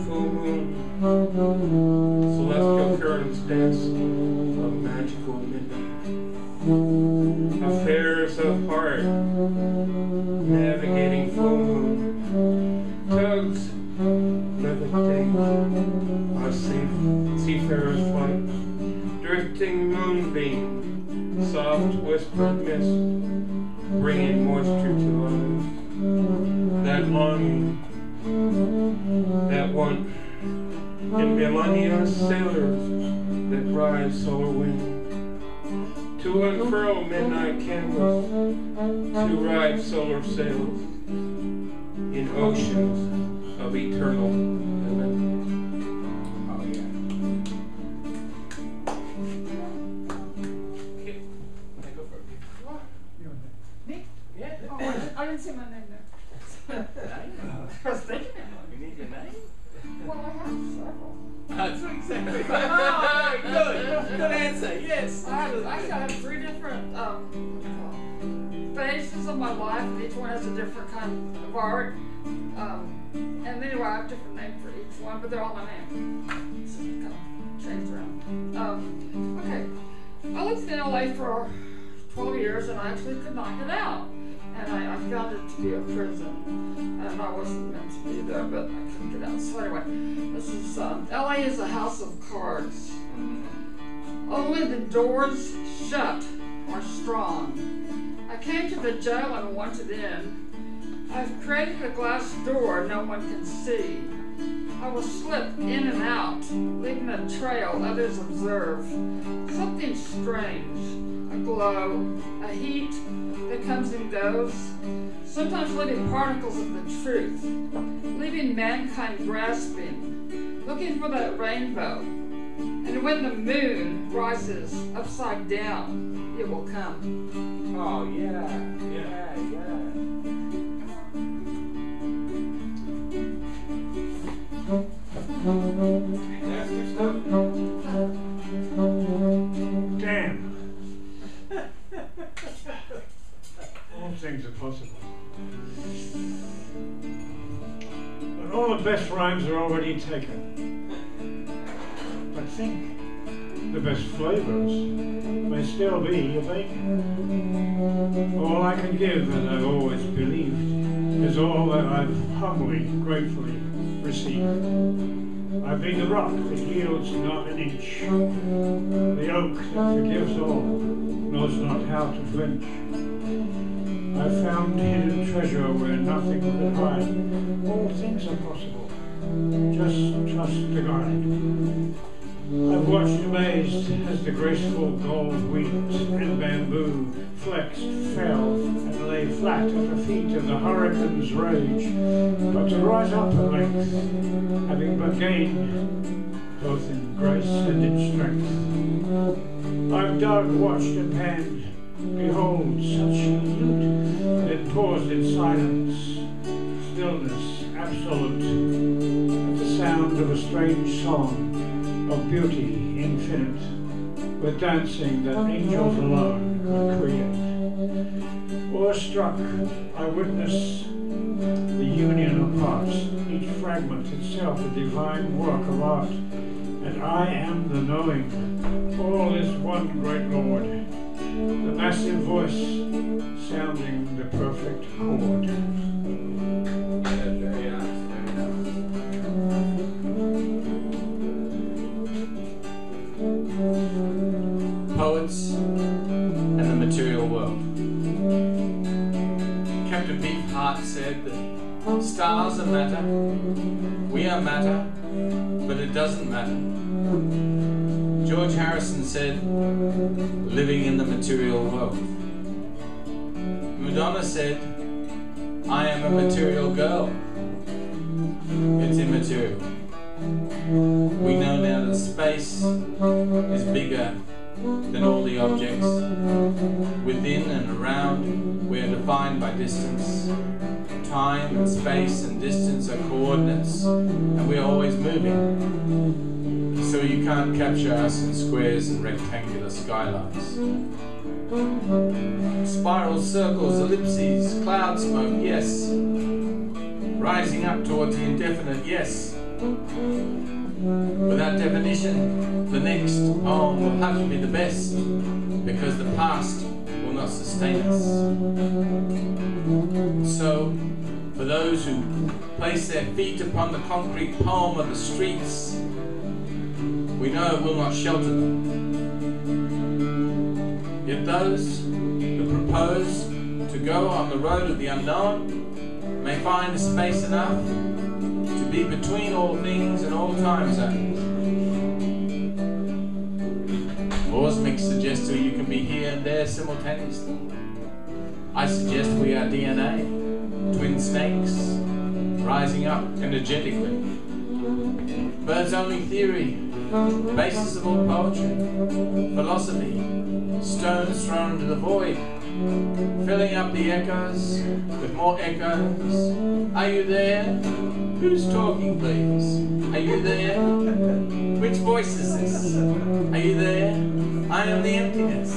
full moon. Celestial currents dance of magical midnight. Affairs of heart, navigating full moon, tugs, levitate, our seafarer's flight, drifting moonbeam, soft whispered mist, bringing moisture to eyes, that longing, that want, in millennia sailors that ride solar wind. To unfurl midnight canvas, to ride solar sails in oceans of eternal heaven. Oh yeah. Okay. Go for it. What? Me? Yeah. Oh, I didn't see my name there. I was thinking it. You need your name? Well, I have several. That's exactly right. Good. Good answer. Yes. I have 3 different phases of my life, and each one has a different kind of art. And anyway, I have different names for each one, but they're all my name. So kind of changed around. Okay. I lived in LA for 12 years, and I actually could not get out. And I found it to be a prison, and I wasn't meant to be there, but I couldn't get out. So anyway, this is, LA is a house of cards. Only the doors shut are strong. I came to the jail and wanted in. I've created a glass door no one can see. I will slip in and out, leaving a trail others observe. Something strange, a glow, a heat that comes and goes, sometimes leaving particles of the truth, leaving mankind grasping, looking for that rainbow. And when the moon rises upside down, it will come. Oh yeah, yeah, yeah. That's your stuff. Damn. rhymes are already taken. But think, the best flavors may still be your bacon. All I can give, as I've always believed, is all that I've humbly, gratefully received. I've been the rock that yields not an inch, the oak that forgives all, knows not how to flinch. I've found hidden treasure where nothing could hide. All things are possible, just trust the guide. I've watched amazed as the graceful gold wheat and bamboo flexed, fell, and lay flat at the feet of the hurricane's rage, but to rise up at length, having but gained both in grace and in strength. I've dug, watched, and panned, behold, such youth, then paused in silence, stillness absolute, at the sound of a strange song of beauty infinite, with dancing that angels alone could create. Awestruck, I witness the union of parts, each fragment itself a divine work of art, and I am the knowing. All is one great Lord, the massive voice sounding the perfect chord. Very nice. Poets and the material world. Captain Beefheart said that stars are matter, we are matter, but it doesn't matter. George Harrison said, living in the material world. Madonna said, I am a material girl. It's immaterial. We know now that space is bigger than all the objects. Within and around, we are defined by distance. Time and space and distance are coordinates, and we are always moving. So you can't capture us in squares and rectangular skylines. Spirals, circles, ellipses, cloud smoke, yes. Rising up towards the indefinite, yes. Without definition, the next poem will have to be the best, because the past will not sustain us. So, for those who place their feet upon the concrete poem of the streets, we know it will not shelter them. Yet those who propose to go on the road of the unknown may find a space enough to be between all things and all time zones. Osmic suggests you can be here and there simultaneously. I suggest we are DNA, twin snakes, rising up energetically. Birds only theory, basis of all poetry, philosophy, stones thrown into the void, filling up the echoes with more echoes. Are you there? Who's talking, please? Are you there? Which voice is this? Are you there? I am the emptiness.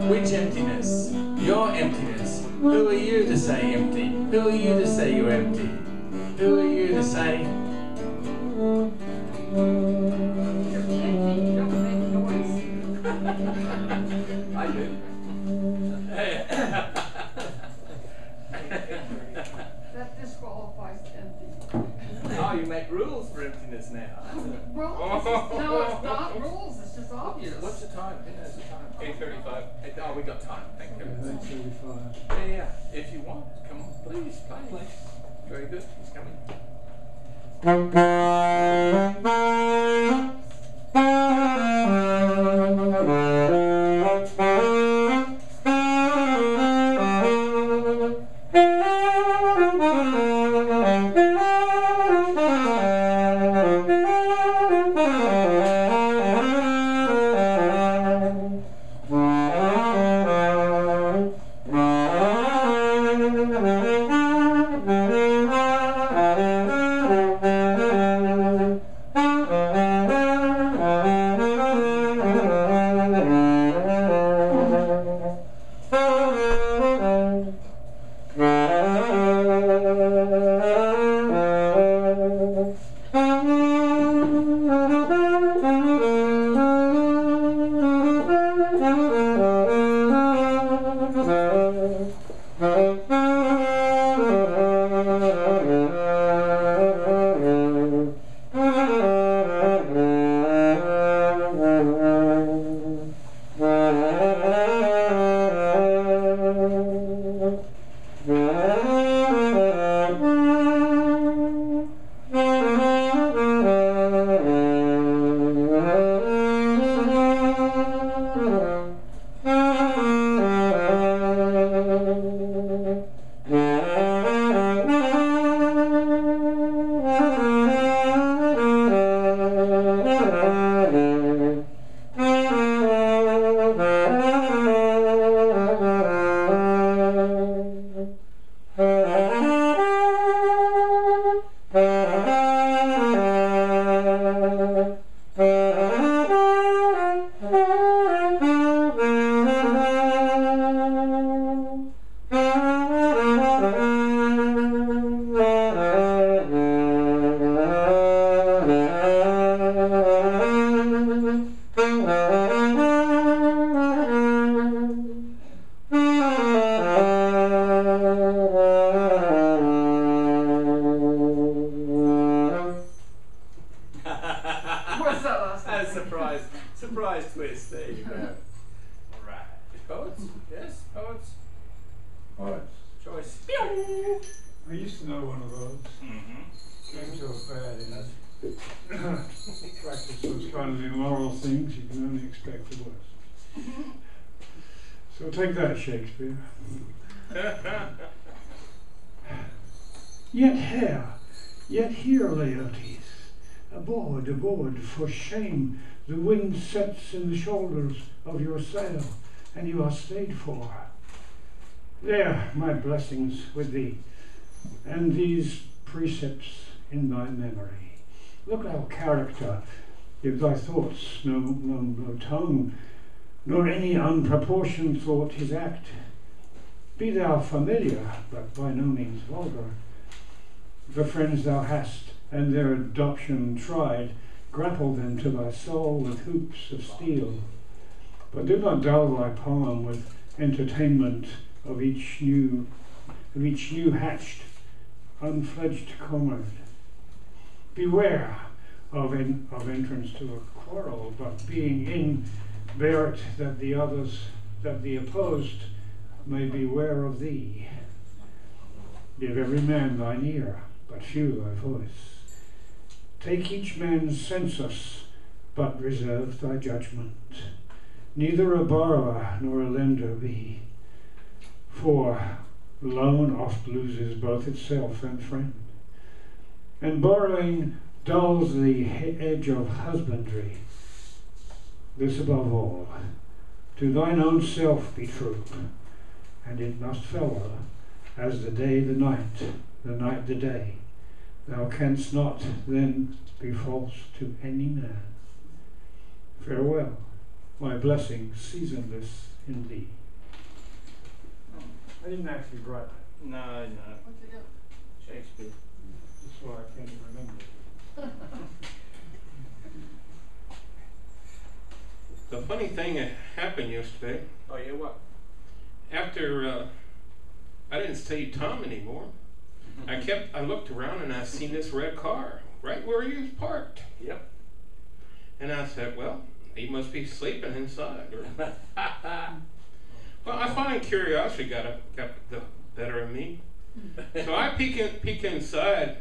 Which emptiness? Your emptiness. Who are you to say empty? Who are you to say you're empty? Who are you to say? I do. That disqualifies empty. Oh, you make rules for emptiness now. Well, no, it's not rules, it's just obvious. What's the time? Who knows the time? 8:35. Oh, we got time. Thank you. 8:35. Yeah. If you want, come on, please, play. Very good. He's coming. What's that last one? That's a surprise twist. There you go. All right. Poets? Yes, poets. Poets. Choice. I used to know one of those. Came to a bad end. Practice those kinds of immoral things, you can only expect the worst. So take that, Shakespeare. Yet here, Laertes. Aboard, for shame, the wind sets in the shoulders of your sail, and you are stayed for. There, my blessings with thee, and these precepts in thy memory. Look our character, give thy thoughts no tongue, nor any unproportioned thought his act. Be thou familiar, but by no means vulgar. The friends thou hast, and their adoption tried, grapple them to thy soul with hoops of steel. But do not dull thy palm with entertainment of each new hatched, unfledged comrade. Beware of entrance to a quarrel, but being in, bear it that the opposed may beware of thee. Give every man thine ear, but few thy voice. Take each man's census, but reserve thy judgment. Neither a borrower nor a lender be, for loan oft loses both itself and friend. And borrowing dulls the edge of husbandry. This above all, to thine own self be true, and it must follow as the day the night, the night the day. Thou canst not then be false to any man. Farewell, my blessing season this in thee. I didn't actually write that. No. What'd you get? Shakespeare. That's why I can't remember. The funny thing that happened yesterday, Oh, yeah, what? after I didn't see Thom anymore, I looked around and I seen this red car right where he was parked. Yep. And I said, well, he must be sleeping inside. Or well, I find curiosity got the better of me. So I peek inside,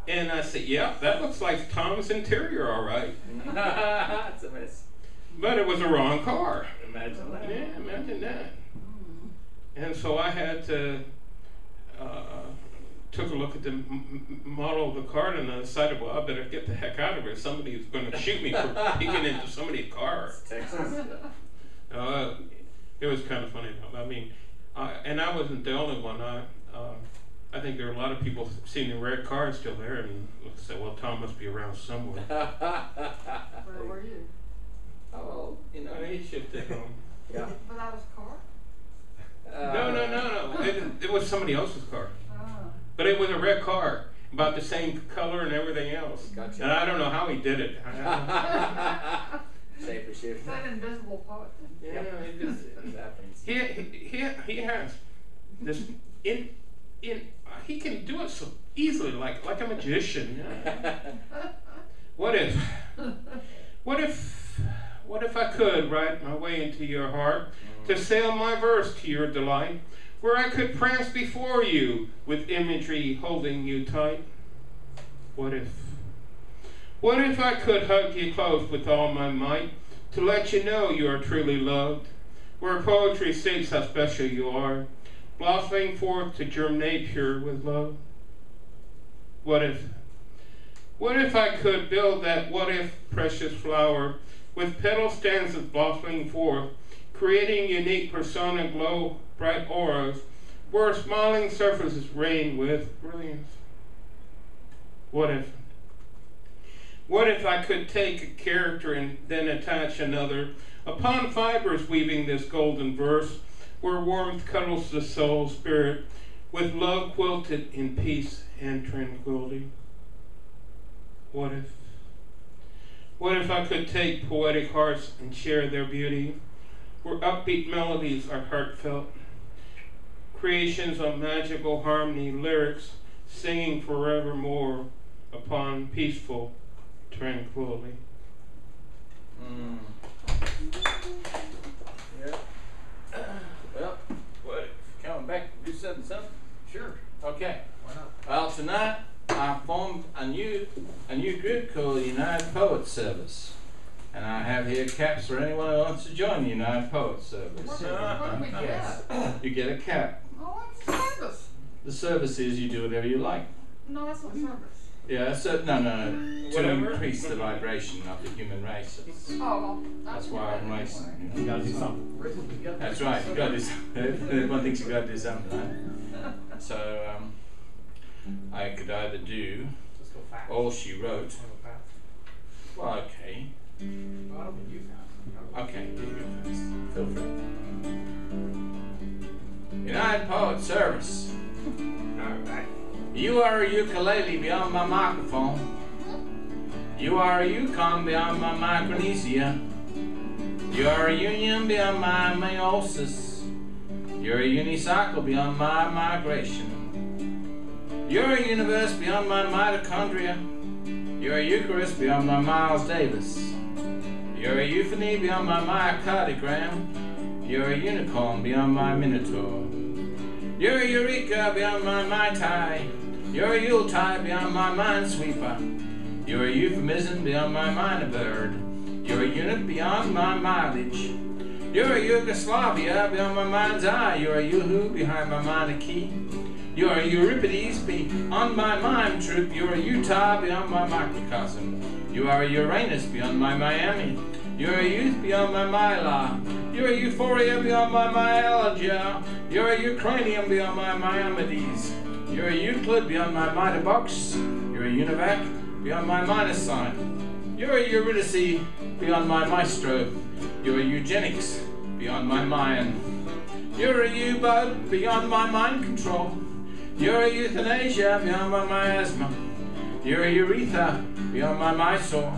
and I said, yeah, that looks like Thom's interior, all right. That's a mess. But it was the wrong car. Imagine that. Yeah, imagine that. And so I had to took a look at the model of the car, and I decided, well, I better get the heck out of here. Somebody's going to shoot me for peeking into somebody's car. Texas. It was kind of funny though. I mean, and I wasn't the only one. I think there are a lot of people seeing the red car still there, and said, well, Thom must be around somewhere. Where were you? Oh, He shipped it home. Yeah. Without his car? No. It was somebody else's car. Ah. But it was a red car. about the same color and everything else. Gotcha. And I don't know how he did it. Shape or shift. Is that invisible poet? Yeah, it just It happens. he has this he can do it so easily, like a magician. What if I could write my way into your heart, to sail my verse to your delight, where I could prance before you with imagery holding you tight? What if I could hug you close with all my might, to let you know you are truly loved, where poetry states how special you are, blossoming forth to germinate pure with love? What if I could build that what if precious flower, with petal stanzas blossoming forth, creating unique persona glow, bright auras, where smiling surfaces rain with brilliance? What if I could take a character and then attach another, upon fibers weaving this golden verse, where warmth cuddles the soul spirit, with love quilted in peace and tranquility? What if I could take poetic hearts and share their beauty, where upbeat melodies are heartfelt, creations of magical harmony, lyrics singing forevermore upon peaceful tranquility? Yeah. Well, coming back to do something? Sure. Okay. Why not? Well, tonight I formed a new group called the United Poets Service. And I have here caps for anyone who wants to join the United Poets Service. What do we get? You get a cap. Oh, what's the service? The service is you do whatever you like. No, that's not service. Yeah, so no, to Whatever. increase the vibration of the human race. Oh, well, That's why I'm racing. You gotta do something. That's right. You got to do something. Everyone thinks you got to do something, right? So I could either do Let's go fast. all she wrote. Well, okay. Well, I don't think you fast. Okay, you go first. Feel free. United Poet Service. Alright. You are a ukulele beyond my microphone. You are a Yukon beyond my Micronesia. You are a union beyond my meiosis. You're a unicycle beyond my migration. You're a universe beyond my mitochondria. You're a Eucharist beyond my Miles Davis. You're a euphony beyond my myocardiogram. You're a unicorn beyond my minotaur. You're a eureka beyond my Mai Tai. You're a Yuletide beyond my minesweeper. You're a euphemism beyond my minor bird. You're a unit beyond my mileage. You're a Yugoslavia beyond my mind's eye. You're a Yoo-hoo behind my minor key. You're a Euripides beyond my mime troupe. You're a Utah beyond my microcosm. You are a Uranus beyond my Miami. You're a youth beyond my mylar. You're a euphoria beyond my myalgia. You're a Ukrainian beyond my Miamides. You're a Euclid beyond my mitre box. You're a Univac beyond my minus sign. You're a Eurydice beyond my maestro. You're a eugenics beyond my Mayan. You're a U-boat beyond my mind control. You're a euthanasia beyond my miasma. You're a urethra beyond my Mysore.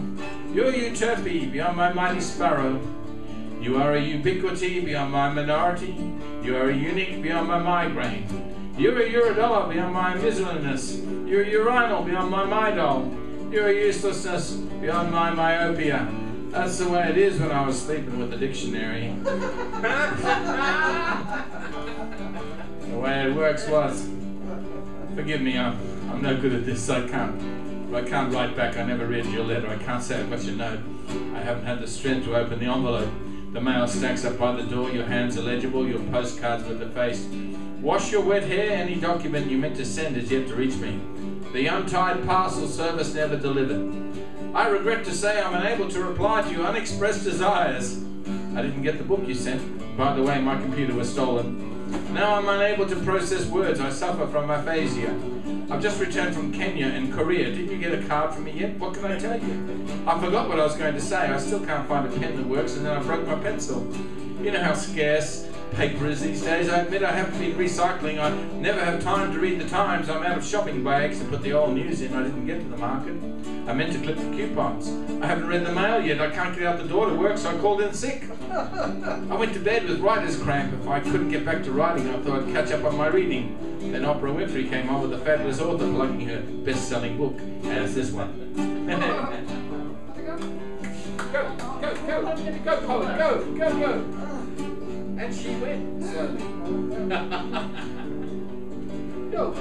You're a euterpe beyond my mighty sparrow. You are a ubiquity beyond my minority. You are a unique beyond my migraine. You're a eurodollar beyond my miserliness. You're a urinal beyond my midol. You're a uselessness beyond my myopia. That's the way it is when I was sleeping with the dictionary. The way it works was, forgive me, I'm no good at this. I can't write back. I never read your letter. I can't say I've got your note. I haven't had the strength to open the envelope. The mail stacks up by the door. Your hands are legible. Your postcards with the face. Wash your wet hair. Any document you meant to send has yet to reach me. The untied parcel service never delivered. I regret to say I'm unable to reply to your unexpressed desires. I didn't get the book you sent. By the way, my computer was stolen. Now I'm unable to process words. I suffer from aphasia. I've just returned from Kenya and Korea. Didn't you get a card from me yet? What can I tell you? I forgot what I was going to say. I still can't find a pen that works, and then I broke my pencil. You know how scarce paper is these days. I admit I haven't been recycling. I never have time to read the Times. I'm out of shopping bags to put the old news in. I didn't get to the market. I meant to clip the coupons. I haven't read the mail yet. I can't get out the door to work, so I called in sick. I went to bed with writer's cramp. If I couldn't get back to writing, I thought I'd catch up on my reading. Then Oprah Winfrey came on with a fabulous author plugging her best-selling book, and it's this one. Go, Colin, go. And she went slowly. Go.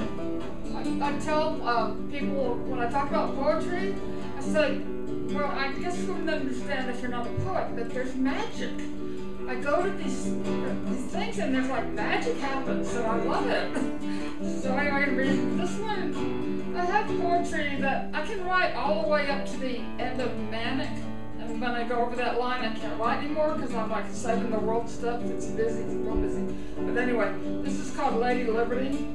I tell people when I talk about poetry, I say, well, I guess you wouldn't understand if you're not a poet, but there's magic. I go to these things and there's like magic happens, so I love it. So anyway, I can read this one. I have poetry that I can write all the way up to the end of Manic. And when I go over that line, I can't write anymore because I'm like saving the world stuff. It's busy, it's real busy. But anyway, this is called Lady Liberty.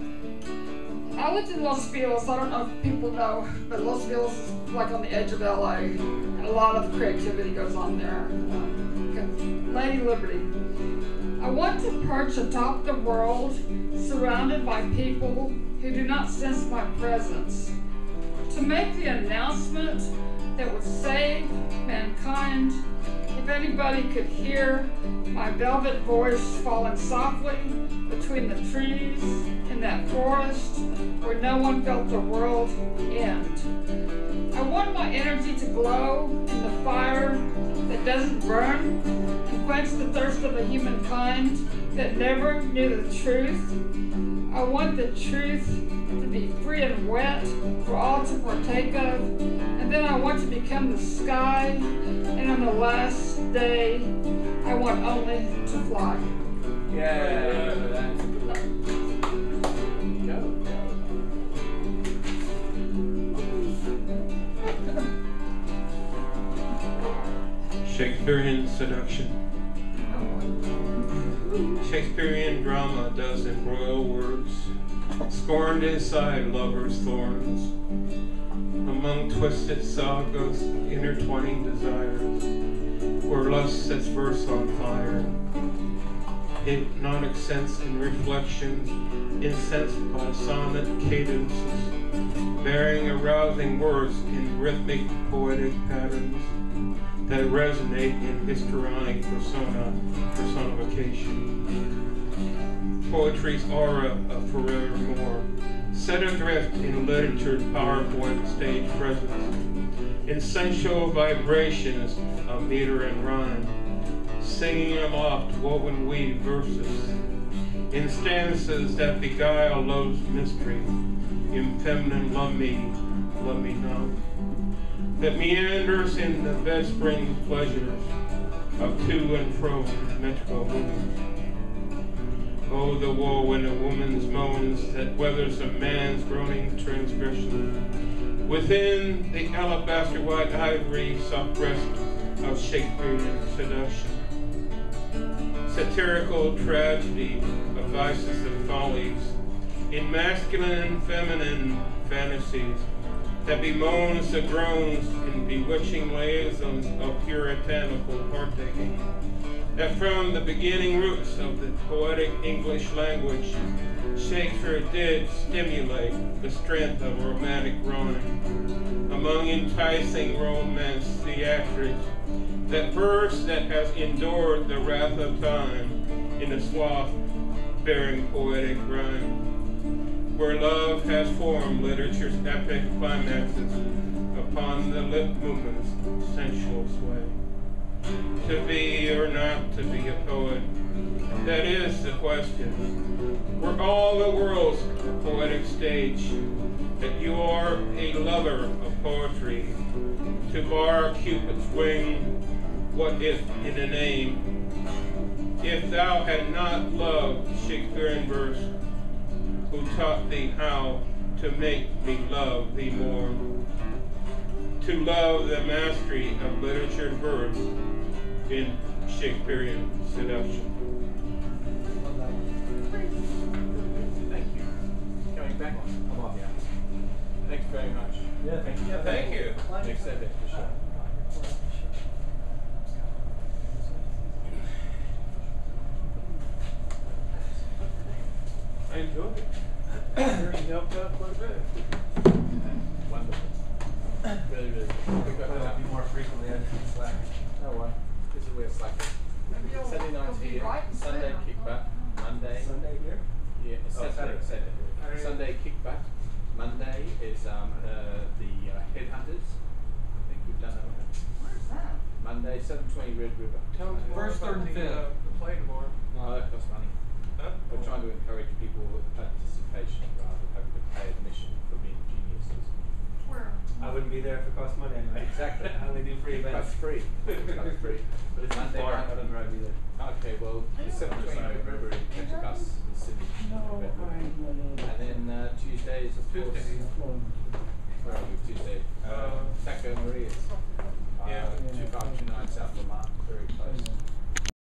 I lived in Los Feliz. I don't know if people know, but Los Feliz is like on the edge of LA. And a lot of creativity goes on there. Lady Liberty. I want to perch atop the world, surrounded by people who do not sense my presence. To make the announcement that would save mankind. If anybody could hear my velvet voice falling softly between the trees in that forest where no one felt the world end. I want my energy to glow in the fire that doesn't burn and quench the thirst of a humankind that never knew the truth. I want the truth to be free and wet for all to partake of, and then I want to become the sky, and on the last day, I want only to fly. Yeah. Go. Shakespearean seduction. Shakespearean drama does embroil words, scorned inside lovers' thorns, among twisted sagas, intertwining desires, where lust sets verse on fire, hypnotic sense and reflections, incensed by sonnet cadences, bearing arousing words in rhythmic poetic patterns that resonate in histrionic personification. Poetry's aura of forevermore, set adrift in literature's powerpoint stage presence, in sensual vibrations of meter and rhyme, singing aloft woven weave verses, in stanzas that beguile love's mystery, in feminine love me not, that meanders in the bed-spring pleasures of to and fro metrical movement. Oh, the woe in a woman's moans that weathers a man's groaning transgression. Within the alabaster white ivory soft breast of Shakespearean seduction. Satirical tragedy of vices and follies, in masculine and feminine fantasies, that bemoans the groans in bewitching liaisons of puritanical partaking. That from the beginning roots of the poetic English language, Shakespeare did stimulate the strength of romantic rhyme. Among enticing romance theatrics, that verse that has endured the wrath of time in a swath bearing poetic rhyme. Where love has formed literature's epic climaxes upon the lip movement's sensual sway. To be or not to be a poet, that is the question. Were all the world's a poetic stage, that you are a lover of poetry, to bar Cupid's wing, what if in a name? If thou had not loved Shakespearean verse, who taught thee how to make me love thee more, to love the mastery of literature verse in Shakespearean seduction. Thank you. Coming back on. Come on, yeah. Thanks very much. Yeah, thank you. Yeah, thank you. Next Sunday for sure. frequently I Slack. Oh well, this is a way of slacking. Maybe you'll, Saturday you'll night's be here, right and Sunday say, kickback, Monday. Sunday here? Yeah, Saturday. Saturday. Sunday kickback. Monday is the Headhunters. I think we've done that one. Where's that? Monday, 720 Red River. Tell them First, third, and fifth. The play tomorrow. No, that costs money. Huh? We're trying to encourage people with participation rather than having to pay admission for being geniuses. Where? I wouldn't be there if it cost money anyway. Exactly. I only do free events. That's free. That's free. But it's Monday Far, night. I don't drive either. Okay, well, the 720 Red River, you catch a bus in Sydney. No, Red River. And then Tuesday is of course. Tuesday. Where are we? Tuesday. Tax